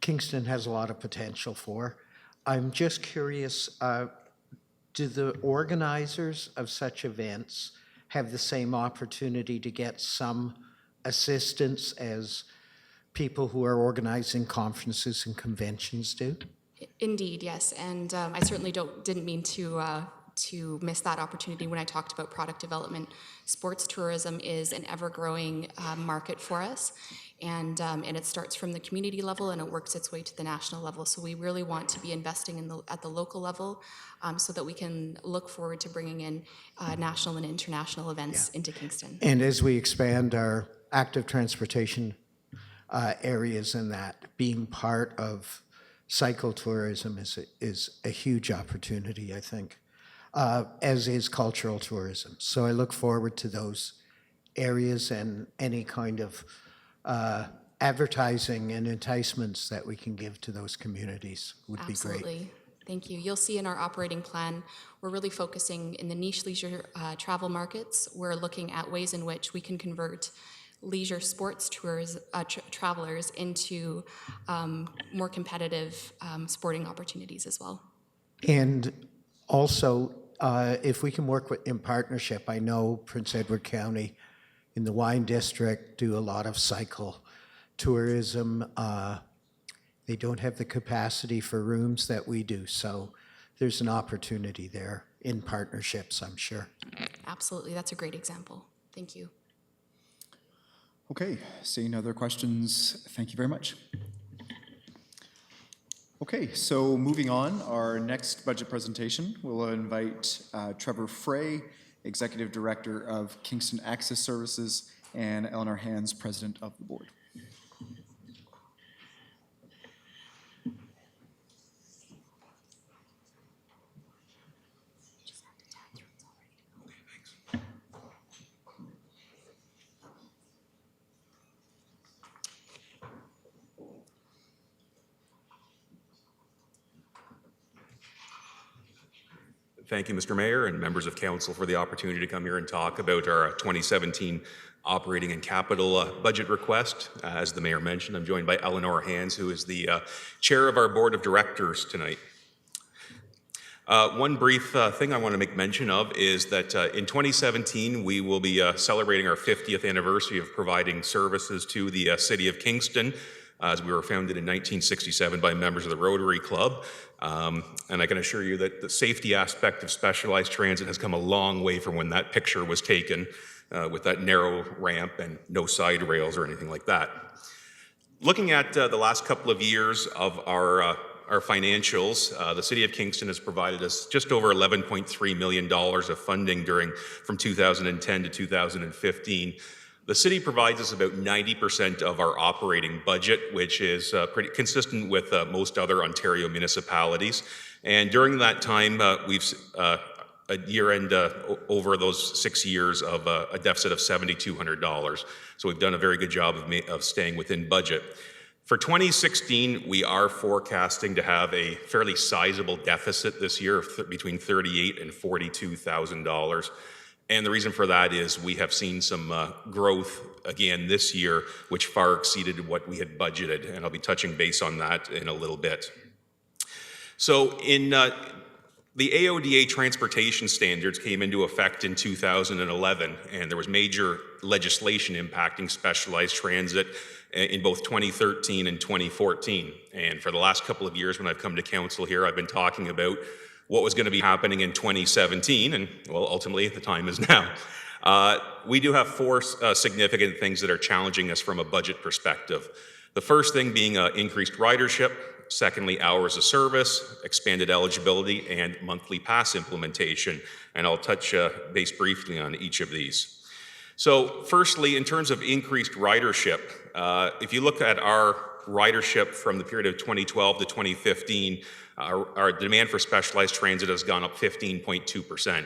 [SPEAKER 5] Kingston has a lot of potential for. I'm just curious, do the organizers of such events have the same opportunity to get some assistance as people who are organizing conferences and conventions do?
[SPEAKER 10] Indeed, yes, and I certainly didn't mean to miss that opportunity when I talked about product development. Sports tourism is an ever-growing market for us, and it starts from the community level and it works its way to the national level. So we really want to be investing at the local level so that we can look forward to bringing in national and international events into Kingston.
[SPEAKER 5] And as we expand our active transportation areas in that, being part of cycle tourism is a huge opportunity, I think, as is cultural tourism. So I look forward to those areas and any kind of advertising and enticements that we can give to those communities would be great.
[SPEAKER 10] Absolutely. Thank you. You'll see in our operating plan, we're really focusing in the niche leisure travel markets. We're looking at ways in which we can convert leisure sports tours travelers into more competitive sporting opportunities as well.
[SPEAKER 5] And also, if we can work in partnership, I know Prince Edward County in the Wine District do a lot of cycle tourism. They don't have the capacity for rooms that we do, so there's an opportunity there in partnerships, I'm sure.
[SPEAKER 10] Absolutely, that's a great example. Thank you.
[SPEAKER 1] Okay, seeing no other questions, thank you very much. Okay, so moving on, our next budget presentation, we'll invite Trevor Frey Executive Director of Kingston Access Services, and Eleanor Hands, President of the Board.
[SPEAKER 15] Thank you, Mr. Mayor and members of council, for the opportunity to come here and talk about our 2017 operating and capital budget request. As the mayor mentioned, I'm joined by Eleanor Hands, who is the chair of our board of directors tonight. One brief thing I want to make mention of is that in 2017, we will be celebrating our 50th anniversary of providing services to the city of Kingston, as we were founded in 1967 by members of the Rotary Club. And I can assure you that the safety aspect of specialized transit has come a long way from when that picture was taken, with that narrow ramp and no side rails or anything like that. Looking at the last couple of years of our financials, the City of Kingston has provided us just over $11.3 million of funding from 2010 to 2015. The city provides us about 90% of our operating budget, which is pretty consistent with most other Ontario municipalities. And during that time, we've a year-end over those 6 years of a deficit of $7,200. So we've done a very good job of staying within budget. For 2016, we are forecasting to have a fairly sizable deficit this year of between $38,000 and $42,000. And the reason for that is we have seen some growth again this year, which far exceeded what we had budgeted. And I'll be touching base on that in a little bit. So in the AODA transportation standards came into effect in 2011, and there was major legislation impacting specialized transit in both 2013 and 2014. And for the last couple of years when I've come to council here, I've been talking about what was going to be happening in 2017, and well, ultimately the time is now. We do have four significant things that are challenging us from a budget perspective. The first thing being increased ridership, secondly, hours of service, expanded eligibility, and monthly pass implementation. And I'll touch base briefly on each of these. So firstly, in terms of increased ridership, if you look at our ridership from the period of 2012 to 2015, our demand for specialized transit has gone up 15.2%.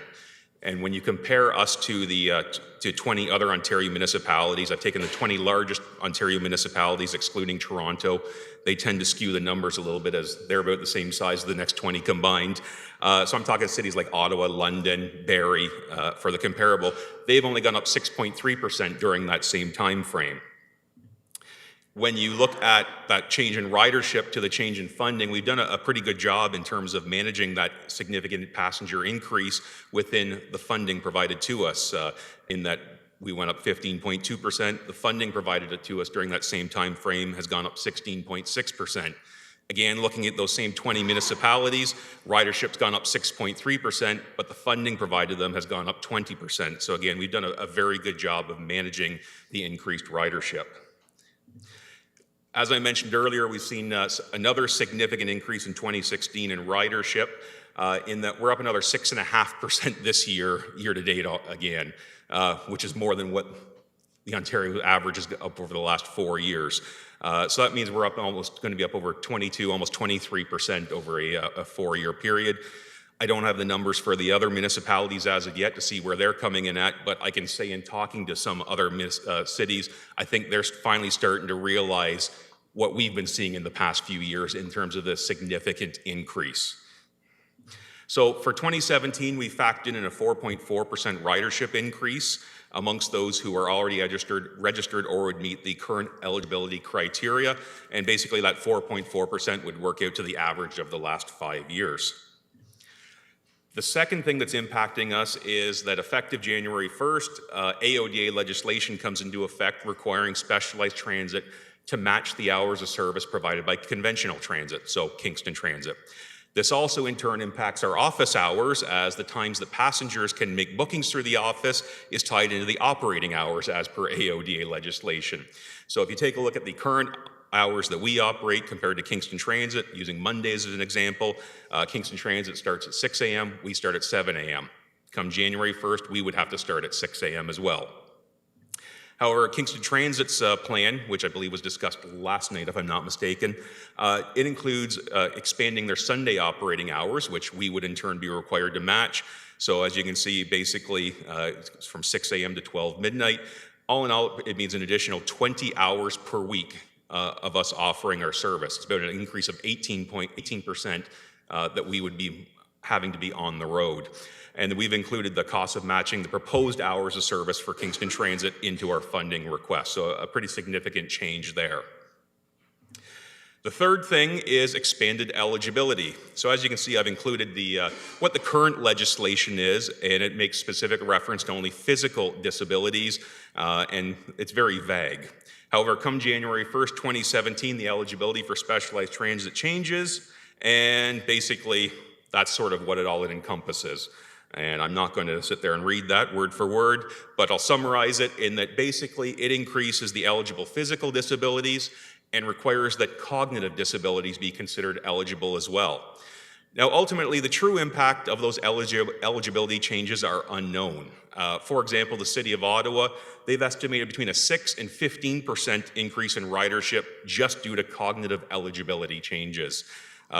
[SPEAKER 15] And when you compare us to the to 20 other Ontario municipalities, I've taken the 20 largest Ontario municipalities, excluding Toronto. They tend to skew the numbers a little bit as they're about the same size as the next 20 combined. So I'm talking cities like Ottawa, London, Barrie, for the comparable. They've only gone up 6.3% during that same time frame. When you look at that change in ridership to the change in funding, we've done a pretty good job in terms of managing that significant passenger increase within the funding provided to us, in that we went up 15.2%. The funding provided to us during that same time frame has gone up 16.6%. Again, looking at those same 20 municipalities, ridership's gone up 6.3%, but the funding provided them has gone up 20%. So again, we've done a very good job of managing the increased ridership. As I mentioned earlier, we've seen another significant increase in 2016 in ridership, in that we're up another 6.5% this year to date again, which is more than what the Ontario average is up over the last 4 years. So that means we're up going to be up over 22, almost 23% over a 4-year period. I don't have the numbers for the other municipalities as of yet to see where they're coming in at, but I can say in talking to some other cities, I think they're finally starting to realize what we've been seeing in the past few years in terms of the significant increase. So for 2017, we factored in a 4.4% ridership increase amongst those who are already registered or would meet the current eligibility criteria, and basically that 4.4% would work out to the average of the last 5 years. The second thing that's impacting us is that effective January 1st, AODA legislation comes into effect requiring specialized transit to match the hours of service provided by conventional transit, so Kingston Transit. This also in turn impacts our office hours, as the times that passengers can make bookings through the office is tied into the operating hours as per AODA legislation. So if you take a look at the current hours that we operate compared to Kingston Transit, using Mondays as an example, Kingston Transit starts at 6 a.m., we start at 7 a.m. Come January 1st, we would have to start at 6 a.m. as well. However, Kingston Transit's plan, which I believe was discussed last night, if I'm not mistaken, it includes expanding their Sunday operating hours, which we would in turn be required to match. So as you can see, basically, it's from 6 a.m. to 12 midnight. All in all, it means an additional 20 hours per week of us offering our service. It's about an increase of 18% that we would be having to be on the road. And we've included the cost of matching the proposed hours of service for Kingston Transit into our funding request. So a pretty significant change there. The third thing is expanded eligibility. So as you can see, I've included what the current legislation is, and it makes specific reference to only physical disabilities, and it's very vague. However, come January 1st, 2017, the eligibility for specialized transit changes, and basically that's sort of what it encompasses. And I'm not going to sit there and read that word for word, but I'll summarize it in that basically it increases the eligible physical disabilities and requires that cognitive disabilities be considered eligible as well. Now, ultimately, the true impact of those eligibility changes are unknown. For example, the City of Ottawa, they've estimated between a 6 and 15% increase in ridership just due to cognitive eligibility changes.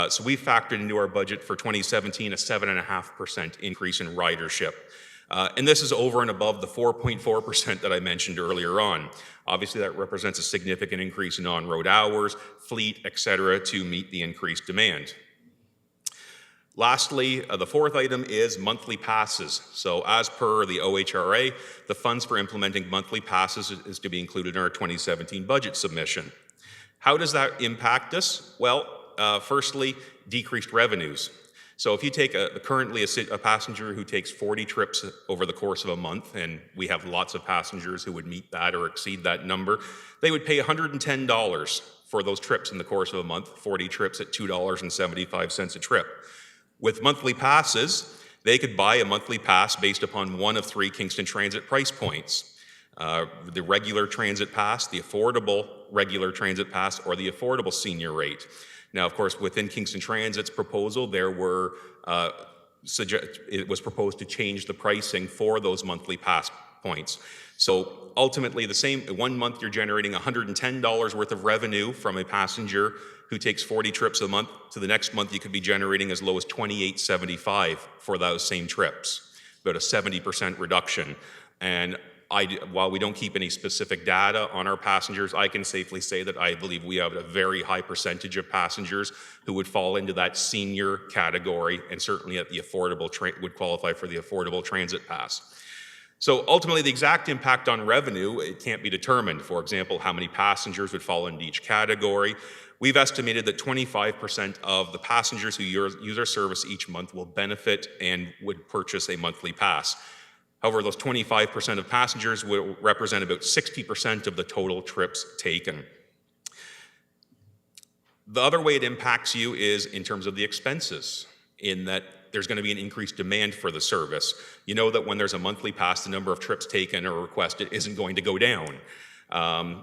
[SPEAKER 15] So we factored into our budget for 2017 a 7.5% increase in ridership. And this is over and above the 4.4% that I mentioned earlier on. Obviously, that represents a significant increase in on-road hours, fleet, et cetera, to meet the increased demand. Lastly, the fourth item is monthly passes. So as per the OHRA, the funds for implementing monthly passes is to be included in our 2017 budget submission. How does that impact us? Well, firstly, decreased revenues. So if you take currently a passenger who takes 40 trips over the course of a month, and we have lots of passengers who would meet that or exceed that number, they would pay $110 for those trips in the course of a month, 40 trips at $2.75 a trip. With monthly passes, they could buy a monthly pass based upon one of 3 Kingston Transit price points. The regular transit pass, the affordable regular transit pass, or the affordable senior rate. Now, of course, within Kingston Transit's proposal, it was proposed to change the pricing for those monthly pass points. So ultimately, the same 1 month you're generating $110 worth of revenue from a passenger who takes 40 trips a month. To the next month, you could be generating as low as $28.75 for those same trips, about a 70% reduction. And while we don't keep any specific data on our passengers, I can safely say that I believe we have a very high percentage of passengers who would fall into that senior category, and certainly at the affordable would qualify for the affordable transit pass. So ultimately, the exact impact on revenue, it can't be determined. For example, how many passengers would fall into each category. We've estimated that 25% of the passengers who use our service each month will benefit and would purchase a monthly pass. However, those 25% of passengers will represent about 60% of the total trips taken. The other way it impacts you is in terms of the expenses, in that there's going to be an increased demand for the service. You know that when there's a monthly pass, the number of trips taken or requested isn't going to go down.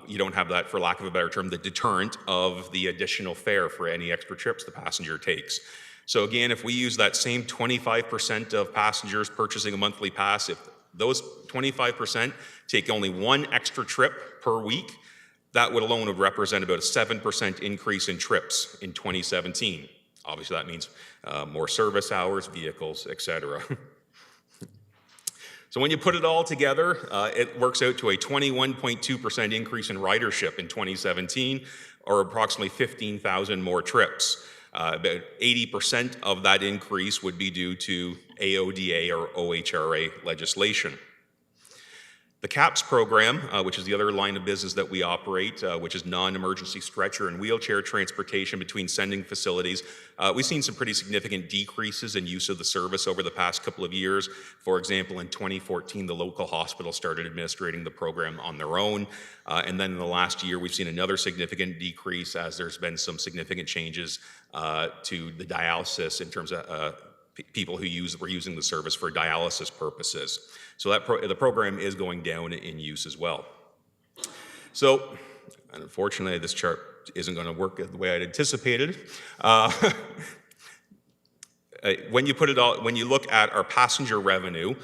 [SPEAKER 15] You don't have that, for lack of a better term, the deterrent of the additional fare for any extra trips the passenger takes. So again, if we use that same 25% of passengers purchasing a monthly pass, if those 25% take only 1 extra trip per week, that alone would represent about a 7% increase in trips in 2017. Obviously, that means more service hours, vehicles, et cetera. So when you put it all together, it works out to a 21.2% increase in ridership in 2017, or approximately 15,000 more trips. About 80% of that increase would be due to AODA or OHRA legislation. The CAPS program, which is the other line of business that we operate, which is non-emergency stretcher and wheelchair transportation between sending facilities, we've seen some pretty significant decreases in use of the service over the past couple of years. For example, in 2014, the local hospital started administrating the program on their own. And then in the last year, we've seen another significant decrease as there's been some significant changes to the dialysis in terms of people who were using the service for dialysis purposes. So the program is going down in use as well. So unfortunately, this chart isn't going to work the way I'd anticipated. when you look at our passenger revenue,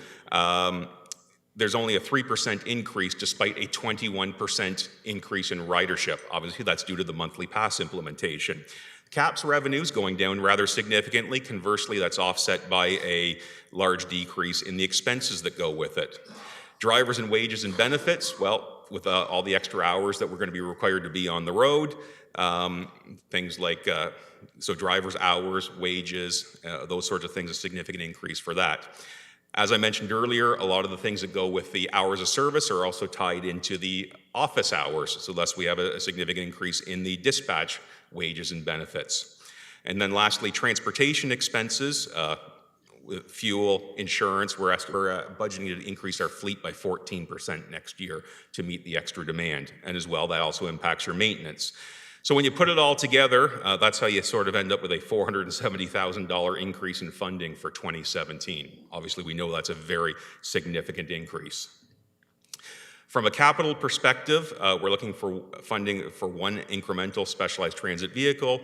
[SPEAKER 15] there's only a 3% increase despite a 21% increase in ridership. Obviously, that's due to the monthly pass implementation. CAPS revenues going down rather significantly. Conversely, that's offset by a large decrease in the expenses that go with it. Drivers and wages and benefits, well, with all the extra hours that we're going to be required to be on the road, things like so drivers' hours, wages, those sorts of things, a significant increase for that. As I mentioned earlier, a lot of the things that go with the hours of service are also tied into the office hours, so thus we have a significant increase in the dispatch wages and benefits. And then lastly, transportation expenses, with fuel, insurance, we're budgeting to increase our fleet by 14% next year to meet the extra demand. And as well, that also impacts your maintenance. So when you put it all together, that's how you sort of end up with a $470,000 increase in funding for 2017. Obviously, we know that's a very significant increase. From a capital perspective, we're looking for funding for one incremental specialized transit vehicle,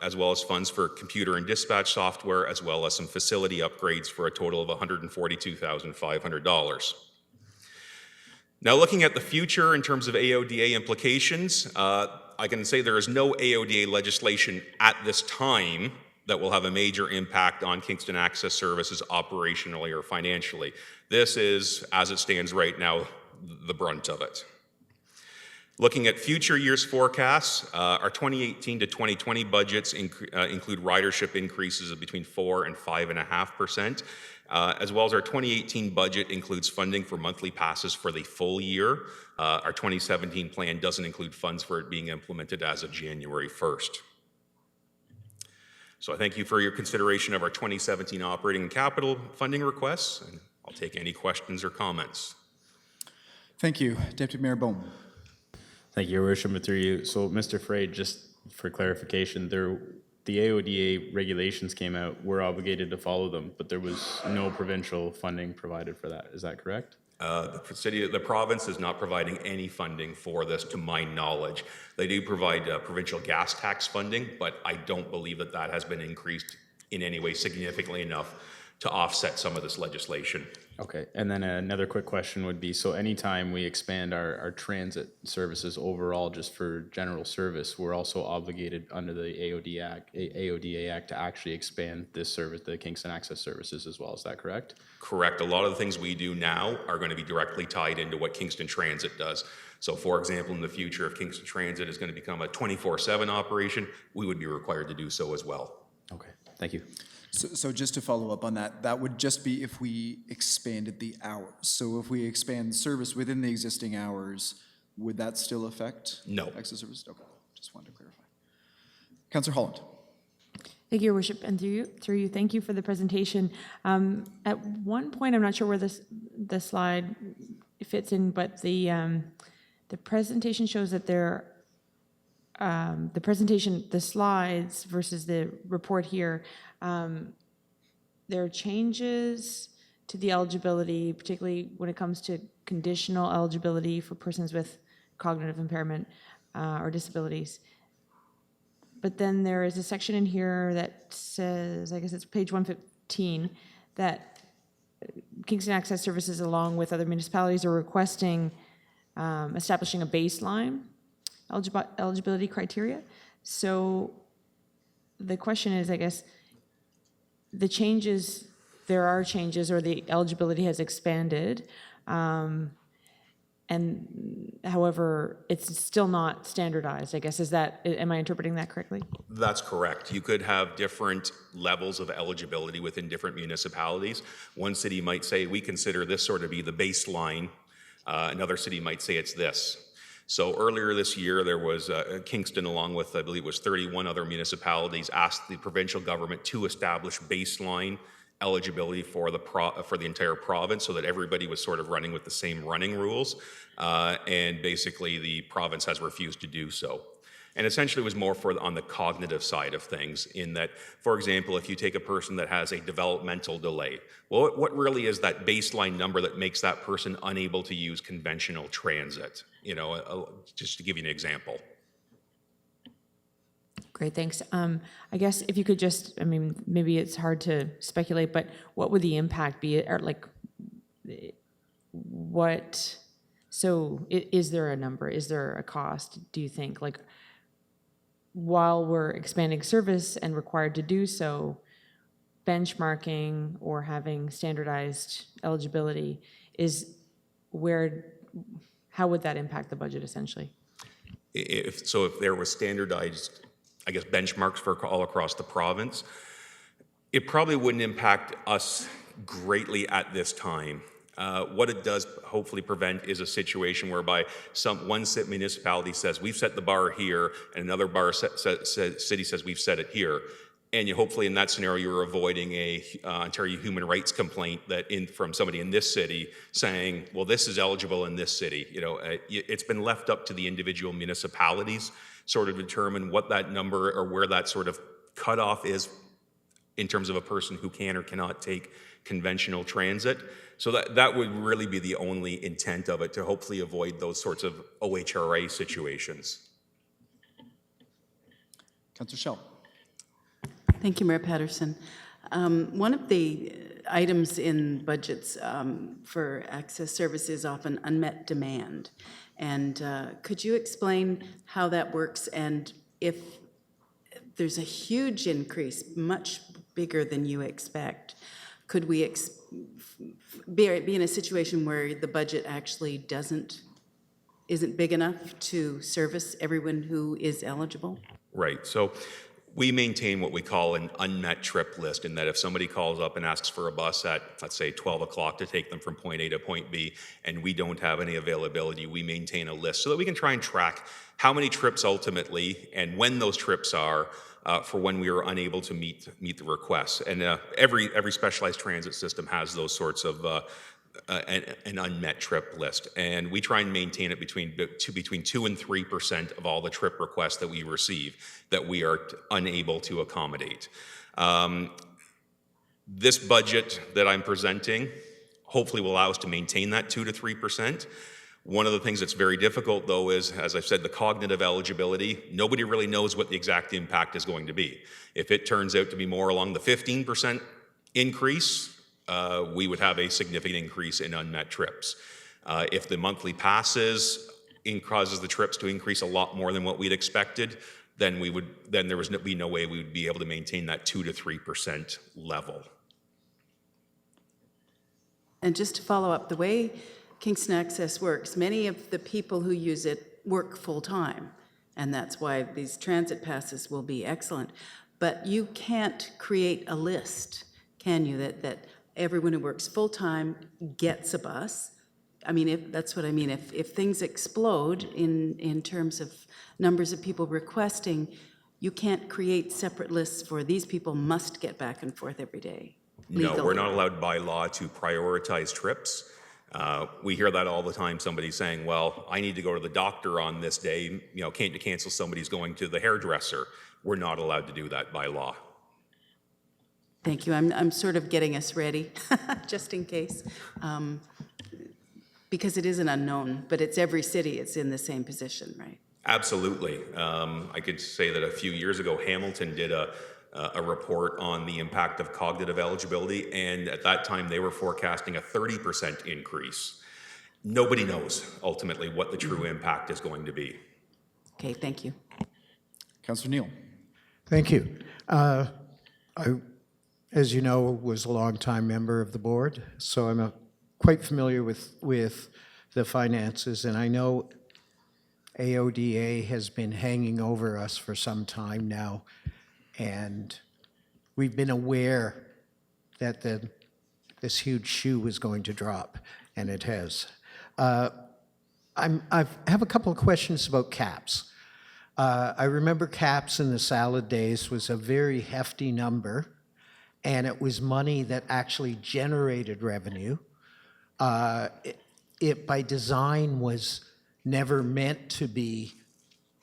[SPEAKER 15] as well as funds for computer and dispatch software, as well as some facility upgrades for a total of $142,500. Now, looking at the future in terms of AODA implications, I can say there is no AODA legislation at this time that will have a major impact on Kingston Access Services operationally or financially. This is, as it stands right now, the brunt of it. Looking at future years' forecasts, our 2018 to 2020 budgets include ridership increases of between 4 and 5.5%, as well as our 2018 budget includes funding for monthly passes for the full year. Our 2017 plan doesn't include funds for it being implemented as of January 1st. So I thank you for your consideration of our 2017 operating and capital funding requests, and I'll take any questions or comments.
[SPEAKER 1] Thank you. Deputy Mayor Bowman.
[SPEAKER 12] Thank you, Your Worship, and through you. So, Mr. Frey, just for clarification, the AODA regulations came out, we're obligated to follow them, but there was no provincial funding provided for that. Is that correct?
[SPEAKER 15] The province is not providing any funding for this, to my knowledge. They do provide provincial gas tax funding, but I don't believe that that has been increased in any way significantly enough to offset some of this legislation.
[SPEAKER 12] Okay, and then another quick question would be, so anytime we expand our transit services overall just for general service, we're also obligated under the AODA Act to actually expand this service, the Kingston Access Services as well. Is that correct?
[SPEAKER 15] Correct. A lot of the things we do now are going to be directly tied into what Kingston Transit does. So for example, in the future, if Kingston Transit is going to become a 24/7 operation, we would be required to do so as well.
[SPEAKER 12] Okay, thank you.
[SPEAKER 1] So just to follow up on that, that would just be if we expanded the hours. So if we expand service within the existing hours, would that still affect?
[SPEAKER 15] No.
[SPEAKER 1] Access service? Okay, just wanted to clarify. Councillor Holland.
[SPEAKER 18] Thank you, Your Worship, and through you, thank you for the presentation. At one point, I'm not sure where the slide fits in, but the presentation shows that the slides versus the report here, there are changes to the eligibility, particularly when it comes to conditional eligibility for persons with cognitive impairment or disabilities. But then there is a section in here that says, I guess it's page 115, that Kingston Access Services, along with other municipalities, are requesting establishing a baseline eligibility criteria. So the question is, I guess, there are changes, or the eligibility has expanded, and however, it's still not standardized, I guess. Am I interpreting that correctly?
[SPEAKER 15] That's correct. You could have different levels of eligibility within different municipalities. One city might say, we consider this sort of be the baseline. Another city might say it's this. So earlier this year, there was Kingston, along with, I believe it was 31 other municipalities, asked the provincial government to establish baseline eligibility for the entire province, so that everybody was sort of running with the same running rules. And basically, the province has refused to do so. And essentially, it was more on the cognitive side of things, in that, for example, if you take a person that has a developmental delay, well, what really is that baseline number that makes that person unable to use conventional transit? You know, just to give you an example.
[SPEAKER 18] Great, thanks. I guess if you could just, I mean, maybe it's hard to speculate, but what would the impact be? Or like, what, so is there a number? Is there a cost, do you think? Like, while we're expanding service and required to do so, benchmarking or having standardized eligibility is where, how would that impact the budget essentially?
[SPEAKER 15] If there was standardized, I guess, benchmarks for all across the province, it probably wouldn't impact us greatly at this time. What it does hopefully prevent is a situation whereby one municipality says, we've set the bar here, and another city says, we've set it here. And you hopefully in that scenario, you're avoiding a Ontario human rights complaint from somebody in this city saying, well, this is eligible in this city. You know, it's been left up to the individual municipalities sort of determine what that number or where that sort of cutoff is in terms of a person who can or cannot take conventional transit. So that would really be the only intent of it, to hopefully avoid those sorts of OHRA situations.
[SPEAKER 1] Councillor Schell.
[SPEAKER 11] Thank you, Mayor Patterson. One of the items in budgets for access service is often unmet demand. And could you explain how that works, and if there's a huge increase, much bigger than you expect, could we be in a situation where the budget actually isn't big enough to service everyone who is eligible?
[SPEAKER 15] Right. So we maintain what we call an unmet trip list, in that if somebody calls up and asks for a bus at, let's say, 12 o'clock to take them from point A to point B, and we don't have any availability, we maintain a list so that we can try and track how many trips ultimately and when those trips are for when we are unable to meet the requests. And every specialized transit system has those sorts of an unmet trip list, and we try and maintain it between 2 and 3% of all the trip requests that we receive that we are unable to accommodate. This budget that I'm presenting hopefully will allow us to maintain that 2 to 3%. One of the things that's very difficult, though, is, as I've said, the cognitive eligibility. Nobody really knows what the exact impact is going to be. If it turns out to be more along the 15% increase, we would have a significant increase in unmet trips. If the monthly passes causes the trips to increase a lot more than what we'd expected, then there would be no way we would be able to maintain that 2 to 3% level.
[SPEAKER 11] And just to follow up, the way Kingston Access works, many of the people who use it work full-time, and that's why these transit passes will be excellent. But you can't create a list, can you, that everyone who works full-time gets a bus? I mean, that's what I mean. If things explode in terms of numbers of people requesting, you can't create separate lists for these people must get back and forth every day. Legally.
[SPEAKER 15] No, we're not allowed by law to prioritize trips. We hear that all the time, somebody saying, well, I need to go to the doctor on this day, can't you cancel somebody's going to the hairdresser? We're not allowed to do that by law.
[SPEAKER 11] Thank you. I'm sort of getting us ready, just in case, because it is an unknown, but it's every city, it's in the same position, right?
[SPEAKER 15] Absolutely. I could say that a few years ago, Hamilton did a report on the impact of cognitive eligibility, and at that time they were forecasting a 30% increase. Nobody knows ultimately what the true impact is going to be.
[SPEAKER 11] Okay, thank you.
[SPEAKER 1] Councillor Neal.
[SPEAKER 5] Thank you. I, as you know, was a longtime member of the board, so I'm quite familiar with the finances, and I know AODA has been hanging over us for some time now, and we've been aware that this huge shoe was going to drop, and it has. I have a couple of questions about CAPS. I remember CAPS in the salad days was a very hefty number, and it was money that actually generated revenue. It by design was never meant to be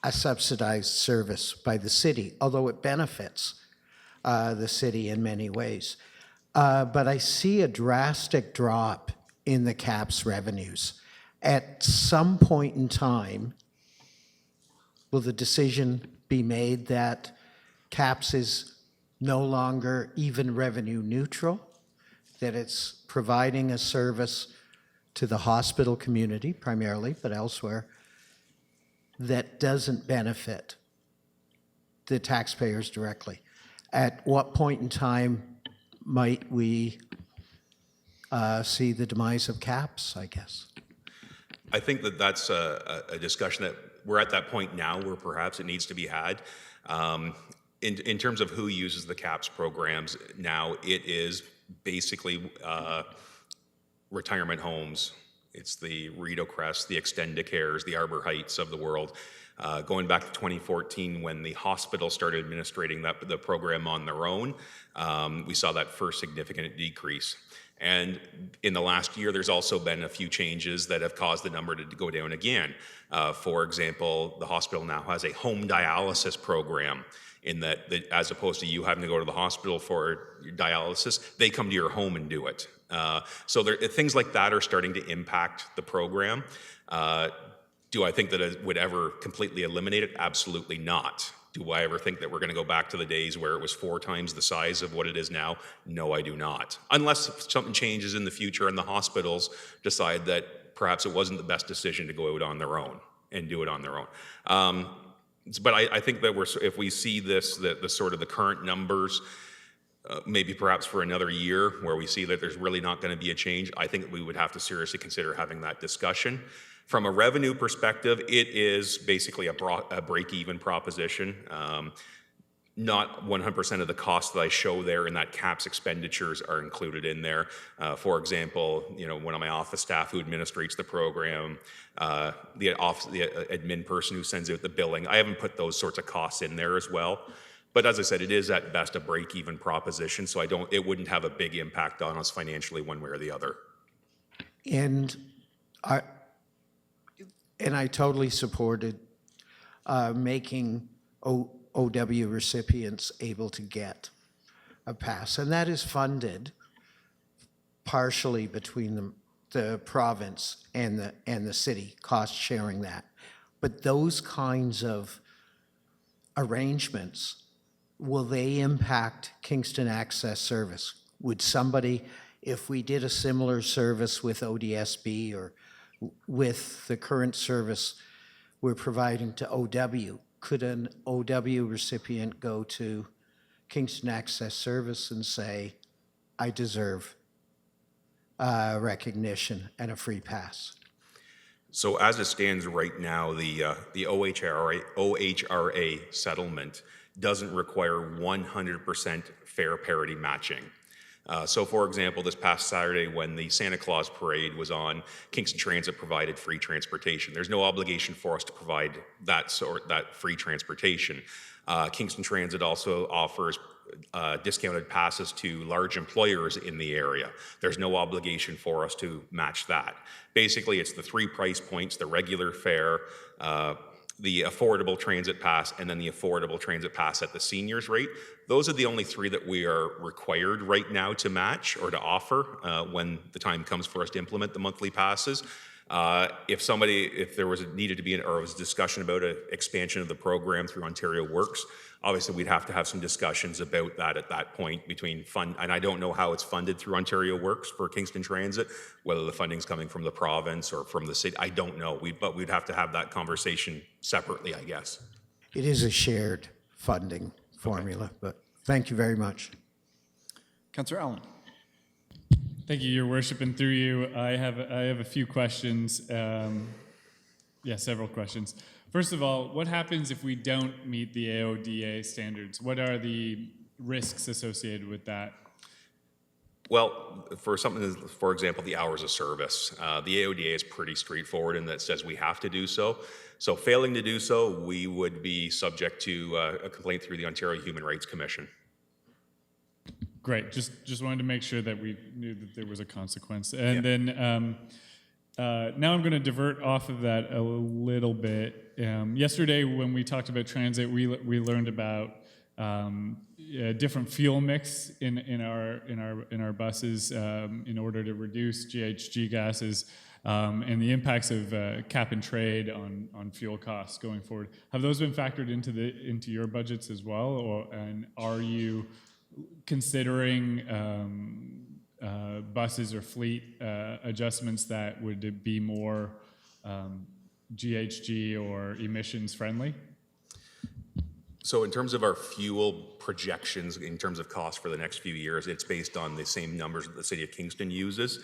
[SPEAKER 5] a subsidized service by the city, although it benefits the city in many ways. But I see a drastic drop in the CAPS revenues. At some point in time, will the decision be made that CAPS is no longer even revenue neutral, that it's providing a service to the hospital community primarily, but elsewhere, that doesn't benefit the taxpayers directly. At what point in time might we see the demise of CAPS, I guess?
[SPEAKER 15] I think that that's a discussion that we're at that point now where perhaps it needs to be had. In terms of who uses the CAPS programs now, it is basically retirement homes. It's the Rideau Crest, the Extendicares, the Arbor Heights of the world. Going back to 2014, when the hospital started administrating the program on their own, we saw that first significant decrease. And in the last year, there's also been a few changes that have caused the number to go down again. For example, the hospital now has a home dialysis program in that as opposed to you having to go to the hospital for your dialysis, they come to your home and do it. So things like that are starting to impact the program. Do I think that it would ever completely eliminate it? Absolutely not. Do I ever think that we're going to go back to the days where it was 4 times the size of what it is now? No, I do not. Unless something changes in the future and the hospitals decide that perhaps it wasn't the best decision to go out on their own and do it on their own. But I think that if we see this, the sort of the current numbers, maybe perhaps for another year where we see that there's really not going to be a change, I think we would have to seriously consider having that discussion. From a revenue perspective, it is basically a break-even proposition. Not 100% of the costs that I show there in that CAPS expenditures are included in there. For example, one of my office staff who administrates the program, the admin person who sends out the billing, I haven't put those sorts of costs in there as well. But as I said, it is at best a break-even proposition, so it wouldn't have a big impact on us financially one way or the other.
[SPEAKER 5] And I totally supported making OW recipients able to get a pass. And that is funded partially between the province and the city, cost sharing that. But those kinds of arrangements, will they impact Kingston Access Service? Would somebody, if we did a similar service with ODSB or with the current service we're providing to OW, could an OW recipient go to Kingston Access Service and say, I deserve recognition and a free pass?
[SPEAKER 15] So as it stands right now, the OHRA settlement doesn't require 100% fair parity matching. So for example, this past Saturday when the Santa Claus parade was on, Kingston Transit provided free transportation. There's no obligation for us to provide that free transportation. Kingston Transit also offers discounted passes to large employers in the area. There's no obligation for us to match that. Basically, it's the 3 price points, the regular fare, the affordable transit pass, and then the affordable transit pass at the seniors rate. Those are the only 3 that we are required right now to match or to offer when the time comes for us to implement the monthly passes. If there was needed to be or was discussion about an expansion of the program through Ontario Works, obviously we'd have to have some discussions about that at that point between fund, and I don't know how it's funded through Ontario Works for Kingston Transit, whether the funding's coming from the province or from the city, I don't know. But we'd have to have that conversation separately, I guess.
[SPEAKER 5] It is a shared funding formula, but thank you very much.
[SPEAKER 1] Councillor Allen.
[SPEAKER 8] Thank you, Your Worship, and through you, I have a few questions. Several questions. First of all, what happens if we don't meet the AODA standards? What are the risks associated with that?
[SPEAKER 15] Well, for example, the hours of service, the AODA is pretty straightforward in that it says we have to do so. So failing to do so, we would be subject to a complaint through the Ontario Human Rights Commission.
[SPEAKER 8] Great. Just wanted to make sure that we knew that there was a consequence. And then now I'm going to divert off of that a little bit. Yesterday, when we talked about transit, we learned about different fuel mix in our buses in order to reduce GHG gases. and the impacts of cap and trade on fuel costs going forward. Have those been factored into your budgets as well, and are you considering buses or fleet adjustments that would be more GHG or emissions friendly?
[SPEAKER 15] So in terms of our fuel projections, in terms of cost for the next few years, it's based on the same numbers that the City of Kingston uses.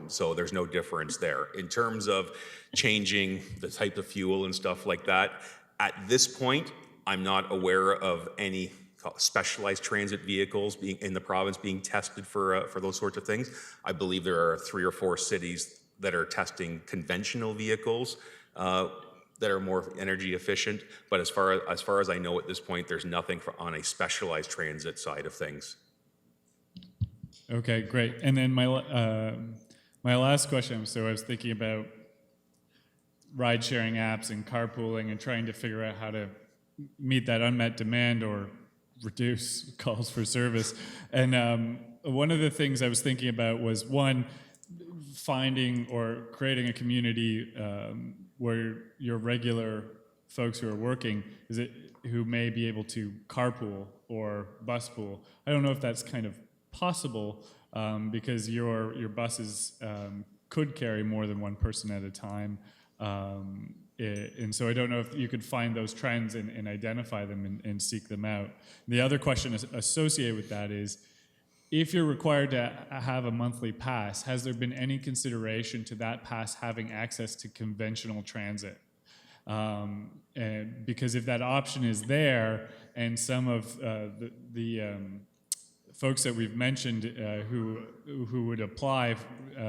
[SPEAKER 15] So there's no difference there. In terms of changing the type of fuel and stuff like that, at this point, I'm not aware of any specialized transit vehicles being in the province being tested for those sorts of things. I believe there are 3 or 4 cities that are testing conventional vehicles that are more energy efficient. But as far as I know at this point, there's nothing on a specialized transit side of things.
[SPEAKER 8] Okay, great. And then my last question, so I was thinking about ride-sharing apps and carpooling and trying to figure out how to meet that unmet demand or reduce calls for service. And one of the things I was thinking about was, one, finding or creating a community where your regular folks who are working, who may be able to carpool or buspool. I don't know if that's kind of possible because your buses could carry more than one person at a time. And so I don't know if you could find those trends and identify them and seek them out. The other question associated with that is, if you're required to have a monthly pass, has there been any consideration to that pass having access to conventional transit? And because if that option is there, and some of the folks that we've mentioned who would apply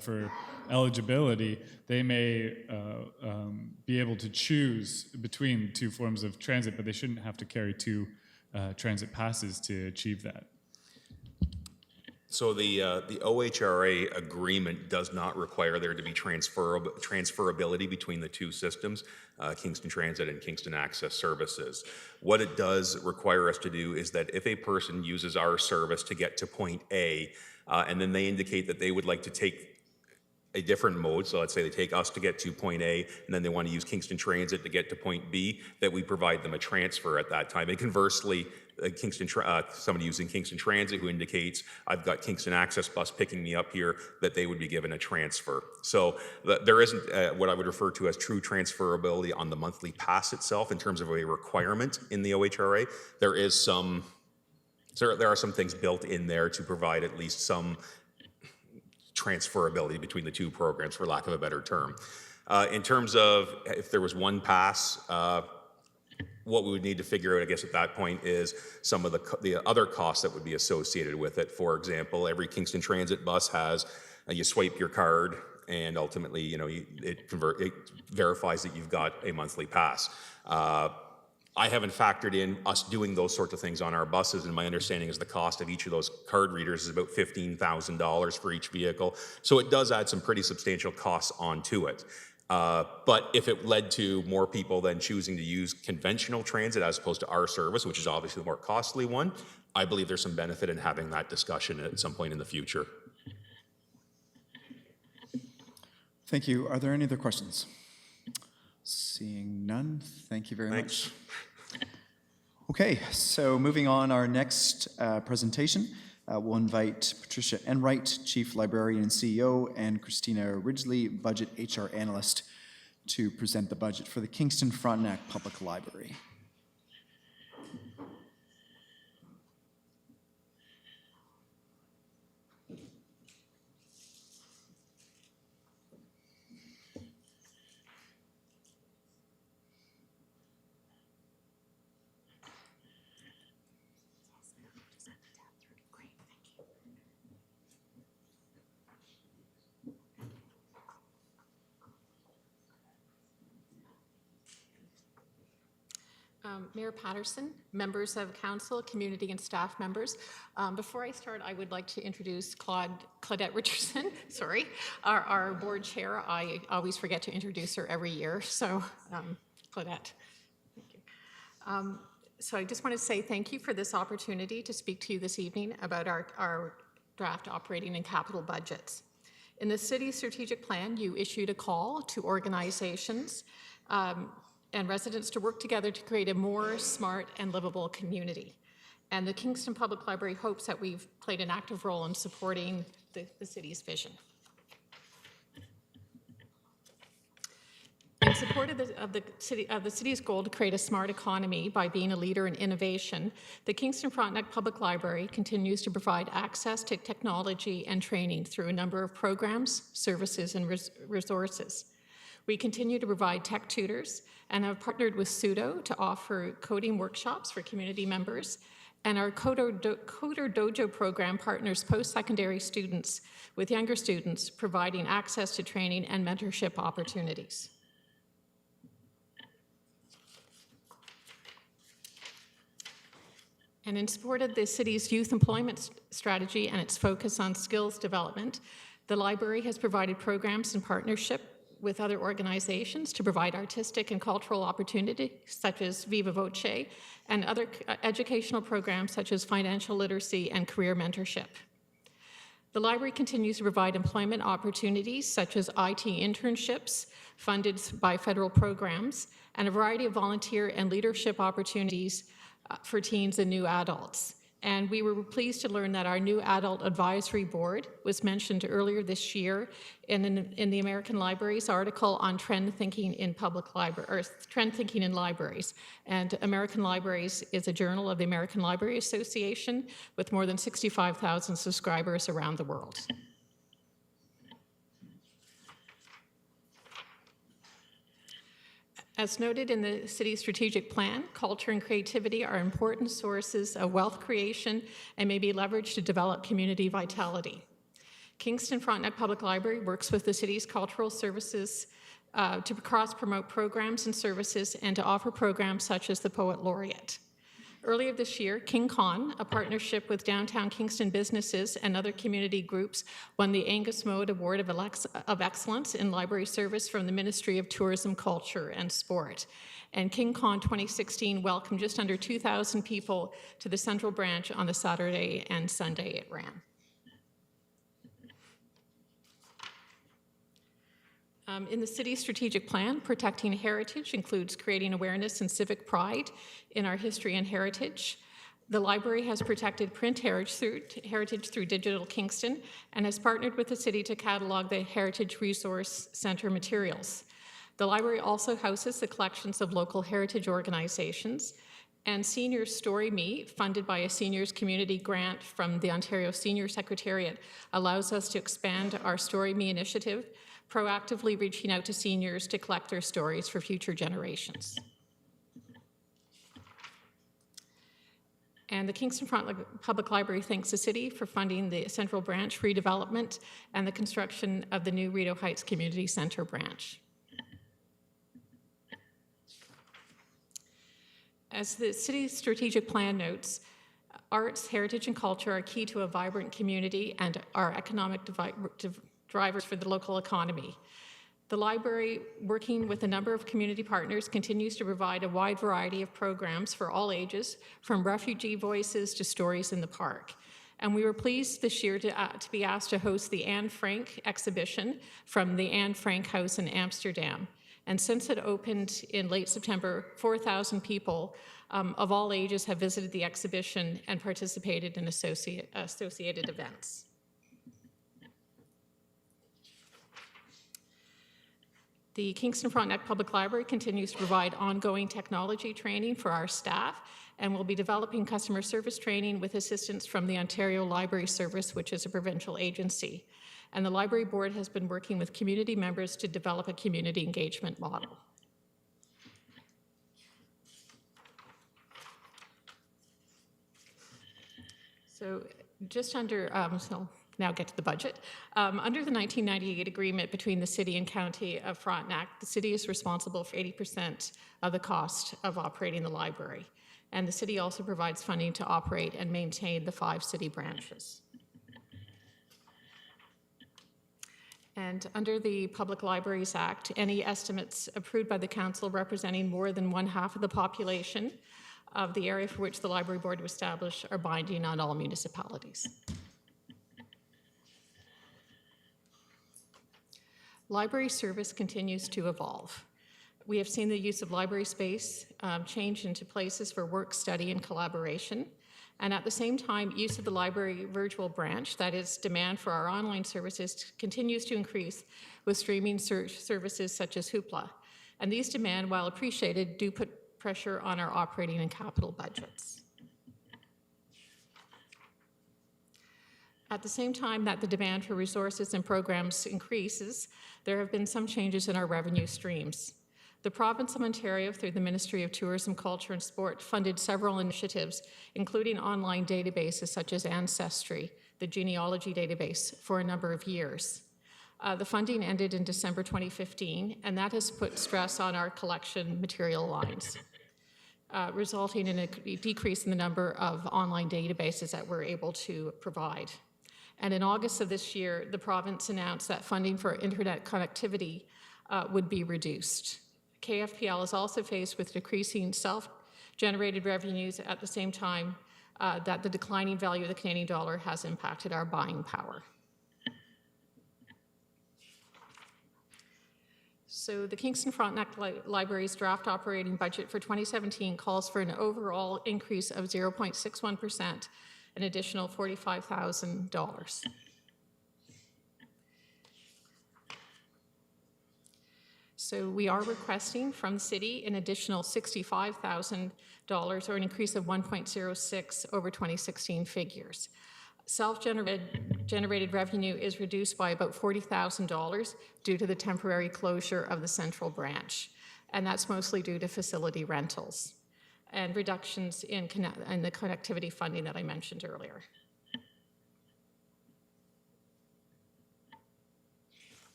[SPEAKER 8] for eligibility, they may be able to choose between 2 forms of transit, but they shouldn't have to carry 2 transit passes to achieve that.
[SPEAKER 15] So the OHRA agreement does not require there to be transferability between the 2 systems, Kingston Transit and Kingston Access Services. What it does require us to do is that if a person uses our service to get to point A, and then they indicate that they would like to take a different mode, so let's say they take us to get to point A, and then they want to use Kingston Transit to get to point B, that we provide them a transfer at that time. And conversely, somebody using Kingston Transit who indicates, I've got Kingston Access bus picking me up here, that they would be given a transfer. So there isn't what I would refer to as true transferability on the monthly pass itself in terms of a requirement in the OHRA. There are some things built in there to provide at least some transferability between the 2 programs, for lack of a better term. In terms of if there was one pass, what we would need to figure out, I guess, at that point is some of the other costs that would be associated with it. For example, every Kingston Transit bus has, you swipe your card, and ultimately, it verifies that you've got a monthly pass. I haven't factored in us doing those sorts of things on our buses, and my understanding is the cost of each of those card readers is about $15,000 for each vehicle. So it does add some pretty substantial costs onto it. But if it led to more people then choosing to use conventional transit as opposed to our service, which is obviously the more costly one, I believe there's some benefit in having that discussion at some point in the future.
[SPEAKER 1] Thank you. Are there any other questions? Seeing none, thank you very much. Okay, so moving on, our next presentation, we'll invite Patricia Enright, Chief Librarian and CEO, and Christina Ridgely, Budget HR Analyst, to present the budget for the Kingston Frontenac Public Library.
[SPEAKER 7] Mayor Patterson, members of council, community and staff members. Before I start, I would like to introduce Claudette Richardson, sorry, our board chair. I always forget to introduce her every year, so Claudette, thank you. So I just want to say thank you for this opportunity to speak to you this evening about our draft operating and capital budgets. In the city's strategic plan, you issued a call to organizations and residents to work together to create a more smart and livable community. And the Kingston Public Library hopes that we've played an active role in supporting the city's vision. In support of the city's goal to create a smart economy by being a leader in innovation, the Kingston Frontenac Public Library continues to provide access to technology and training through a number of programs, services, and resources. We continue to provide tech tutors and have partnered with Pseudo to offer coding workshops for community members. And our Coder Dojo program partners post-secondary students with younger students, providing access to training and mentorship opportunities. And in support of the city's youth employment strategy and its focus on skills development, the library has provided programs in partnership with other organizations to provide artistic and cultural opportunities, such as Viva Voce, and other educational programs such as financial literacy and career mentorship. The library continues to provide employment opportunities such as IT internships funded by federal programs and a variety of volunteer and leadership opportunities for teens and new adults. And we were pleased to learn that our new adult advisory board was mentioned earlier this year in the American Libraries article on trend thinking in trend thinking in libraries. And American Libraries is a journal of the American Library Association with more than 65,000 subscribers around the world. As noted in the city's strategic plan, culture and creativity are important sources of wealth creation and may be leveraged to develop community vitality. Kingston Frontenac Public Library works with the city's cultural services to cross-promote programs and services and to offer programs such as the Poet Laureate. Earlier this year, King Con, a partnership with downtown Kingston businesses and other community groups, won the Angus Mode Award of Excellence in Library Service from the Ministry of Tourism, Culture and Sport. And King Con 2016 welcomed just under 2,000 people to the Central Branch on the Saturday and Sunday it ran. In the city's strategic plan, protecting heritage includes creating awareness and civic pride in our history and heritage. The library has protected print heritage through Digital Kingston and has partnered with the city to catalog the Heritage Resource Center materials. The library also houses the collections of local heritage organizations, and Seniors Story Me, funded by a seniors community grant from the Ontario Senior Secretariat, allows us to expand our Story Me initiative, proactively reaching out to seniors to collect their stories for future generations. And the Kingston Frontenac Public Library thanks the city for funding the Central Branch redevelopment and the construction of the new Rideau Heights Community Center branch. As the city's strategic plan notes, arts, heritage, and culture are key to a vibrant community and are economic drivers for the local economy. The library, working with a number of community partners, continues to provide a wide variety of programs for all ages, from refugee voices to stories in the park. And we were pleased this year to be asked to host the Anne Frank exhibition from the Anne Frank House in Amsterdam. And since it opened in late September, 4,000 people of all ages have visited the exhibition and participated in associated events. The Kingston Frontenac Public Library continues to provide ongoing technology training for our staff and will be developing customer service training with assistance from the Ontario Library Service, which is a provincial agency. And the Library Board has been working with community members to develop a community engagement model. So just under, so now get to the budget. Under the 1998 agreement between the City and County of Frontenac, the City is responsible for 80% of the cost of operating the library. And the City also provides funding to operate and maintain the 5 city branches. And under the Public Libraries Act, any estimates approved by the Council representing more than 1/2 of the population of the area for which the Library Board was established are binding on all municipalities. library service continues to evolve. We have seen the use of library space change into places for work, study, and collaboration. And at the same time, use of the library virtual branch, that is, demand for our online services, continues to increase with streaming services such as Hoopla. And these demand, while appreciated, do put pressure on our operating and capital budgets. At the same time that the demand for resources and programs increases, there have been some changes in our revenue streams. The province of Ontario, through the Ministry of Tourism, Culture and Sport, funded several initiatives, including online databases such as Ancestry, the genealogy database, for a number of years. The funding ended in December 2015, and that has put stress on our collection material lines, resulting in a decrease in the number of online databases that we're able to provide. And in August of this year, the province announced that funding for internet connectivity would be reduced. KFPL is also faced with decreasing self-generated revenues at the same time that the declining value of the Canadian dollar has impacted our buying power. So the Kingston Frontenac Library's draft operating budget for 2017 calls for an overall increase of 0.61%, an additional $45,000. So we are requesting from the city an additional $65,000, or an increase of 1.06 over 2016 figures. Self-generated revenue is reduced by about $40,000 due to the temporary closure of the central branch, and that's mostly due to facility rentals and reductions in the connectivity funding that I mentioned earlier.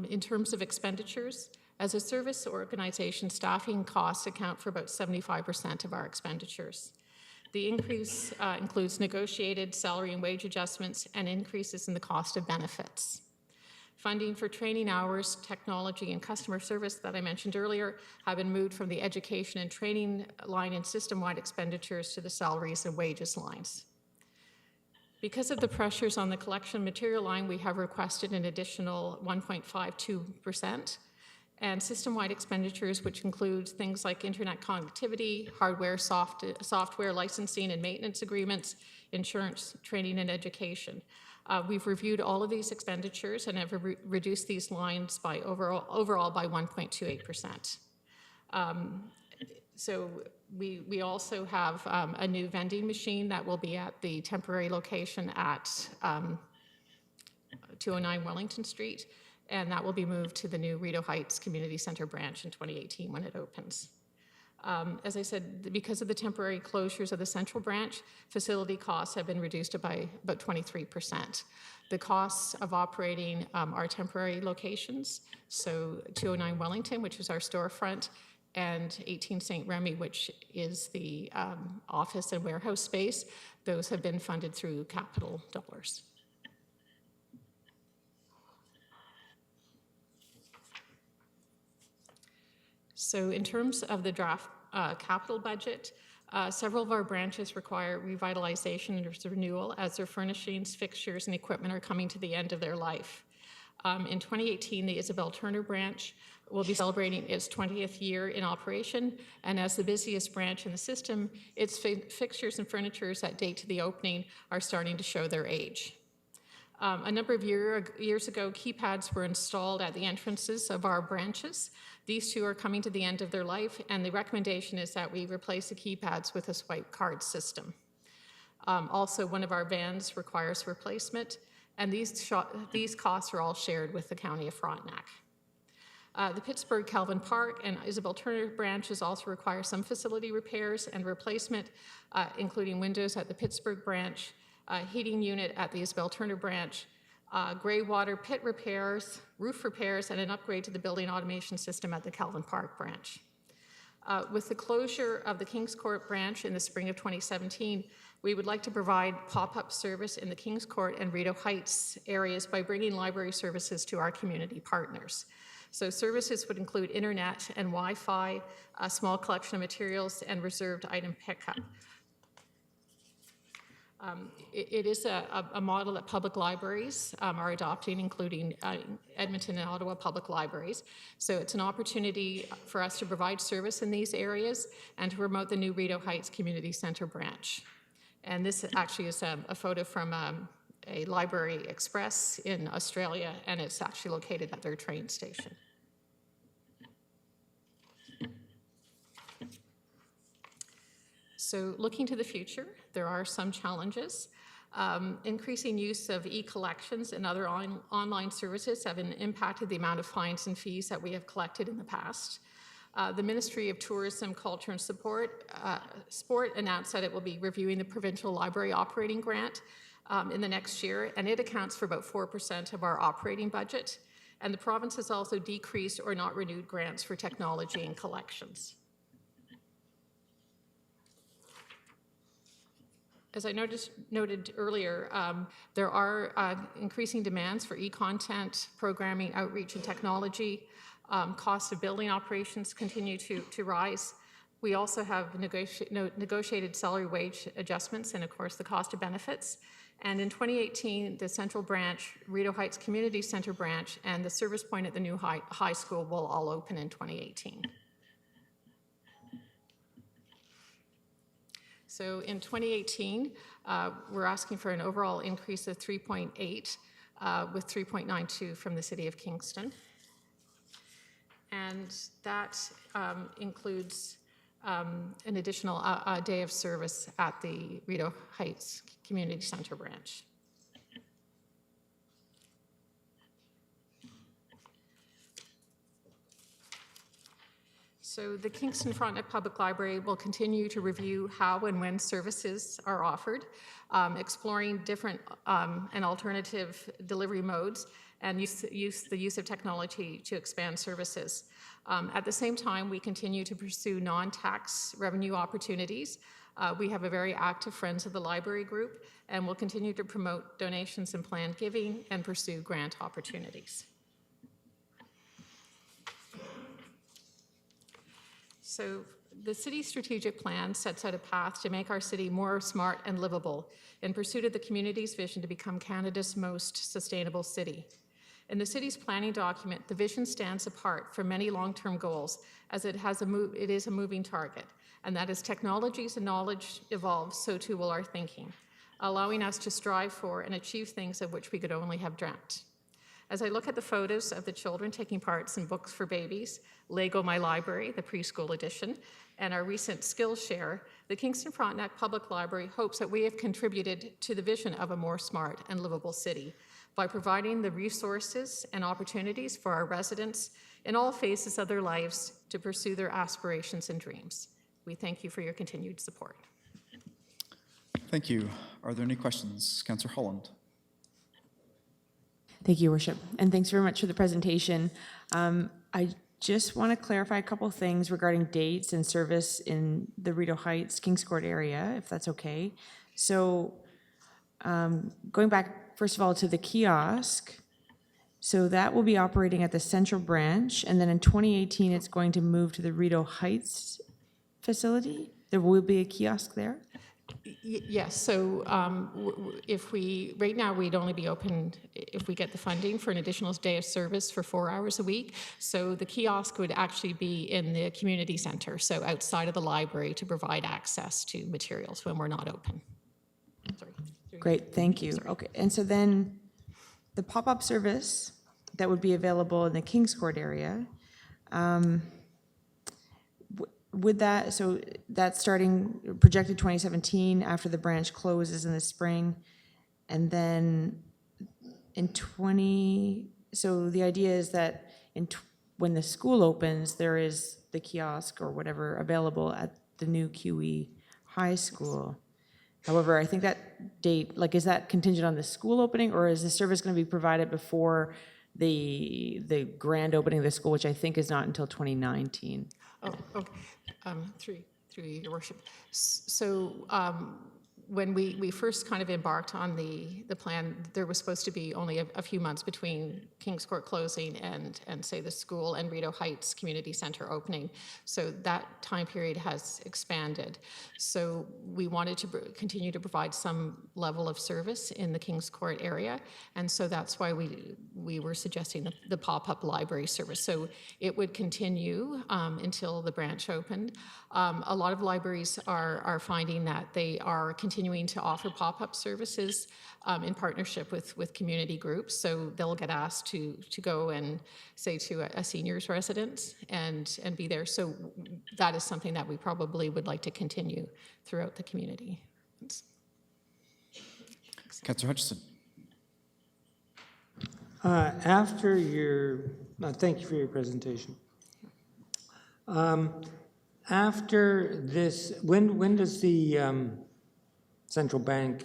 [SPEAKER 7] In terms of expenditures, as a service organization, staffing costs account for about 75% of our expenditures. The increase includes negotiated salary and wage adjustments and increases in the cost of benefits. Funding for training hours, technology, and customer service that I mentioned earlier have been moved from the education and training line and system-wide expenditures to the salaries and wages lines. Because of the pressures on the collection material line, we have requested an additional 1.52%, and system-wide expenditures, which includes things like internet connectivity, hardware, software licensing and maintenance agreements, insurance, training, and education. We've reviewed all of these expenditures and have reduced these lines by overall by 1.28%. So we also have a new vending machine that will be at the temporary location at 209 Wellington Street, and that will be moved to the new Rideau Heights Community Center branch in 2018 when it opens. As I said, because of the temporary closures of the central branch, facility costs have been reduced by about 23%. The costs of operating our temporary locations, so 209 Wellington, which is our storefront, and 18 St. Remy, which is the office and warehouse space, those have been funded through capital dollars. So in terms of the draft capital budget, several of our branches require revitalization and renewal as their furnishings, fixtures, and equipment are coming to the end of their life. In 2018, the Isabel Turner branch will be celebrating its 20th year in operation, and as the busiest branch in the system, its fixtures and furniture that date to the opening are starting to show their age. A number of years ago, keypads were installed at the entrances of our branches. These two are coming to the end of their life, and the recommendation is that we replace the keypads with a swipe card system. Also, one of our vans requires replacement, and these costs are all shared with the County of Frontenac. The Pittsburgh Calvin Park and Isabel Turner branches also require some facility repairs and replacement, including windows at the Pittsburgh branch, heating unit at the Isabel Turner branch, gray water pit repairs, roof repairs, and an upgrade to the building automation system at the Calvin Park branch. With the closure of the Kings Court branch in the spring of 2017, we would like to provide pop-up service in the Kings Court and Rideau Heights areas by bringing library services to our community partners. So services would include internet and Wi-Fi, a small collection of materials, and reserved item pickup. It is a model that public libraries are adopting, including Edmonton and Ottawa public libraries. So it's an opportunity for us to provide service in these areas and to promote the new Rideau Heights Community Centre branch. And this actually is a photo from a Library Express in Australia, and it's actually located at their train station. So looking to the future, there are some challenges. Increasing use of e-collections and other online services have impacted the amount of fines and fees that we have collected in the past. The Ministry of Tourism, Culture and Sport announced that it will be reviewing the provincial library operating grant in the next year, and it accounts for about 4% of our operating budget. And the province has also decreased or not renewed grants for technology and collections. As I noted earlier, there are increasing demands for e-content, programming, outreach, and technology. Costs of building operations continue to rise. We also have negotiated salary wage adjustments and, of course, the cost of benefits. And in 2018, the Central Branch, Rideau Heights Community Centre branch, and the service point at the new high school will all open in 2018. So in 2018, we're asking for an overall increase of 3.8 with 3.92 from the City of Kingston. And that includes an additional day of service at the Rideau Heights Community Centre branch. So the Kingston Frontenac Public Library will continue to review how and when services are offered, exploring different and alternative delivery modes, and the use of technology to expand services. At the same time, we continue to pursue non-tax revenue opportunities. We have a very active Friends of the Library group, and we'll continue to promote donations and planned giving and pursue grant opportunities. So the city's strategic plan sets out a path to make our city more smart and livable in pursuit of the community's vision to become Canada's most sustainable city. In the city's planning document, the vision stands apart from many long-term goals as it is a moving target, and that as technologies and knowledge evolve, so too will our thinking, allowing us to strive for and achieve things of which we could only have dreamt. As I look at the photos of the children taking part in Books for Babies, Lego My Library, the preschool edition, and our recent Skills Share, the Kingston Frontenac Public Library hopes that we have contributed to the vision of a more smart and livable city by providing the resources and opportunities for our residents in all phases of their lives to pursue their aspirations and dreams. We thank you for your continued support.
[SPEAKER 1] Thank you. Are there any questions? Councillor Holland.
[SPEAKER 18] Thank you, Your Worship, and thanks very much for the presentation. I just want to clarify a couple of things regarding dates and service in the Rideau Heights, Kings Court area, if that's okay. So going back, first of all, to the kiosk, so that will be operating at the Central Branch, and then in 2018, it's going to move to the Rideau Heights facility? There will be a kiosk there?
[SPEAKER 7] Yes, so right now we'd only be open if we get the funding for an additional day of service for 4 hours a week. So the kiosk would actually be in the community center, so outside of the library to provide access to materials when we're not open. Sorry.
[SPEAKER 18] Great, thank you. Okay, and so then the pop-up service that would be available in the Kings Court area, would that, so that's starting projected 2017 after the branch closes in the spring, and then in so the idea is that when the school opens, there is the kiosk or whatever available at the new QE High School. However, I think that date, like, is that contingent on the school opening, or is the service going to be provided before the grand opening of the school, which I think is not until 2019?
[SPEAKER 7] Oh, okay. Through Your Worship. So when we first kind of embarked on the plan, there was supposed to be only a few months between Kings Court closing and say the school and Rideau Heights Community Center opening. So that time period has expanded. So we wanted to continue to provide some level of service in the Kings Court area. And so that's why we were suggesting the pop-up library service. So it would continue until the branch opened. A lot of libraries are finding that they are continuing to offer pop-up services in partnership with community groups. So they'll get asked to go and say to a seniors residence and be there. So that is something that we probably would like to continue throughout the community.
[SPEAKER 1] Councillor Hutchison.
[SPEAKER 4] After your, thank you for your presentation. After this, when does the central bank,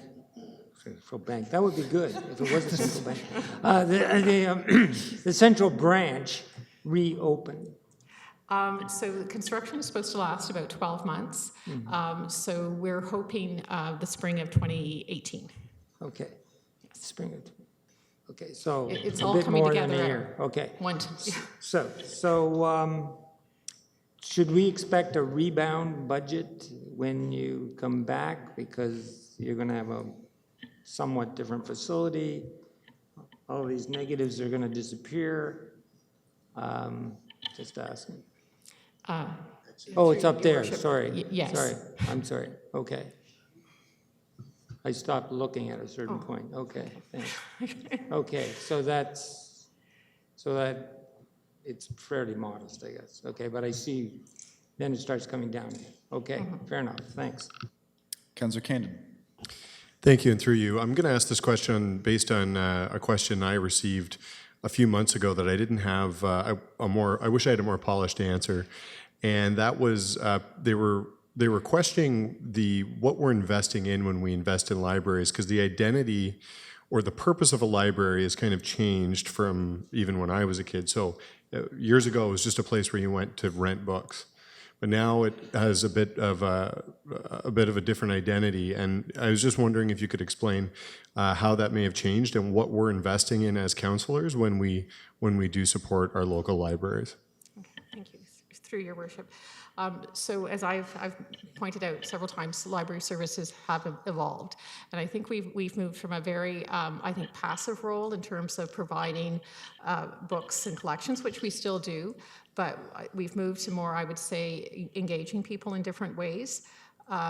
[SPEAKER 4] that would be good if it was a central bank, the central branch reopen?
[SPEAKER 7] So the construction is supposed to last about 12 months. So we're hoping the spring of 2018.
[SPEAKER 4] Okay, spring of, okay, so
[SPEAKER 7] It's
[SPEAKER 4] a
[SPEAKER 7] all
[SPEAKER 4] bit
[SPEAKER 7] coming
[SPEAKER 4] more than a
[SPEAKER 7] together.
[SPEAKER 4] year. Okay.
[SPEAKER 7] Yeah.
[SPEAKER 4] So should we expect a rebound budget when you come back because you're going to have a somewhat different facility? All of these negatives are going to disappear. Just asking. Oh, it's up there. Sorry.
[SPEAKER 7] Yes.
[SPEAKER 4] Sorry. I'm sorry. Okay. I stopped looking at a certain point. Okay. Thanks. Okay. So that it's fairly modest, I guess. Okay. But I see then it starts coming down. Okay. Fair enough. Thanks.
[SPEAKER 1] Councillor Candon.
[SPEAKER 16] Thank you, and through you. I'm going to ask this question based on a question I received a few months ago that I didn't have I wish I had a more polished answer, and that was they were questioning what we're investing in when we invest in libraries, because the identity or the purpose of a library has kind of changed from even when I was a kid. So years ago, it was just a place where you went to rent books. But now it has a bit of a different identity, and I was just wondering if you could explain how that may have changed and what we're investing in as councillors when we do support our local libraries.
[SPEAKER 7] Okay, thank you. Through your worship. So as I've pointed out several times, library services have evolved, and I think we've moved from a very I think passive role in terms of providing books and collections, which we still do, but we've moved to more, I would say, engaging people in different ways.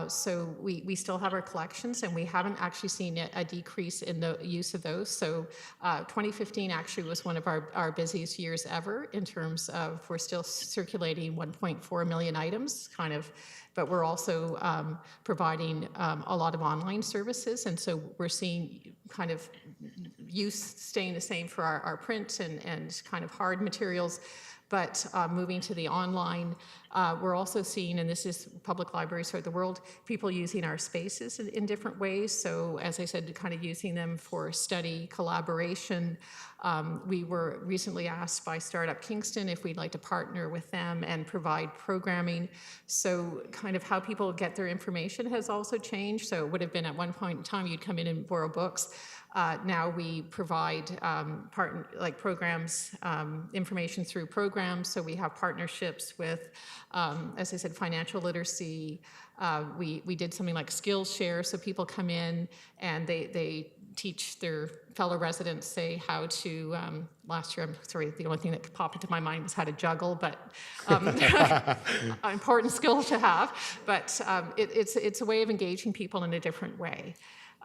[SPEAKER 7] So we still have our collections, and we haven't actually seen a decrease in the use of those. So 2015 actually was one of our busiest years ever in terms of we're still circulating 1.4 million items, kind of, but we're also providing a lot of online services, and so we're seeing kind of use staying the same for our print and kind of hard materials. But moving to the online, we're also seeing, and this is public libraries throughout the world, people using our spaces in different ways. So as I said, kind of using them for study, collaboration. We were recently asked by Startup Kingston if we'd like to partner with them and provide programming. So kind of how people get their information has also changed. So it would have been at one point in time, you'd come in and borrow books. Now we provide programs, information through programs. So we have partnerships with, as I said, financial literacy. We did something like Skillshare. So people come in and they teach their fellow residents, say, how to, last year, I'm sorry, the only thing that could pop into my mind was how to juggle, but important skill to have. But it's a way of engaging people in a different way.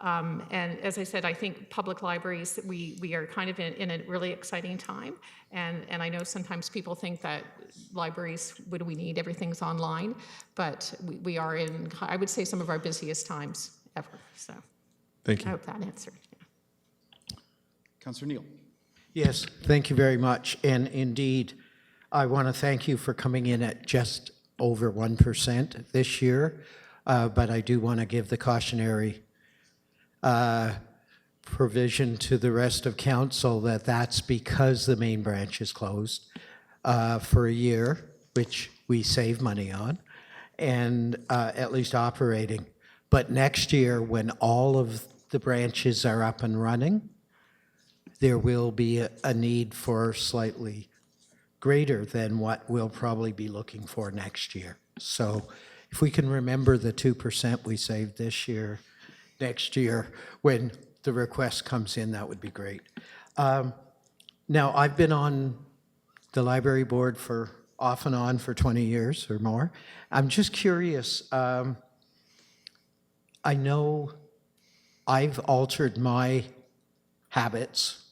[SPEAKER 7] And as I said, I think public libraries, we are kind of in a really exciting time. And I know sometimes people think that libraries, what do we need? Everything's online. But we are in, I would say, some of our busiest times ever. So
[SPEAKER 16] thank you.
[SPEAKER 7] I hope that answered. Yeah.
[SPEAKER 1] Councillor Neal.
[SPEAKER 5] Yes, thank you very much. And indeed, I want to thank you for coming in at just over 1% this year. But I do want to give the cautionary provision to the rest of council that's because the main branch is closed for a year, which we save money on, and at least operating. But next year, when all of the branches are up and running, there will be a need for slightly greater than what we'll probably be looking for next year. So if we can remember the 2% we saved this year, next year, when the request comes in, that would be great. Now, I've been on the library board for off and on for 20 years or more. I'm just curious. I know I've altered my habits,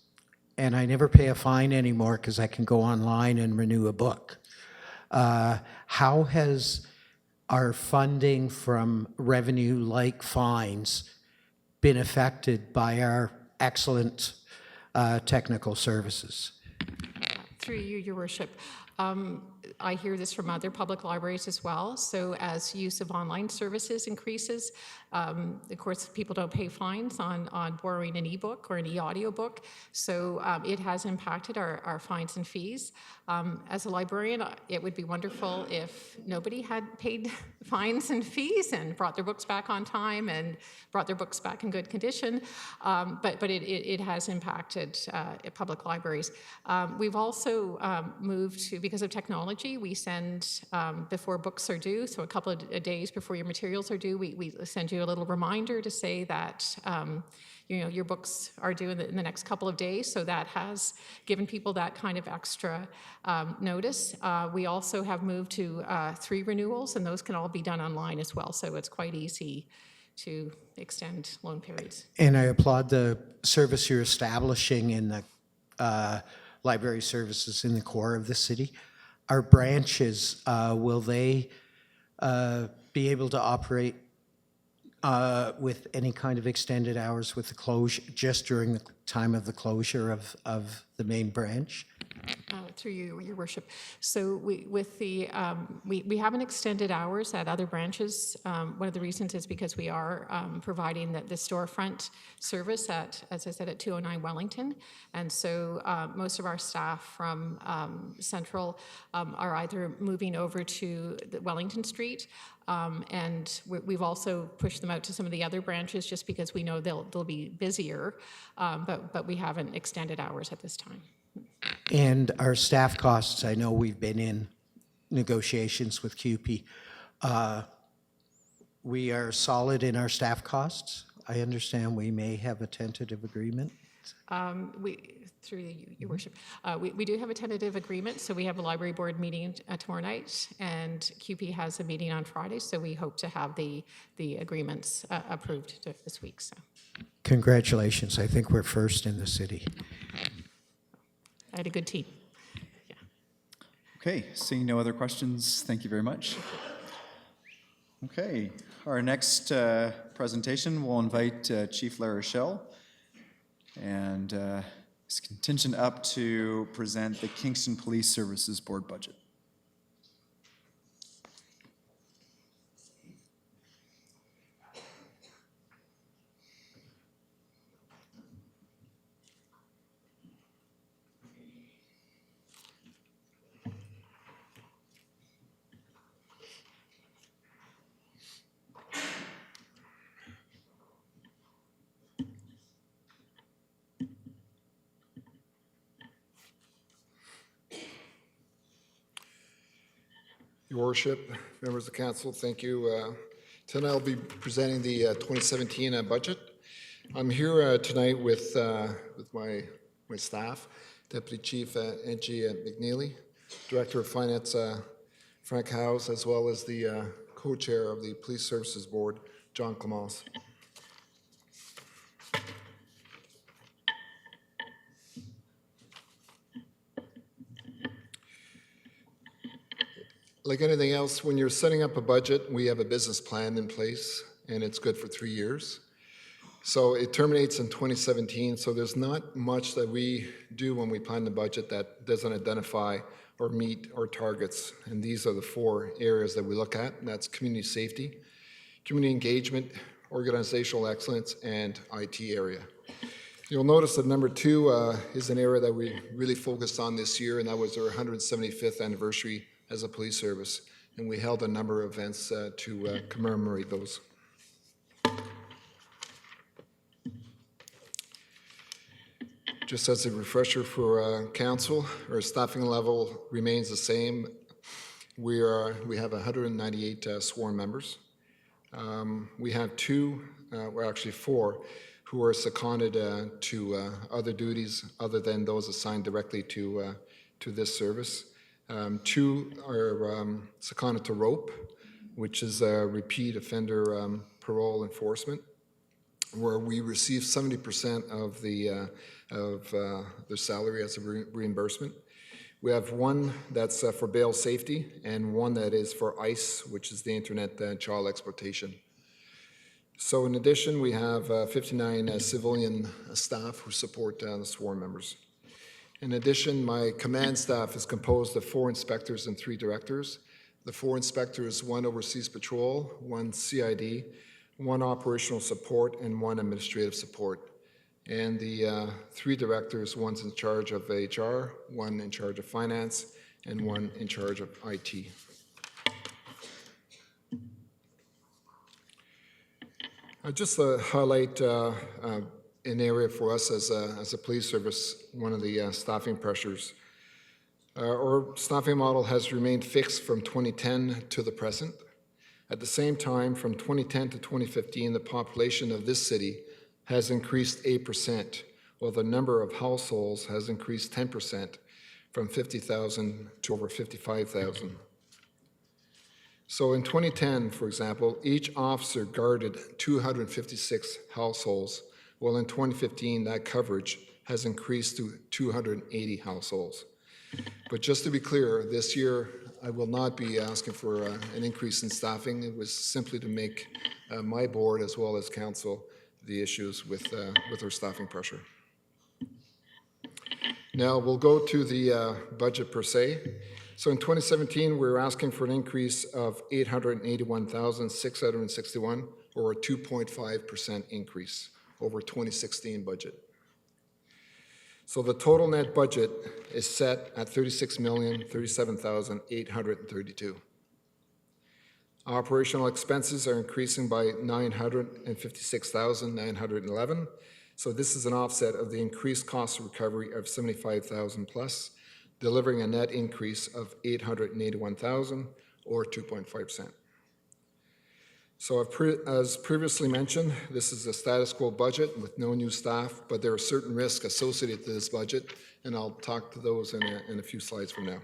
[SPEAKER 5] and I never pay a fine anymore because I can go online and renew a book. How has our funding from revenue like fines been affected by our excellent technical services?
[SPEAKER 7] Through you, Your Worship. I hear this from other public libraries as well. So as use of online services increases, of course, people don't pay fines on borrowing an e-book or an e-audiobook. So it has impacted our fines and fees. As a librarian, it would be wonderful if nobody had paid fines and fees and brought their books back on time and brought their books back in good condition. But it has impacted public libraries. We've also moved to, because of technology, we send, before books are due, so a couple of days before your materials are due, we send you a little reminder to say that your books are due in the next couple of days, so that has given people that kind of extra notice. We also have moved to 3 renewals, and those can all be done online as well, so it's quite easy to extend loan periods.
[SPEAKER 5] And I applaud the service you're establishing in the library services in the core of the city. Our branches, will they be able to operate with any kind of extended hours with the closure, just during the time of the closure of the main branch?
[SPEAKER 7] Through you, Your Worship. So we haven't extended hours at other branches. One of the reasons is because we are providing the storefront service at, as I said, at 209 Wellington. And so most of our staff from Central are either moving over to the Wellington Street, and we've also pushed them out to some of the other branches just because we know they'll be busier, but we haven't extended hours at this time.
[SPEAKER 5] And our staff costs, I know we've been in negotiations with CUPE. We are solid in our staff costs. I understand we may have a tentative agreement.
[SPEAKER 7] Through you, Your Worship, we do have a tentative agreement, so we have a library board meeting tomorrow night, and CUPE has a meeting on Friday, so we hope to have the agreements approved this week. So.
[SPEAKER 5] Congratulations. I think we're first in the city.
[SPEAKER 7] I had a good team. Yeah.
[SPEAKER 1] Okay, seeing no other questions, thank you very much. Okay, our next presentation, we'll invite Chief LaRochelle, and is contingent up to present the Kingston Police Services Board budget.
[SPEAKER 17] Your Worship, members of council, thank you. Tonight I'll be presenting the 2017 budget. I'm here tonight with my staff, Deputy Chief Angie McNeely, Director of Finance Frank Howes, as well as the co-chair of the Police Services Board, John Clemence. Like anything else, when you're setting up a budget, we have a business plan in place, and it's good for 3 years. So it terminates in 2017, so there's not much that we do when we plan the budget that doesn't identify or meet our targets. And these are the 4 areas that we look at, and that's community safety, community engagement, organizational excellence, and IT area. You'll notice that number 2 is an area that we really focused on this year, and that was our 175th anniversary as a police service, and we held a number of events to commemorate those. Just as a refresher for council, our staffing level remains the same. We have 198 sworn members. We have actually four, who are seconded to other duties other than those assigned directly to this service. Two are seconded to ROPE, which is a repeat offender parole enforcement, where we receive 70% of their salary as a reimbursement. We have one that's for bail safety and one that is for ICE, which is the Internet Child Exploitation. So in addition, we have 59 civilian staff who support the sworn members. In addition, my command staff is composed of 4 inspectors and 3 directors. The 4 inspectors, 1 oversees patrol, 1 CID, 1 operational support, and 1 administrative support. And the 3 directors, 1's in charge of HR, 1 in charge of finance, and 1 in charge of IT. I'll just highlight an area for us as a police service, one of the staffing pressures. Our staffing model has remained fixed from 2010 to the present. At the same time, from 2010 to 2015, the population of this city has increased 8%, while the number of households has increased 10%, from 50,000 to over 55,000. So in 2010, for example, each officer guarded 256 households, while in 2015, that coverage has increased to 280 households. But just to be clear, this year, I will not be asking for an increase in staffing. It was simply to make my board, as well as council, the issues with our staffing pressure. Now we'll go to the budget per se. So in 2017, we were asking for an increase of $881,661, or a 2.5% increase over 2016 budget. So the total net budget is set at $36,037,832. Operational expenses are increasing by $956,911. So this is an offset of the increased cost of recovery of $75,000 plus, delivering a net increase of $881,000 or 2.5%. So as previously mentioned, this is a status quo budget with no new staff, but there are certain risks associated to this budget, and I'll talk to those in a few slides from now.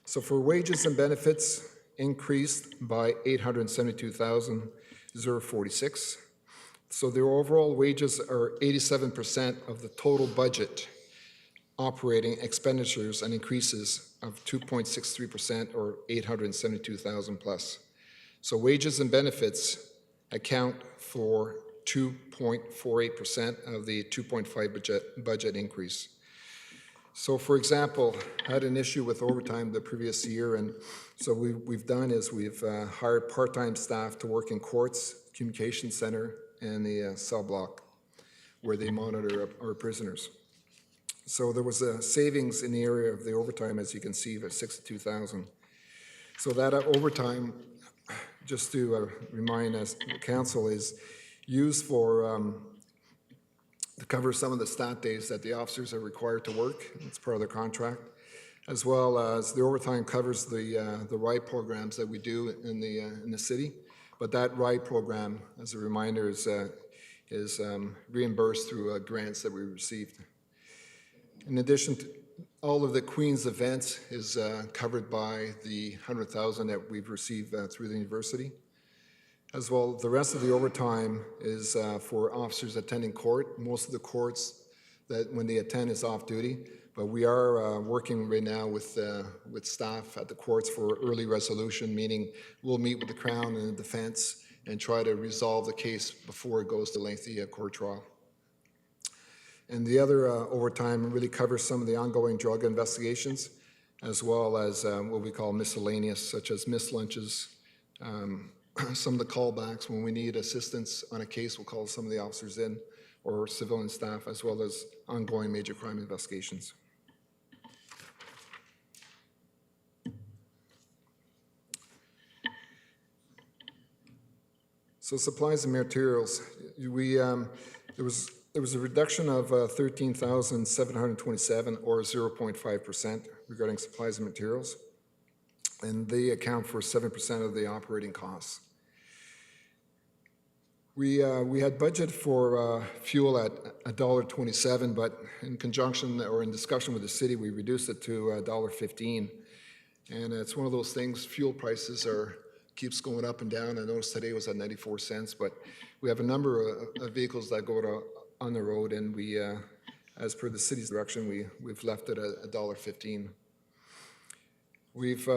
[SPEAKER 17] So for wages and benefits, increased by $872,046. So their overall wages are 87% of the total budget operating expenditures and increases of 2.63% or 872,000 plus. So wages and benefits account for 2.48% of the 2.5 budget increase. So for example, I had an issue with overtime the previous year, and so we've done is we've hired part-time staff to work in courts, communication center, and the cell block where they monitor our prisoners. So there was a savings in the area of the overtime, as you can see, of 62,000. So that overtime, just to remind us, the council, is used for to cover some of the stat days that the officers are required to work. It's part of their contract, as well as the overtime covers the RIDE programs that we do in the city. But that RIDE program, as a reminder, is reimbursed through grants that we received. In addition to all of the Queen's events is covered by the $100,000 that we've received through the university. As well, the rest of the overtime is for officers attending court. Most of the courts that when they attend is off duty, but we are working right now with staff at the courts for early resolution, meaning we'll meet with the Crown and the defense and try to resolve the case before it goes to lengthy court trial. And the other overtime really covers some of the ongoing drug investigations, as well as what we call miscellaneous, such as missed lunches, some of the callbacks. When we need assistance on a case, we'll call some of the officers in, or civilian staff, as well as ongoing major crime investigations. So supplies and materials. We There was a reduction of 13,727 or 0.5% regarding supplies and materials, and they account for 7% of the operating costs. We had budget for fuel at $1.27, but in conjunction or in discussion with the city, we reduced it to $1.15. And it's one of those things, fuel prices keeps going up and down. I noticed today was at 94 cents, but we have a number of vehicles that go on the road, and we, as per the city's direction, we've left it at $1.15. We've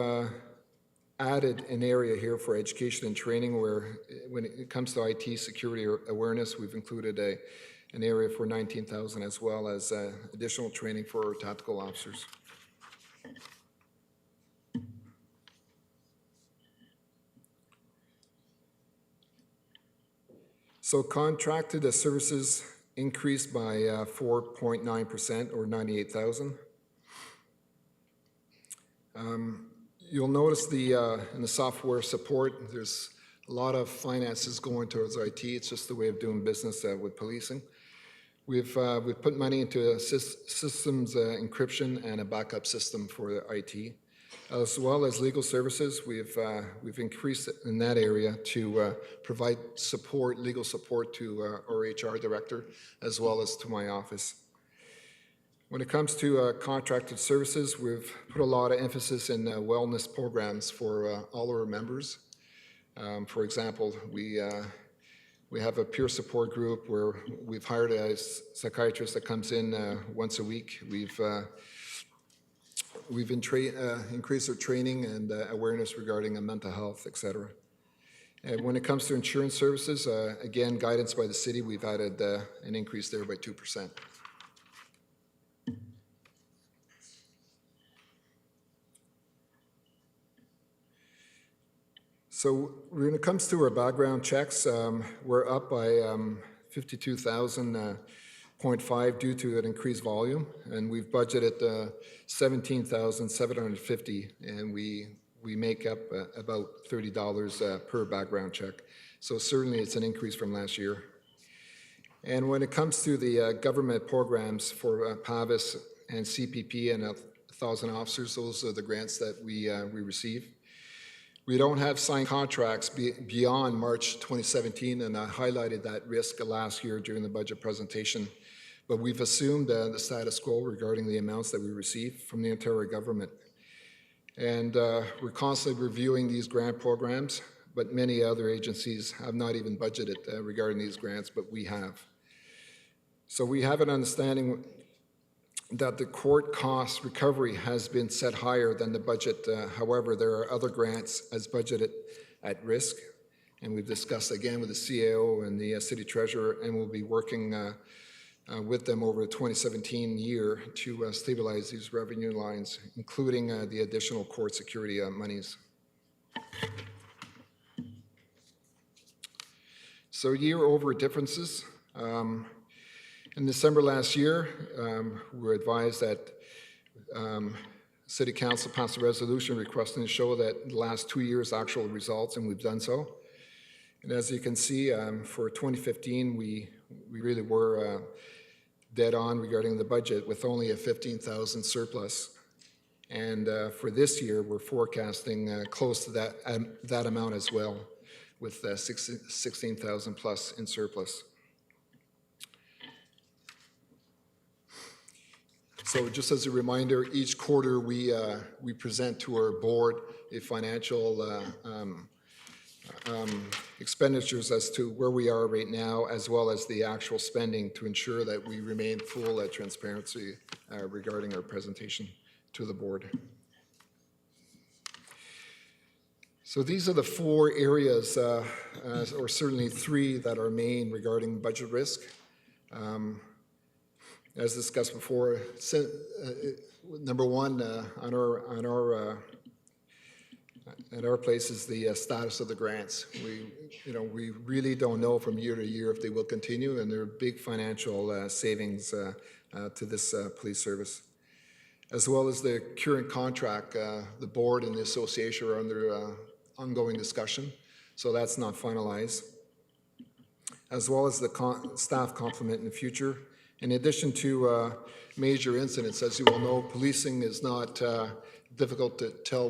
[SPEAKER 17] added an area here for education and training where when it comes to IT security awareness, we've included an area for 19,000 as well as additional training for our tactical officers. So contracted services increased by 4.9% or 98,000. You'll notice in the software support, there's a lot of finances going towards IT. It's just the way of doing business with policing. We've put money into a systems encryption and a backup system for the IT, as well as legal services. We've increased in that area to provide support, legal support to our HR director, as well as to my office. When it comes to contracted services, we've put a lot of emphasis in wellness programs for all our members. For example, we have a peer support group where we've hired a psychiatrist that comes in once a week. We've increased our training and awareness regarding mental health, etc. And when it comes to insurance services, again, guidance by the city, we've added an increase there by 2%. So when it comes to our background checks, we're up by 52,000.5 due to an increased volume, and we've budgeted 17,750, and we make up about $30 per background check. So certainly it's an increase from last year. And when it comes to the government programs for PAVIS and CPP and 1,000 officers, those are the grants that we receive. We don't have signed contracts beyond March 2017, and I highlighted that risk last year during the budget presentation. But we've assumed the status quo regarding the amounts that we receive from the Ontario government. And we're constantly reviewing these grant programs, but many other agencies have not even budgeted regarding these grants, but we have. So we have an understanding that the court cost recovery has been set higher than the budget. However, there are other grants as budgeted at risk, and we've discussed again with the CAO and the city treasurer, and we'll be working with them over the 2017 year to stabilize these revenue lines, including the additional court security monies. So year-over differences. In December last year, we were advised that City Council passed a resolution requesting to show that the last 2 years' actual results, and we've done so. And as you can see, for 2015, we really were dead on regarding the budget with only a 15,000 surplus. And for this year, we're forecasting close to that amount as well, with 16,000 plus in surplus. So just as a reminder, each quarter we present to our board a financial expenditures as to where we are right now, as well as the actual spending to ensure that we remain full transparency regarding our presentation to the board. So these are the 4 areas, or certainly 3 that are main regarding budget risk. As discussed before, number 1 on our place is the status of the grants. We really don't know from year to year if they will continue, and there are big financial savings to this police service. As well as the current contract, the board and the association are under ongoing discussion, so that's not finalized. as well as the staff complement in the future. In addition to major incidents, as you all know, policing is not difficult to tell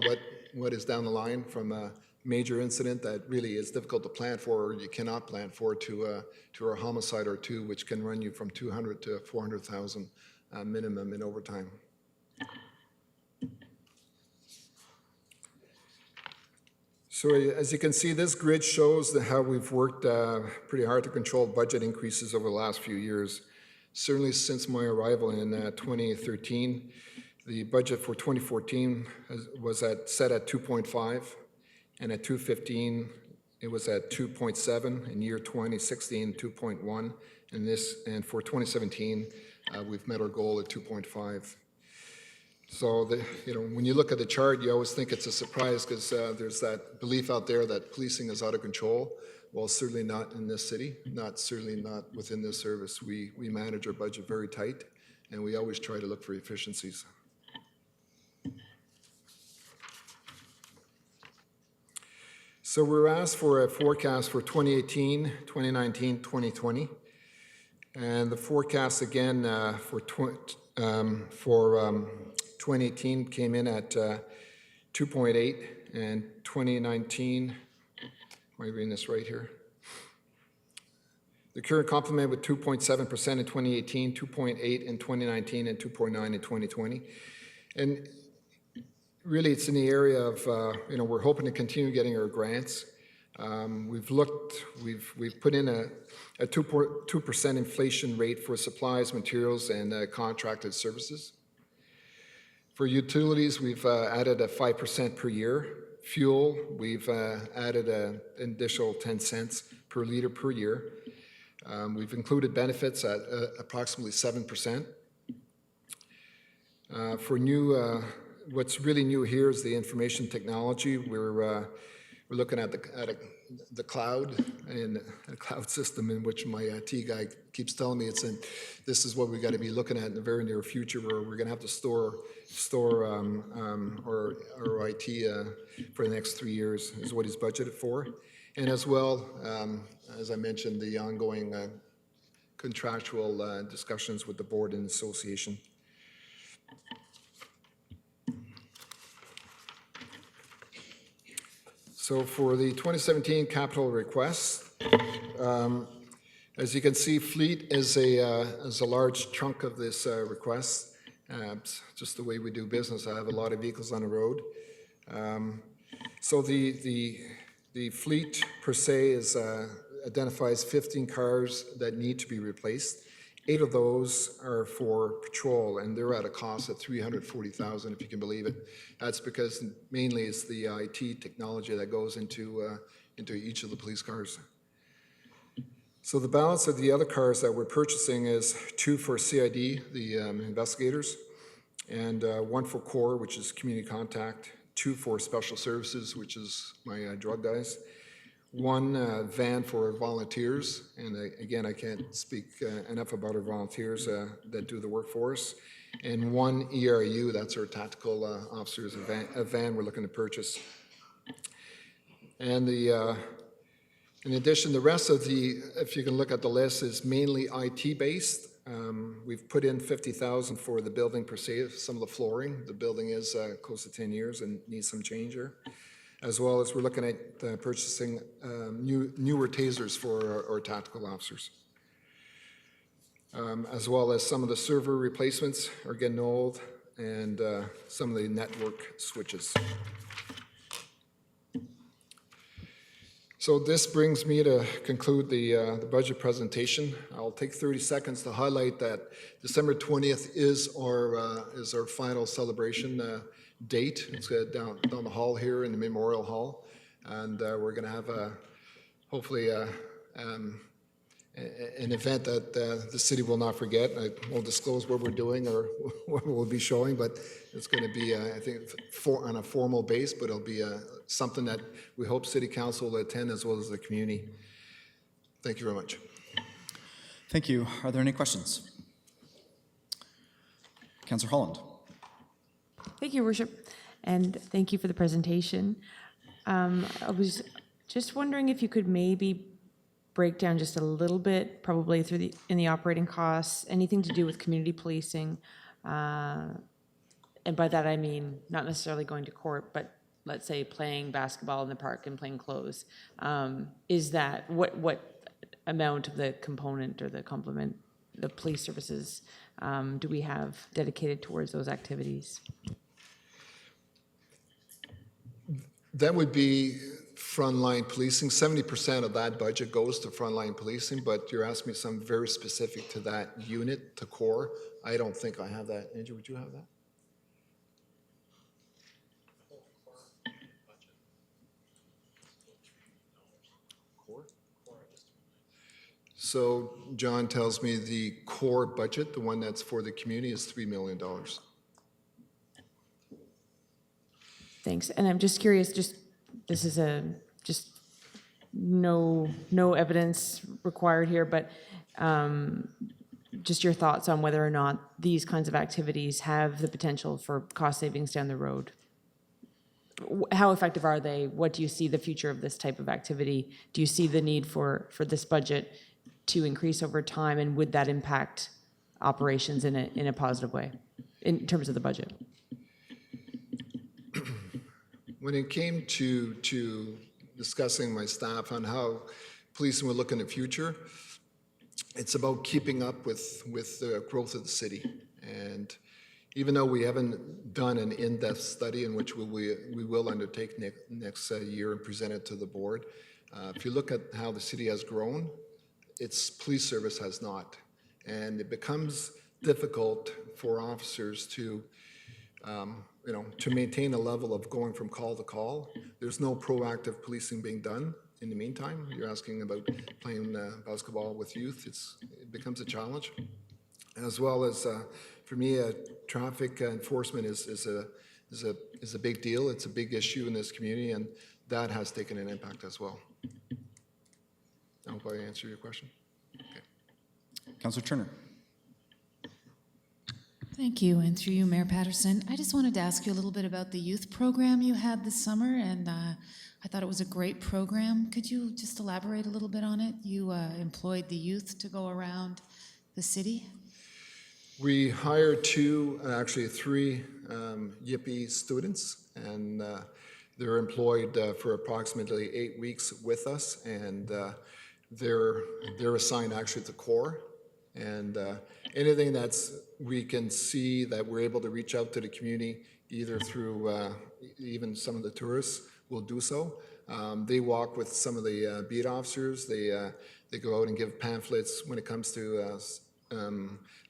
[SPEAKER 17] what is down the line from a major incident that really is difficult to plan for, or you cannot plan for, to a homicide or two, which can run you from 200 to 400,000 minimum in overtime. So as you can see, this grid shows how we've worked pretty hard to control budget increases over the last few years. Certainly since my arrival in 2013, the budget for 2014 was set at 2.5, and at 2015 it was at 2.7. In year 2016, 2.1, and for 2017 we've met our goal at 2.5. So, when you look at the chart, you always think it's a surprise because there's that belief out there that policing is out of control. Well, certainly not in this city, certainly not within this service. We manage our budget very tight, and we always try to look for efficiencies. So we're asked for a forecast for 2018, 2019, 2020. And the forecast again for 2018 came in at 2.8, and 2019, am I reading this right here? The current complement with 2.7% in 2018, 2.8 in 2019, and 2.9 in 2020. And really, it's in the area of, we're hoping to continue getting our grants. We've put in a 2% inflation rate for supplies, materials, and contracted services. For utilities, we've added a 5% per year. Fuel, we've added an additional 10 cents per liter per year. We've included benefits at approximately 7%. For new, what's really new here is the information technology. We're looking at the cloud, and a cloud system in which my IT guy keeps telling me this is what we got to be looking at in the very near future, where we're going to have to store our IT for the next 3 years is what he's budgeted for. And as well, as I mentioned, the ongoing contractual discussions with the board and association. So for the 2017 capital requests, as you can see, fleet is a large chunk of this request. It's just the way we do business. I have a lot of vehicles on the road. So the fleet per se identifies 15 cars that need to be replaced. 8 of those are for patrol, and they're at a cost of $340,000, if you can believe it. That's because mainly it's the IT technology that goes into each of the police cars. So the balance of the other cars that we're purchasing is 2 for CID, the investigators, and 1 for CORE, which is community contact, 2 for special services, which is my drug guys, 1 van for volunteers, and again, I can't speak enough about our volunteers that do the work for us, and 1 ERU, that's our tactical officers, a van we're looking to purchase. And in addition, the rest of if you can look at the list, is mainly IT-based. We've put in $50,000 for the building per se, some of the flooring. The building is close to 10 years and needs some change here. As well as we're looking at purchasing newer tasers for our tactical officers. As well as some of the server replacements are getting old, and some of the network switches. So this brings me to conclude the budget presentation. I'll take 30 seconds to highlight that December 20th is our final celebration date. It's down the hall here in the Memorial Hall, and we're going to have hopefully an event that the city will not forget. I won't disclose what we're doing or what we'll be showing, but it's going to be, I think, on a formal base, but it'll be something that we hope City Council will attend as well as the community. Thank you very much.
[SPEAKER 1] Thank you. Are there any questions? Councillor Holland.
[SPEAKER 18] Thank you, Your Worship, and thank you for the presentation. I was just wondering if you could maybe breakdown just a little bit, probably in the operating costs, anything to do with community policing. And by that I mean not necessarily going to court, but let's say playing basketball in the park in plain clothes. Is that, what amount of the component or the complement, the police services, do we have dedicated towards those activities?
[SPEAKER 17] That would be frontline policing. 70% of that budget goes to frontline policing, but you're asking me something very specific to that unit, to core. I don't think I have that. Andrew, would you have that? So John tells me the core budget, the one that's for the community, is $3 million.
[SPEAKER 18] Thanks. And I'm just curious, this is just no evidence required here, but just your thoughts on whether or not these kinds of activities have the potential for cost savings down the road. How effective are they? What do you see the future of this type of activity? Do you see the need for this budget to increase over time, and would that impact operations in a positive way in terms of the budget?
[SPEAKER 17] When it came to discussing my staff on how policing would look in the future, it's about keeping up with the growth of the city. And even though we haven't done an in-depth study, in which we will undertake next year and present it to the board, if you look at how the city has grown, its police service has not. And it becomes difficult for officers to to maintain a level of going from call to call. There's no proactive policing being done in the meantime. You're asking about playing basketball with youth. It becomes a challenge. As well as, for me, traffic enforcement is a big deal. It's a big issue in this community, and that has taken an impact as well. I hope I answered your question. Okay.
[SPEAKER 1] Councillor Turner.
[SPEAKER 14] Thank you, and through you, Mayor Patterson. I just wanted to ask you a little bit about the youth program you had this summer, and I thought it was a great program. Could you just elaborate a little bit on it? You employed the youth to go around the city?
[SPEAKER 17] We hired actually three Yippee students, and they're employed for approximately 8 weeks with us, and they're assigned actually to core. And anything we can see that we're able to reach out to the community, either through even some of the tourists, will do so. They walk with some of the beat officers. They go out and give pamphlets when it comes to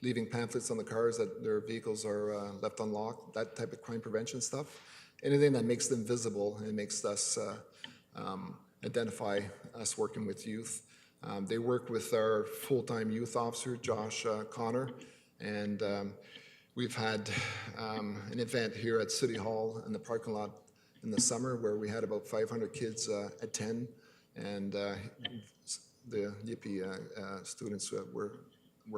[SPEAKER 17] leaving pamphlets on the cars that their vehicles are left unlocked, that type of crime prevention stuff. Anything that makes them visible and makes us identify us working with youth. They work with our full-time youth officer, Josh Connor, and we've had an event here at City Hall in the parking lot in the summer where we had about 500 kids attend, and the Yippee students were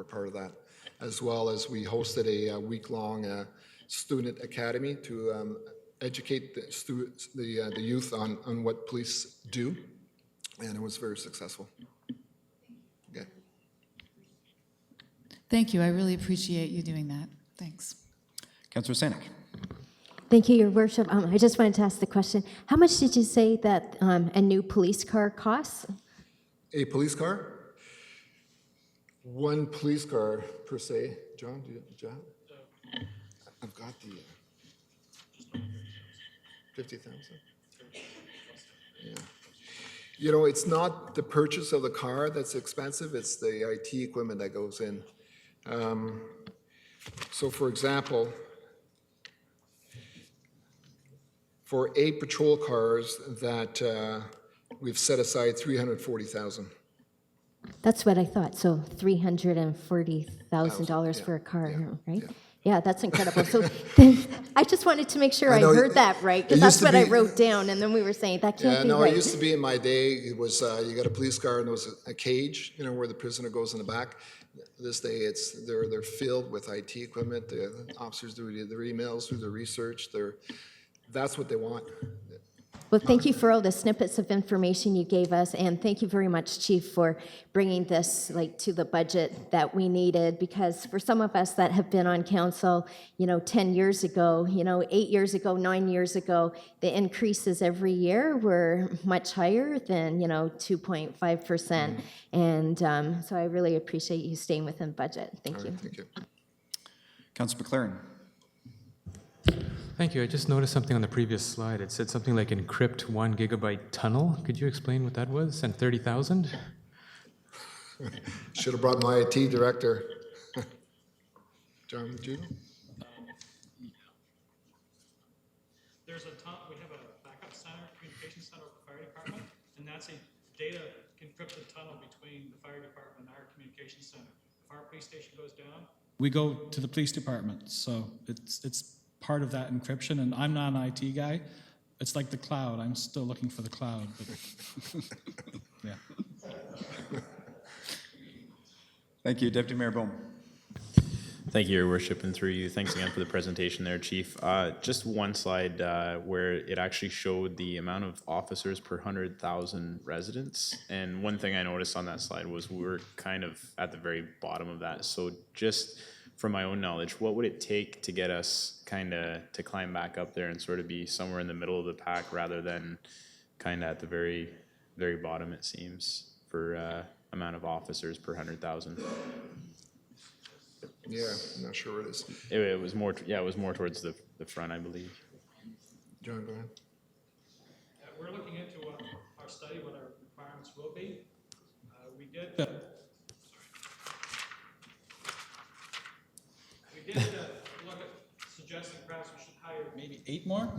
[SPEAKER 17] part of that, as well as we hosted a week-long student academy to educate the youth on what police do, and it was very successful. Okay.
[SPEAKER 14] Thank you. I really appreciate you doing that. Thanks.
[SPEAKER 1] Councillor Sanik.
[SPEAKER 13] Thank you, Your Worship. I just wanted to ask the question, how much did you say that a new police car costs?
[SPEAKER 17] A police car? One police car per se. John, do you have it? I've got the 50,000. Yeah. You know, it's not the purchase of the car that's expensive, it's the IT equipment that goes in. So for example, for 8 patrol cars that we've set aside $340,000.
[SPEAKER 13] That's what I thought, so $340,000 for a car, right? Yeah, that's incredible. So then, I just wanted to make sure I heard that right, because that's what I wrote down, and then we were saying, that can't be right.
[SPEAKER 17] It used to be in my day, it was, you got a police car and there was a cage, you know, where the prisoner goes in the back. This day, they're filled with IT equipment, the officers do their emails, do their research, that's what they want.
[SPEAKER 13] Well, thank you for all the snippets of information you gave us, and thank you very much, Chief, for bringing this to the budget that we needed, because for some of us that have been on council, 10 years ago, 8 years ago, 9 years ago, the increases every year were much higher than, 2.5%. And so I really appreciate you staying within budget. Thank you.
[SPEAKER 17] Thank you.
[SPEAKER 1] Councillor McLaren.
[SPEAKER 19] Thank you. I just noticed something on the previous slide. It said something like encrypt 1 gigabyte tunnel. Could you explain what that was? And 30,000?
[SPEAKER 17] Should have brought my IT director. John, Judo?
[SPEAKER 21] There's a ton, we have a backup center, communication center at the fire department, and that's a data encrypted tunnel between the fire department and our communication center. If our police station goes down, we go to the police department. So it's part of that encryption, and I'm not an IT guy. It's like the cloud. I'm still looking for the cloud. But yeah.
[SPEAKER 1] Thank you. Deputy Mayor Bohm.
[SPEAKER 12] Thank you, Your Worship, and through you, thanks again for the presentation there, Chief. Just one slide where it actually showed the amount of officers per 100,000 residents. And one thing I noticed on that slide was we were kind of at the very bottom of that. So just from my own knowledge, what would it take to get us kind of to climb back up there and sort of be somewhere in the middle of the pack rather than kind of at the very, very bottom, it seems, for amount of officers per 100,000?
[SPEAKER 17] Yeah, I'm not sure where it is.
[SPEAKER 12] It was more, it was more towards the front, I believe.
[SPEAKER 17] John, go ahead.
[SPEAKER 21] We're looking into our study, what our requirements will be. We did look at suggesting perhaps we should hire maybe 8 more.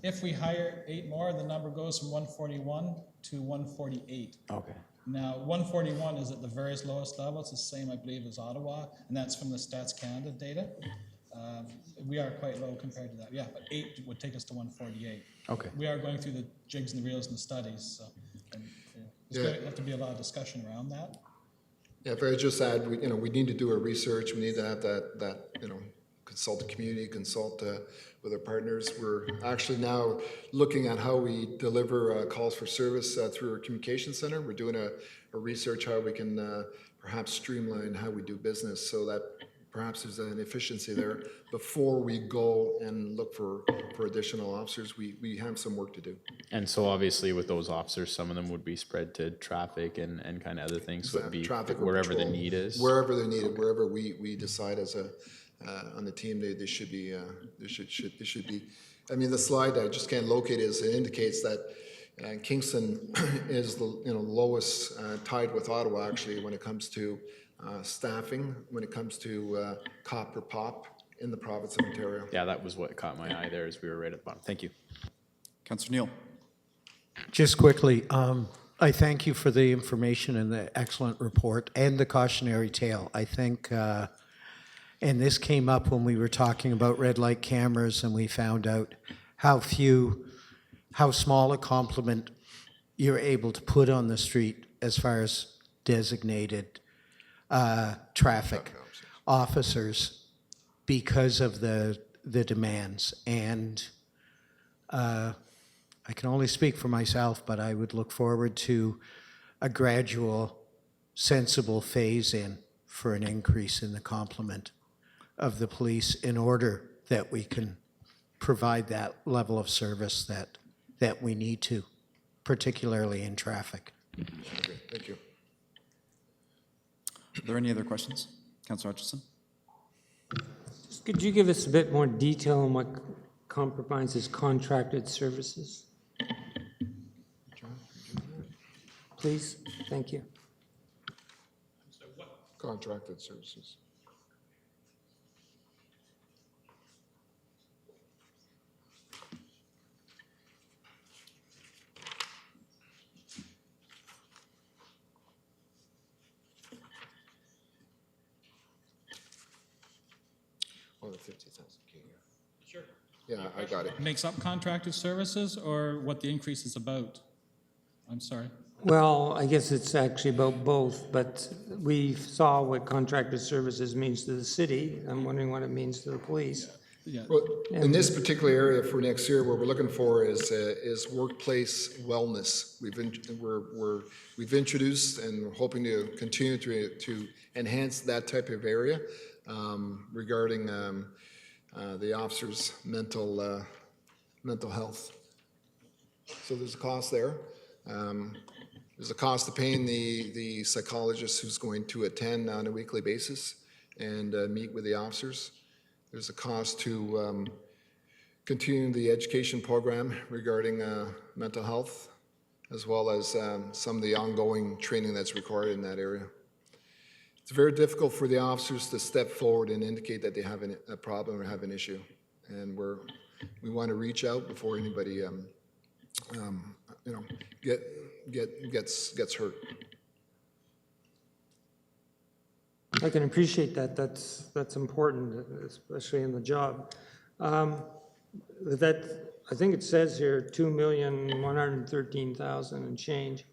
[SPEAKER 21] If we hire 8 more, the number goes from 141 to 148.
[SPEAKER 12] Okay.
[SPEAKER 21] Now, 141 is at the very lowest level. It's the same, I believe, as Ottawa, and that's from the Stats Canada data. We are quite low compared to that. Yeah, but 8 would take us to 148.
[SPEAKER 12] Okay.
[SPEAKER 21] We are going through the jigs and the reels and the studies, so there's going to have to be a lot of discussion around that.
[SPEAKER 17] Yeah, if I just add, we need to do our research. We need to have that consult the community, consult with our partners. We're actually now looking at how we deliver calls for service through our communication center. We're doing a research how we can perhaps streamline how we do business so that perhaps there's an efficiency there. Before we go and look for additional officers, we have some work to do.
[SPEAKER 12] And so obviously with those officers, some of them would be spread to traffic and kind of other things. So it'd be
[SPEAKER 17] traffic
[SPEAKER 12] wherever
[SPEAKER 17] patrol,
[SPEAKER 12] the need is.
[SPEAKER 17] Wherever they're needed, wherever we decide as on the team, they should be. They should be. I mean, the slide I just can't locate it indicates that Kingston is the lowest tied with Ottawa actually when it comes to staffing, when it comes to cop per pop in the province of Ontario.
[SPEAKER 12] Yeah, that was what caught my eye there as we were right at the bottom. Thank you.
[SPEAKER 1] Councillor Neal.
[SPEAKER 5] Just quickly, I thank you for the information and the excellent report and the cautionary tale. I think, and this came up when we were talking about red light cameras and we found out how small a complement you're able to put on the street as far as designated traffic officers because of the demands. And I can only speak for myself, but I would look forward to a gradual, sensible phase-in for an increase in the complement of the police in order that we can provide that level of service that we need to, particularly in traffic.
[SPEAKER 17] Okay, thank you.
[SPEAKER 1] Are there any other questions? Councillor Hutchison.
[SPEAKER 4] Could you give us a bit more detail on what compromises contracted services? Please, thank you.
[SPEAKER 17] Contracted services. Oh, the 50,000 a year.
[SPEAKER 21] Sure.
[SPEAKER 17] Yeah, I got it.
[SPEAKER 21] Makes up contracted services or what the increase is about? I'm sorry.
[SPEAKER 4] Well, I guess it's actually about both, but we saw what contracted services means to the city. I'm wondering what it means to the police.
[SPEAKER 8] Yeah.
[SPEAKER 17] Well, in this particular area for next year, what we're looking for is workplace wellness. We've introduced and we're hoping to continue to enhance that type of area regarding the officers' mental health. So there's a cost there. There's a cost to paying the psychologist who's going to attend on a weekly basis and meet with the officers. There's a cost to continue the education program regarding mental health, as well as some of the ongoing training that's required in that area. It's very difficult for the officers to step forward and indicate that they have a problem or have an issue. And we want to reach out before anybody gets hurt.
[SPEAKER 4] I can appreciate that. That's important, especially in the job. That I think it says here 2,113,000 and change.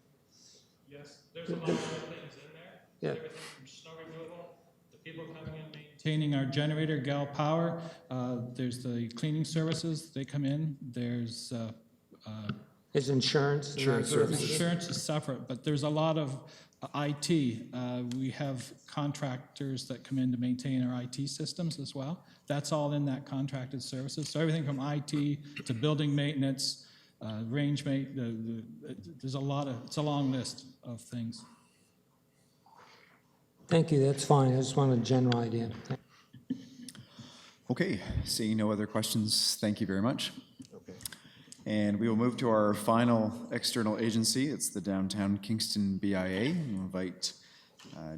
[SPEAKER 21] Yes, there's a lot of things in there.
[SPEAKER 4] Yeah.
[SPEAKER 21] Everything from snow removal, the people coming in maintaining our generator, Gal Power. There's the cleaning services, they come in. There's
[SPEAKER 4] Is insurance?
[SPEAKER 21] Insurance is separate, but there's a lot of IT. We have contractors that come in to maintain our IT systems as well. That's all in that contracted services. So everything from IT to building maintenance, range there's it's a long list of things.
[SPEAKER 4] Thank you, that's fine. I just want a general idea.
[SPEAKER 1] Okay, seeing no other questions, thank you very much. And we will move to our final external agency. It's the Downtown Kingston BIA. We'll invite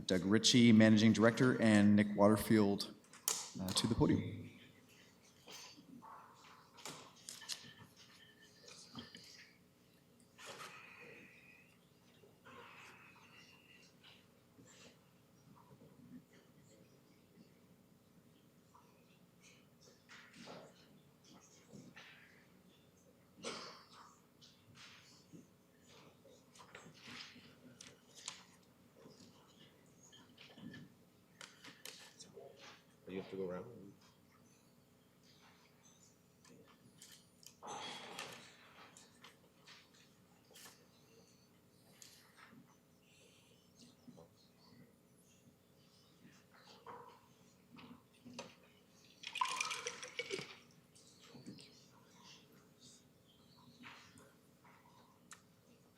[SPEAKER 1] Doug Ritchie, Managing Director, and Nick Waterfield to the podium.
[SPEAKER 2] You have to go around.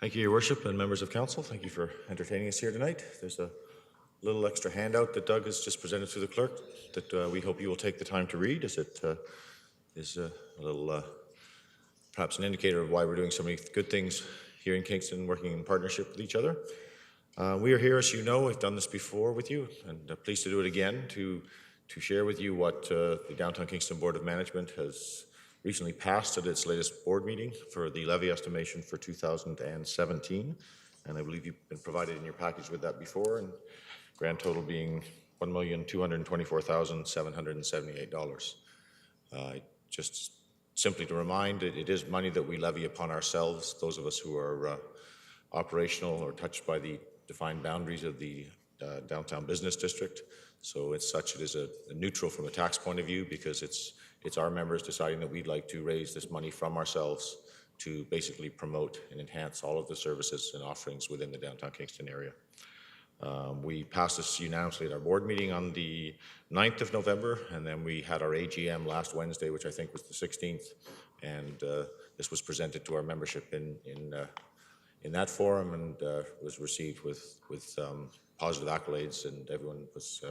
[SPEAKER 6] Thank you, Your Worship and members of council. Thank you for entertaining us here tonight. There's a little extra handout that Doug has just presented to the clerk that we hope you will take the time to read, as it is a little, perhaps an indicator of why we're doing so many good things here in Kingston, working in partnership with each other. We are here, as you know, we've done this before with you, and pleased to do it again to share with you what the Downtown Kingston Board of Management has recently passed at its latest board meeting for the levy estimation for 2017. And I believe you've been provided in your package with that before, and grand total being $1,224,778. Just simply to remind, it is money that we levy upon ourselves, those of us who are operational or touched by the defined boundaries of the downtown business district. So as such, it is a neutral from a tax point of view, because it's our members deciding that we'd like to raise this money from ourselves to basically promote and enhance all of the services and offerings within the downtown Kingston area. We passed this unanimously at our board meeting on the 9th of November, and then we had our AGM last Wednesday, which I think was the 16th, and this was presented to our membership in that forum, and was received with positive accolades, and everyone was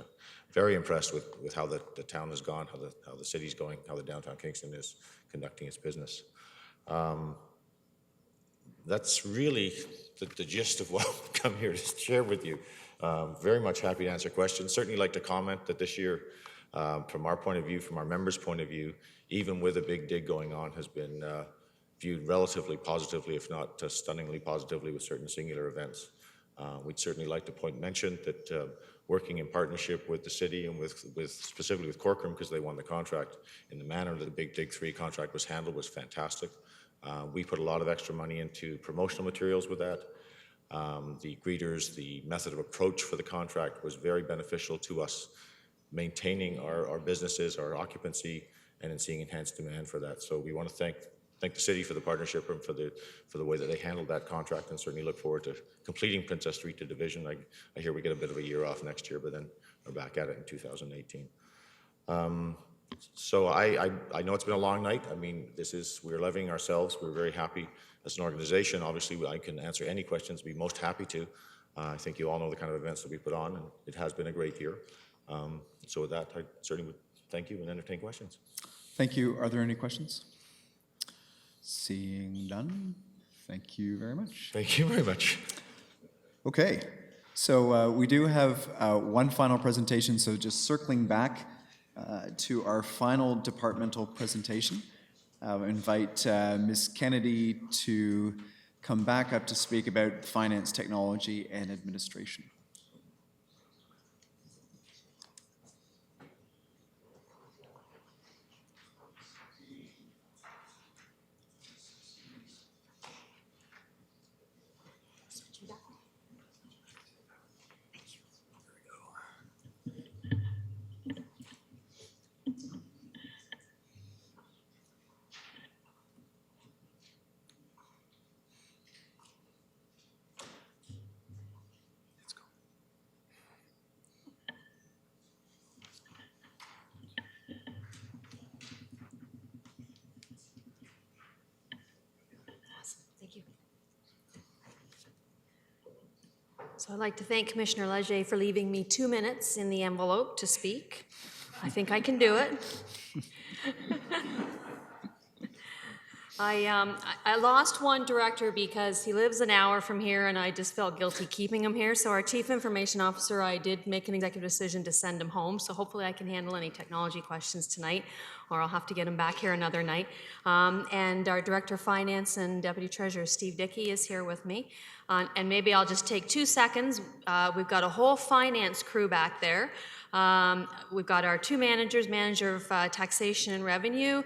[SPEAKER 6] very impressed with how the town has gone, how the city's going, how the downtown Kingston is conducting its business. That's really the gist of what I've come here to share with you. Very much happy to answer questions. Certainly like to comment that this year, from our point of view, from our members' point of view, even with a big dig going on, has been viewed relatively positively, if not stunningly positively, with certain singular events. We'd certainly like to mention that working in partnership with the city and specifically with Corcoran, because they won the contract, in the manner that the Big Dig 3 contract was handled was fantastic. We put a lot of extra money into promotional materials with that. The greeters, the method of approach for the contract was very beneficial to us, maintaining our businesses, our occupancy, and in seeing enhanced demand for that. So we want to thank the city for the partnership and for the way that they handled that contract, and certainly look forward to completing Princess Street to division. I hear we get a bit of a year off next year, but then we're back at it in 2018. So I know it's been a long night. I mean, we're levying ourselves. We're very happy as an organization. Obviously, I can answer any questions, be most happy to. I think you all know the kind of events that we put on, and it has been a great year. So with that, I certainly would thank you and entertain questions.
[SPEAKER 1] Thank you. Are there any questions? Seeing none, thank you very much.
[SPEAKER 6] Thank you very much.
[SPEAKER 1] Okay, so we do have one final presentation, so just circling back to our final departmental presentation. I'll invite Ms. Kennedy to come back up to speak about finance, technology, and administration.
[SPEAKER 3] So I'd like to thank Commissioner Leger for leaving me 2 minutes in the envelope to speak. I think I can do it. I lost one director because he lives an hour from here, and I just felt guilty keeping him here. So our Chief Information Officer, I did make an executive decision to send him home. So hopefully I can handle any technology questions tonight, or I'll have to get him back here another night. And our Director of Finance and Deputy Treasurer, Steve Dickey, is here with me. And maybe I'll just take 2 seconds. We've got a whole finance crew back there. We've got our 2 managers, Manager of Taxation and Revenue,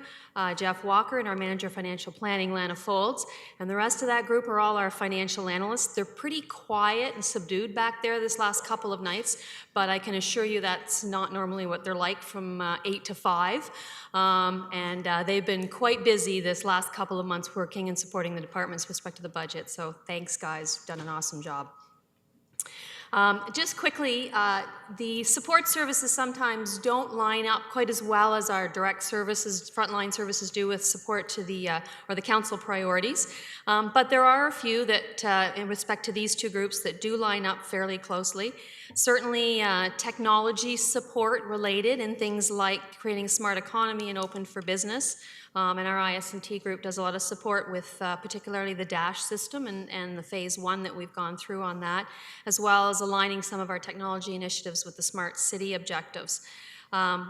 [SPEAKER 3] Jeff Walker, and our Manager of Financial Planning, Lana Folds. And the rest of that group are all our financial analysts. They're pretty quiet and subdued back there this last couple of nights, but I can assure you that's not normally what they're like from 8 to 5. And they've been quite busy this last couple of months working and supporting the departments with respect to the budget. So thanks, guys. You've done an awesome job. Just quickly, the support services sometimes don't line up quite as well as our direct services, frontline services do with support to the council priorities. But there are a few that, in respect to these 2 groups, that do line up fairly closely. Certainly technology support related in things like creating a smart economy and open for business. And our IS&T group does a lot of support with particularly the DASH system and the phase 1 that we've gone through on that, as well as aligning some of our technology initiatives with the smart city objectives.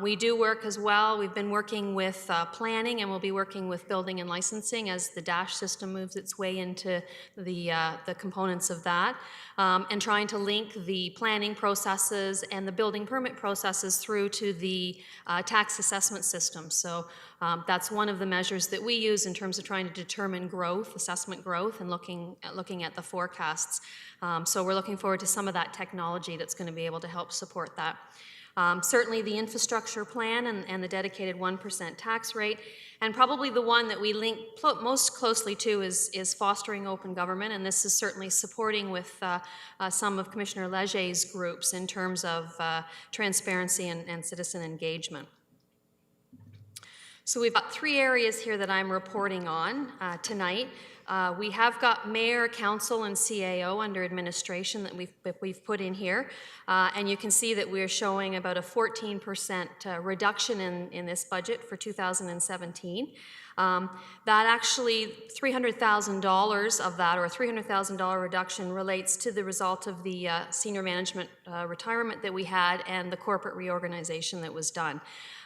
[SPEAKER 3] We do work as well. We've been working with planning, and we'll be working with building and licensing as the DASH system moves its way into the components of that, and trying to link the planning processes and the building permit processes through to the tax assessment system. So that's one of the measures that we use in terms of trying to determine growth, assessment growth, and looking at the forecasts. So we're looking forward to some of that technology that's going to be able to help support that. Certainly the infrastructure plan and the dedicated 1% tax rate, and probably the one that we link most closely to is fostering open government, and this is certainly supporting with some of Commissioner Leger's groups in terms of transparency and citizen engagement. So we've got 3 areas here that I'm reporting on tonight. We have got mayor, council, and CAO under administration that we've put in here. And you can see that we're showing about a 14% reduction in this budget for 2017. That actually, $300,000 of that, or a $300,000 reduction, relates to the result of the senior management retirement that we had and the corporate reorganization that was done.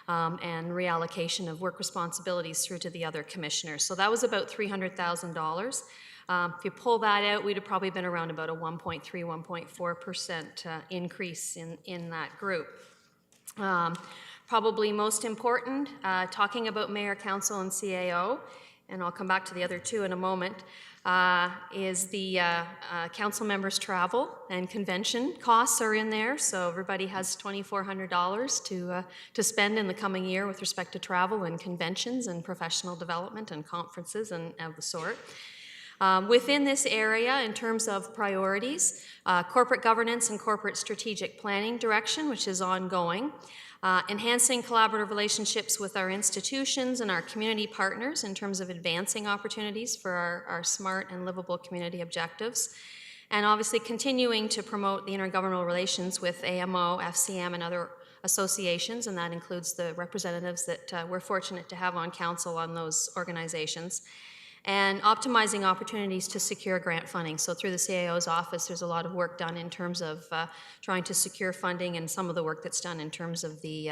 [SPEAKER 3] And reallocation of work responsibilities through to the other commissioners. So that was about $300,000. If you pull that out, we'd have probably been around about a 1.3, 1.4% increase in that group. Probably most important, talking about mayor, council, and CAO, and I'll come back to the other two in a moment, is the council members' travel and convention costs are in there. So everybody has $2,400 to spend in the coming year with respect to travel and conventions and professional development and conferences and of the sort. Within this area, in terms of priorities, corporate governance and corporate strategic planning direction, which is ongoing, enhancing collaborative relationships with our institutions and our community partners in terms of advancing opportunities for our smart and livable community objectives, and obviously continuing to promote the intergovernmental relations with AMO, FCM, and other associations, and that includes the representatives that we're fortunate to have on council on those organizations, and optimizing opportunities to secure grant funding. So through the CAO's office, there's a lot of work done in terms of trying to secure funding and some of the work that's done in terms of the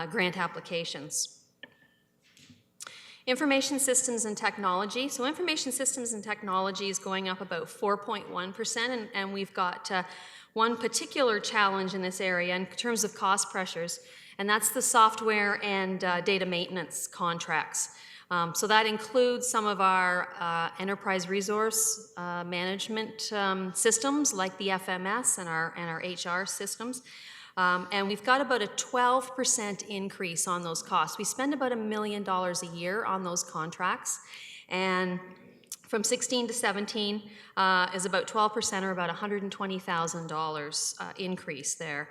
[SPEAKER 3] grant applications. Information systems and technology. So information systems and technology is going up about 4.1%, and we've got one particular challenge in this area in terms of cost pressures, and that's the software and data maintenance contracts. So that includes some of our enterprise resource management systems like the FMS and our HR systems. And we've got about a 12% increase on those costs. We spend about $1 million a year on those contracts. And from 16 to 17 is about 12% or about $120,000 increase there.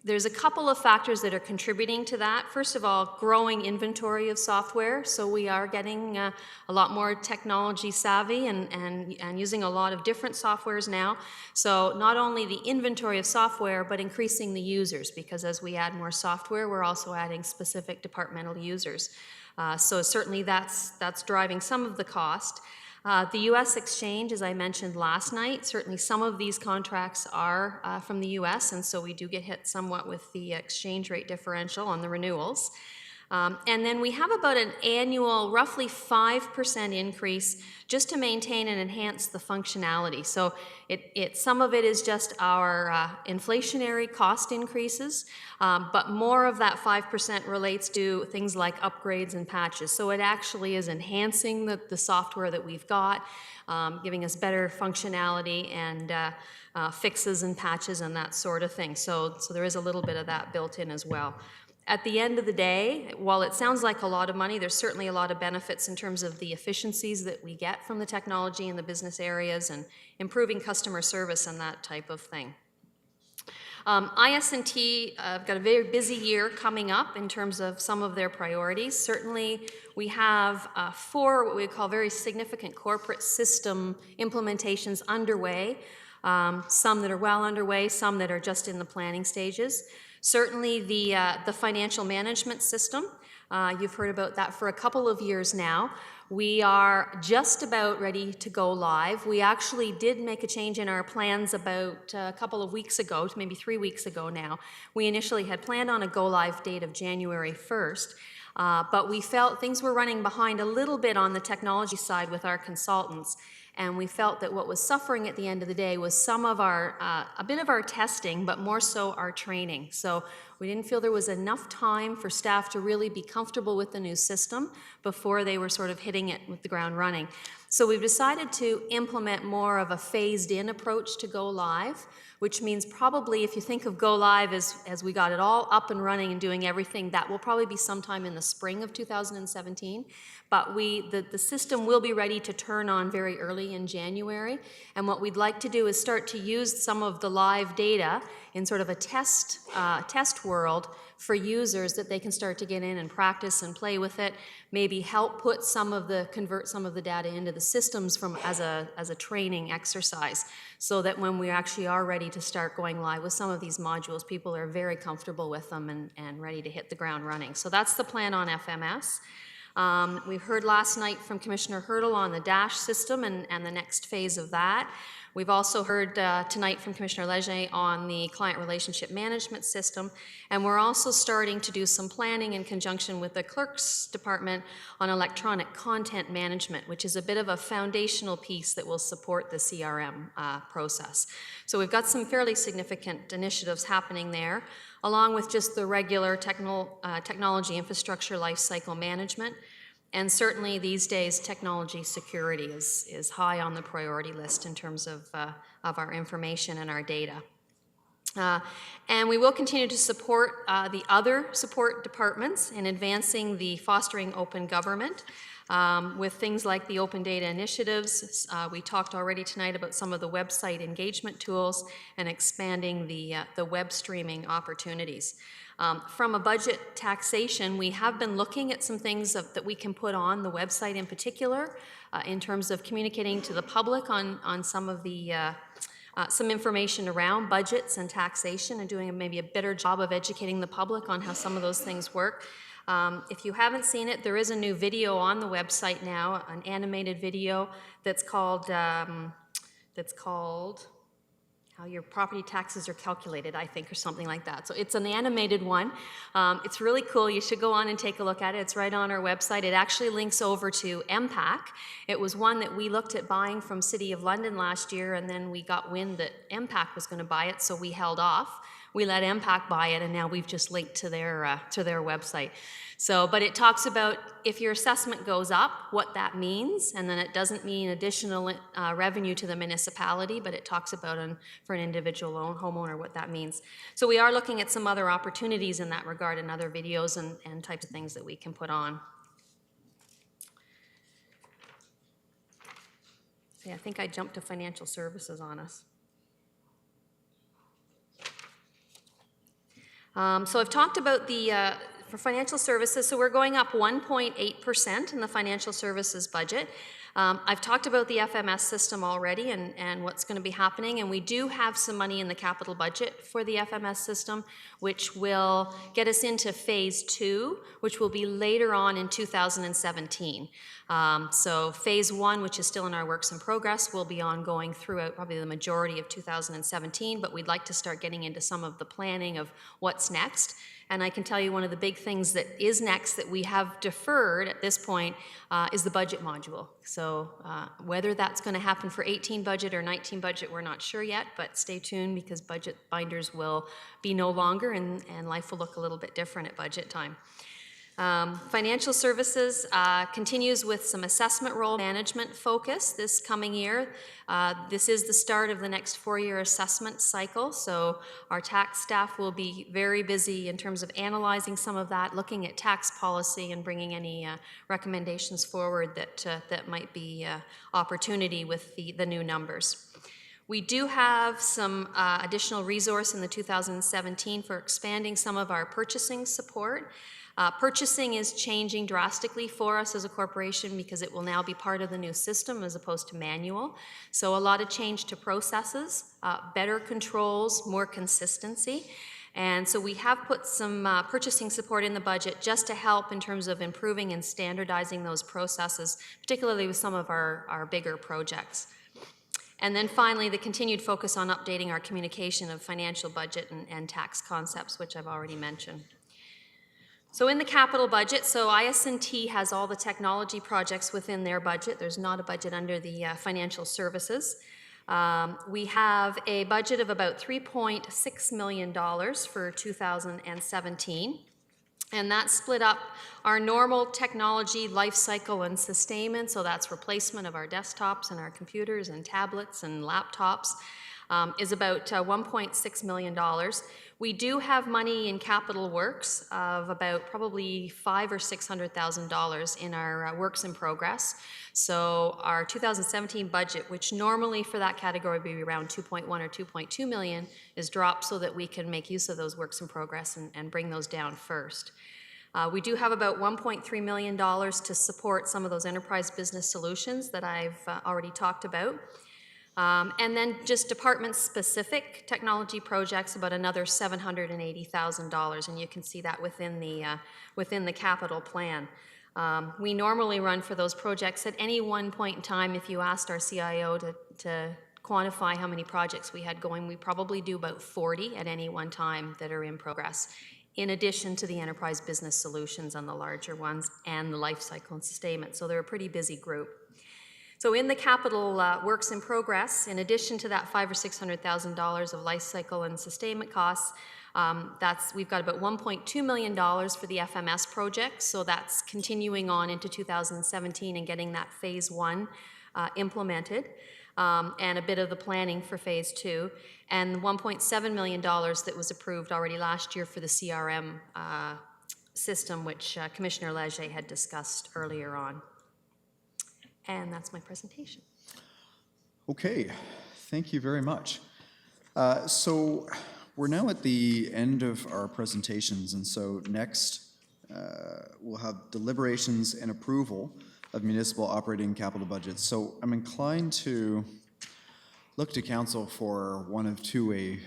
[SPEAKER 3] There's a couple of factors that are contributing to that. First of all, growing inventory of software. So we are getting a lot more technology savvy and using a lot of different softwares now. So not only the inventory of software, but increasing the users, because as we add more software, we're also adding specific departmental users. So certainly that's driving some of the cost. The U.S. exchange, as I mentioned last night, certainly some of these contracts are from the U.S., and so we do get hit somewhat with the exchange rate differential on the renewals. And then we have about an annual, roughly 5% increase just to maintain and enhance the functionality. So some of it is just our inflationary cost increases, but more of that 5% relates to things like upgrades and patches. So it actually is enhancing the software that we've got, giving us better functionality and fixes and patches and that sort of thing. So there is a little bit of that built in as well. At the end of the day, while it sounds like a lot of money, there's certainly a lot of benefits in terms of the efficiencies that we get from the technology in the business areas and improving customer service and that type of thing. IS&T got a very busy year coming up in terms of some of their priorities. Certainly, we have 4 what we call very significant corporate system implementations underway, some that are well underway, some that are just in the planning stages. Certainly the financial management system, you've heard about that for a couple of years now. We are just about ready to go live. We actually did make a change in our plans about a couple of weeks ago, maybe 3 weeks ago now. We initially had planned on a go live date of January 1st, but we felt things were running behind a little bit on the technology side with our consultants. And we felt that what was suffering at the end of the day was some of our, a bit of our testing, but more so our training. So we didn't feel there was enough time for staff to really be comfortable with the new system before they were sort of hitting it with the ground running. So we've decided to implement more of a phased-in approach to go live, which means probably if you think of go live as we got it all up and running and doing everything, that will probably be sometime in the spring of 2017. But the system will be ready to turn on very early in January. And what we'd like to do is start to use some of the live data in sort of a test world for users that they can start to get in and practice and play with it, maybe help convert some of the data into the systems as a training exercise, so that when we actually are ready to start going live with some of these modules, people are very comfortable with them and ready to hit the ground running. So that's the plan on FMS. We heard last night from Commissioner Hurdle on the DASH system and the next phase of that. We've also heard tonight from Commissioner Leger on the client relationship management system, and we're also starting to do some planning in conjunction with the clerk's department on electronic content management, which is a bit of a foundational piece that will support the CRM process. So we've got some fairly significant initiatives happening there, along with just the regular technology infrastructure lifecycle management. And certainly these days, technology security is high on the priority list in terms of our information and our data. And we will continue to support the other support departments in advancing the fostering open government with things like the open data initiatives. We talked already tonight about some of the website engagement tools and expanding the web streaming opportunities. From a budget taxation, we have been looking at some things that we can put on the website in particular in terms of communicating to the public on some of the some information around budgets and taxation and doing maybe a better job of educating the public on how some of those things work. If you haven't seen it, there is a new video on the website now, an animated video that's called How Your Property Taxes Are Calculated, I think, or something like that. So it's an animated one. It's really cool. You should go on and take a look at it. It's right on our website. It actually links over to MPAC. It was one that we looked at buying from City of London last year, and then we got wind that MPAC was going to buy it, so we held off. We let MPAC buy it, and now we've just linked to their website. So, but it talks about if your assessment goes up, what that means, and then it doesn't mean additional revenue to the municipality, but it talks about for an individual homeowner what that means. So we are looking at some other opportunities in that regard and other videos and types of things that we can put on. See, I think I jumped to financial services on us. So I've talked about for financial services, so we're going up 1.8% in the financial services budget. I've talked about the FMS system already and what's going to be happening, and we do have some money in the capital budget for the FMS system, which will get us into phase 2, which will be later on in 2017. So phase 1, which is still in our works in progress, will be ongoing throughout probably the majority of 2017, but we'd like to start getting into some of the planning of what's next. And I can tell you one of the big things that is next that we have deferred at this point is the budget module. So whether that's going to happen for 18 budget or 19 budget, we're not sure yet, but stay tuned because budget binders will be no longer and life will look a little bit different at budget time. Financial services continues with some assessment role management focus this coming year. This is the start of the next 4-year assessment cycle, so our tax staff will be very busy in terms of analyzing some of that, looking at tax policy and bringing any recommendations forward that might be opportunity with the new numbers. We do have some additional resource in the 2017 for expanding some of our purchasing support. Purchasing is changing drastically for us as a corporation because it will now be part of the new system as opposed to manual. So a lot of change to processes, better controls, more consistency. And so we have put some purchasing support in the budget just to help in terms of improving and standardizing those processes, particularly with some of our bigger projects. And then finally, the continued focus on updating our communication of financial budget and tax concepts, which I've already mentioned. So in the capital budget, so IS&T has all the technology projects within their budget. There's not a budget under the financial services. We have a budget of about $3.6 million for 2017. And that's split up our normal technology life cycle and sustainment, so that's replacement of our desktops and our computers and tablets and laptops, is about $1.6 million. We do have money in capital works of about probably $500,000 or $600,000 in our works in progress. So our 2017 budget, which normally for that category would be around 2.1 or 2.2 million, is dropped so that we can make use of those works in progress and bring those down first. We do have about $1.3 million to support some of those enterprise business solutions that I've already talked about. And then just department-specific technology projects, about another $780,000, and you can see that within the capital plan. We normally run for those projects at any one point in time. If you asked our CIO to quantify how many projects we had going, we probably do about 40 at any one time that are in progress, in addition to the enterprise business solutions on the larger ones and the life cycle and sustainment. So they're a pretty busy group. So in the capital works in progress, in addition to that $500,000 or $600,000 of life cycle and sustainment costs, We've got about $1.2 million for the FMS project, so that's continuing on into 2017 and getting that phase 1 implemented, and a bit of the planning for phase 2, and $1.7 million that was approved already last year for the CRM system, which Commissioner Leger had discussed earlier on. And that's my presentation.
[SPEAKER 1] Okay, thank you very much. So we're now at the end of our presentations, and so next we'll have deliberations and approval of municipal operating capital budgets. So I'm inclined to look to council for one of two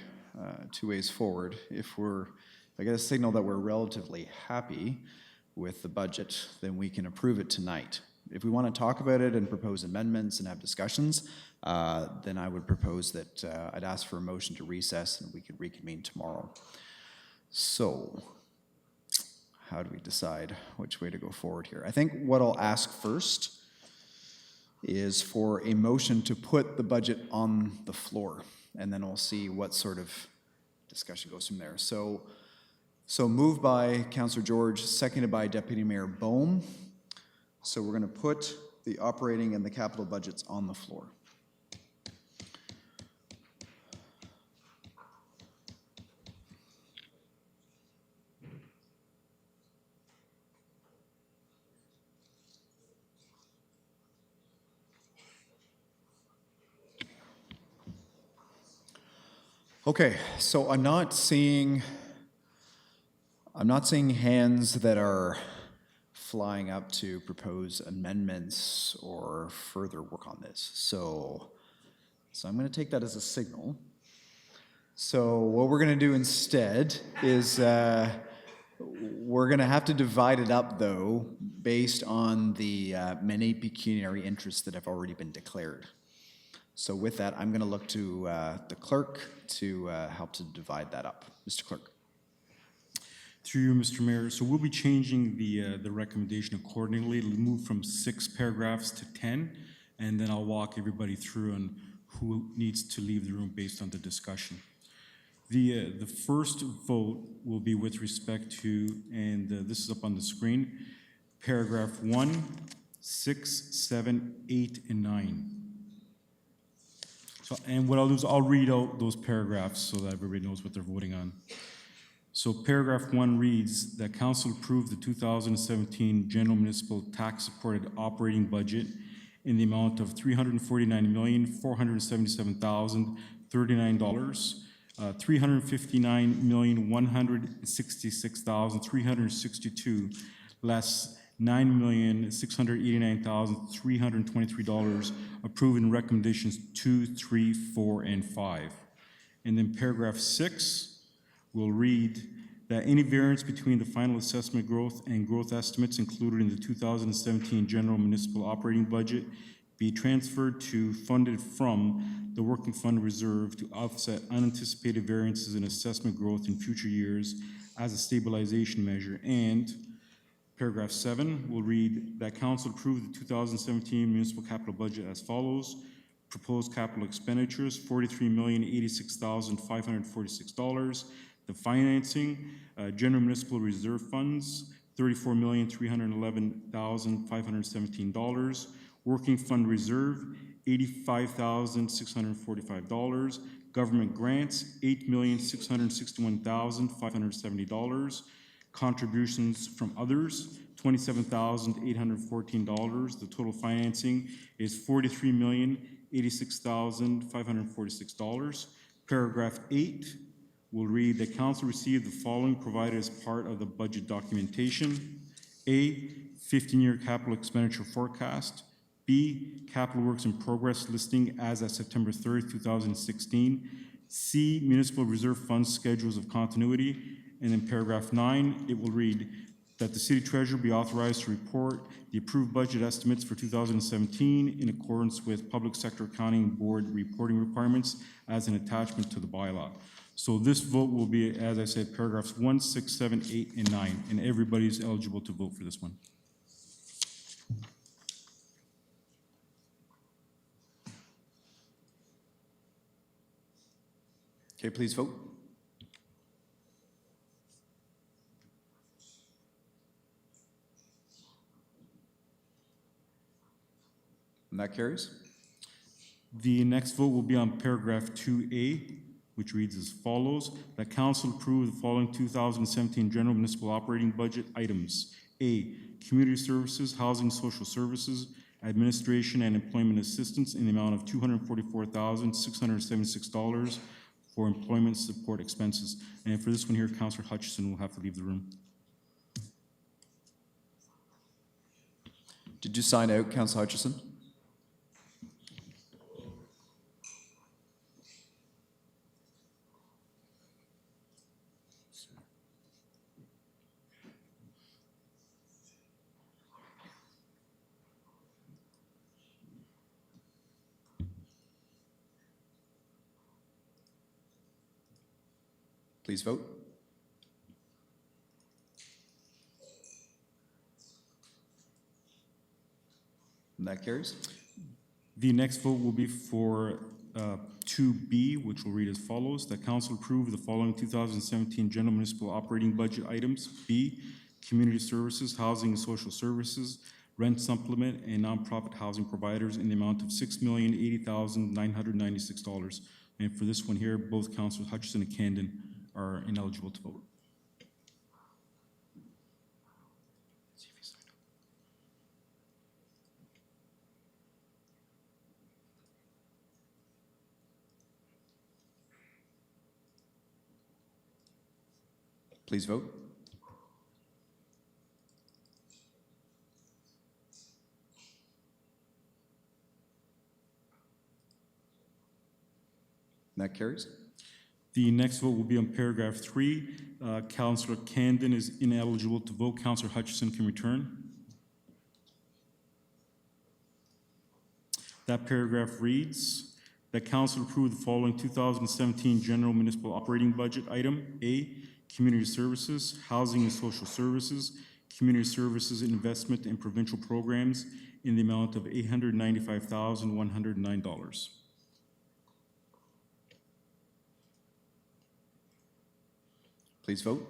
[SPEAKER 1] ways forward. If I get a signal that we're relatively happy with the budget, then we can approve it tonight. If we want to talk about it and propose amendments and have discussions, then I would propose that I'd ask for a motion to recess and we could reconvene tomorrow. So, how do we decide which way to go forward here? I think what I'll ask first is for a motion to put the budget on the floor, and then we'll see what sort of discussion goes from there. So moved by Councillor George, seconded by Deputy Mayor Bohm. So we're going to put the operating and the capital budgets on the floor. Okay, so I'm not seeing hands that are flying up to propose amendments or further work on this. So I'm going to take that as a signal. So what we're going to do instead is we're going to have to divide it up, though, based on the many pecuniary interests that have already been declared. So with that, I'm going to look to the clerk to help to divide that up. Mr. Clerk.
[SPEAKER 20] Through you, Mr. Mayor. So we'll be changing the recommendation accordingly. It'll move from 6 paragraphs to 10, and then I'll walk everybody through on who needs to leave the room based on the discussion. The first vote will be with respect to, and this is up on the screen, paragraph 1, 6, 7, 8, and 9. So, and what I'll do is I'll read out those paragraphs so that everybody knows what they're voting on. So paragraph 1 reads that council approved the 2017 general municipal tax supported operating budget in the amount of $349,477,039, $359,166,362 less $9,689,323 approved in recommendations 2, 3, 4, and 5. And then paragraph 6 will read that any variance between the final assessment growth and growth estimates included in the 2017 general municipal operating budget be transferred to funded from the working fund reserve to offset unanticipated variances in assessment growth in future years as a stabilization measure. And paragraph 7 will read that council approved the 2017 municipal capital budget as follows. Proposed capital expenditures, $43,086,546. The financing, general municipal reserve funds, $34,311,517. Working fund reserve, $85,645. Government grants, $8,661,570. Contributions from others, $27,814. The total financing is $43,086,546. Paragraph 8 will read that council received the following provided as part of the budget documentation. A, 15-year capital expenditure forecast. B, capital works in progress listing as of September 3rd, 2016. C, municipal reserve funds schedules of continuity. And in paragraph 9, it will read that the city treasurer be authorized to report the approved budget estimates for 2017 in accordance with Public Sector Accounting Board reporting requirements as an attachment to the bylaw. So this vote will be, as I said, paragraphs 1, 6, 7, 8, and 9, and everybody's eligible to vote for this one.
[SPEAKER 1] Okay, please vote. And that carries.
[SPEAKER 20] The next vote will be on paragraph 2A, which reads as follows, that council approve the following 2017 general municipal operating budget items. A, community services, housing, social services, administration and employment assistance in the amount of $244,676 for employment support expenses. And for this one here, Councillor Hutchison will have to leave the room.
[SPEAKER 1] Did you sign out, Councillor Hutchison? Please vote. And that carries.
[SPEAKER 20] The next vote will be for 2B, which will read as follows, that council approve the following 2017 general municipal operating budget items. B, community services, housing and social services, rent supplement, and nonprofit housing providers in the amount of $6,080,996. And for this one here, both Councilors Hutchison and Camden are ineligible to vote.
[SPEAKER 1] Please vote. And that carries.
[SPEAKER 20] The next vote will be on paragraph 3. Councillor Camden is ineligible to vote. Councillor Hutchison can return. That paragraph reads that council approve the following 2017 general municipal operating budget item. A, community services, housing and social services, community services investment and provincial programs in the amount of $895,109.
[SPEAKER 1] Please vote.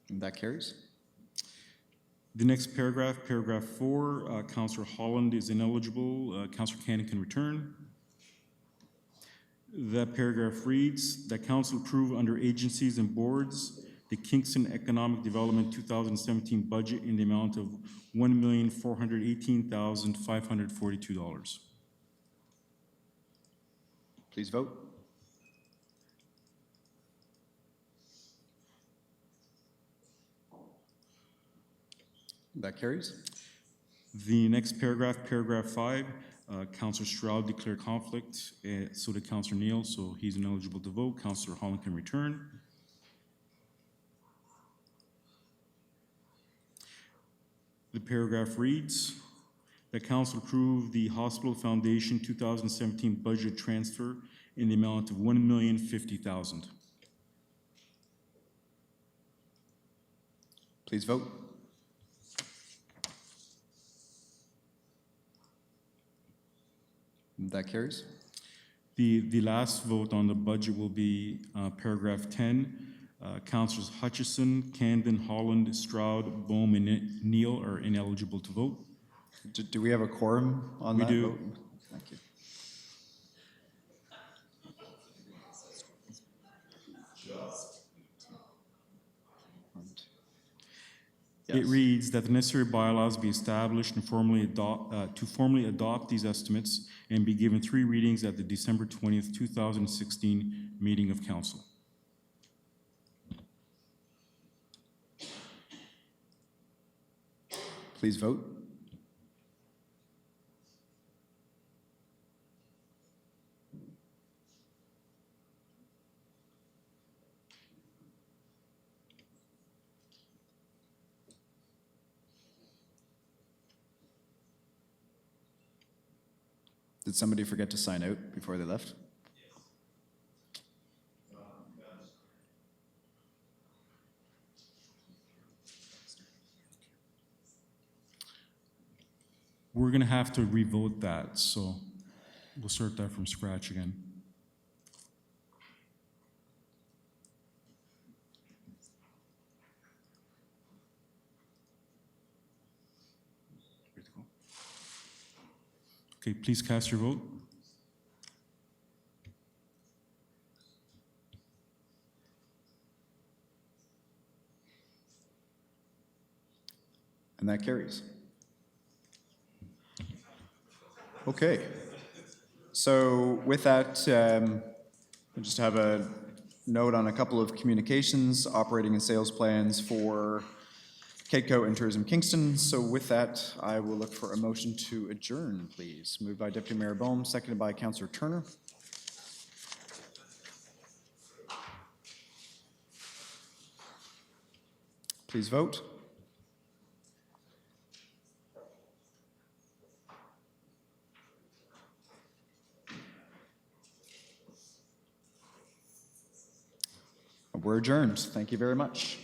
[SPEAKER 1] And that carries.
[SPEAKER 20] The next paragraph, paragraph 4, Councillor Holland is ineligible. Councillor Cannon can return. That paragraph reads that council approve under agencies and boards the Kingston Economic Development 2017 budget in the amount of $1,418,542.
[SPEAKER 1] Please vote. That carries.
[SPEAKER 20] The next paragraph, paragraph 5, Councillor Stroud declared conflict, so did Councillor Neal, so he's ineligible to vote. Councillor Holland can return. The paragraph reads that council approve the Hospital Foundation 2017 budget transfer in the amount of $1,050,000.
[SPEAKER 1] Please vote. That carries.
[SPEAKER 20] The last vote on the budget will be paragraph 10. Councillors Hutchison, Camden, Holland, Stroud, Bohm, and Neal are ineligible to vote.
[SPEAKER 1] Do we have a quorum on that vote? We do. Thank you.
[SPEAKER 20] Yes. It reads that the necessary bylaws be established and formally adopt these estimates and be given 3 readings at the December 20th, 2016 meeting of council.
[SPEAKER 1] Please vote. Did somebody forget to sign out before they left?
[SPEAKER 20] We're going to have to revote that, so we'll start that from scratch again. Okay, please cast your vote.
[SPEAKER 1] And that carries. Okay. So with that, I just have a note on a couple of communications, operating and sales plans for KEDCO and Tourism Kingston. So with that, I will look for a motion to adjourn, please. Moved by Deputy Mayor Bohm, seconded by Councillor Turner. Please vote. We're adjourned. Thank you very much.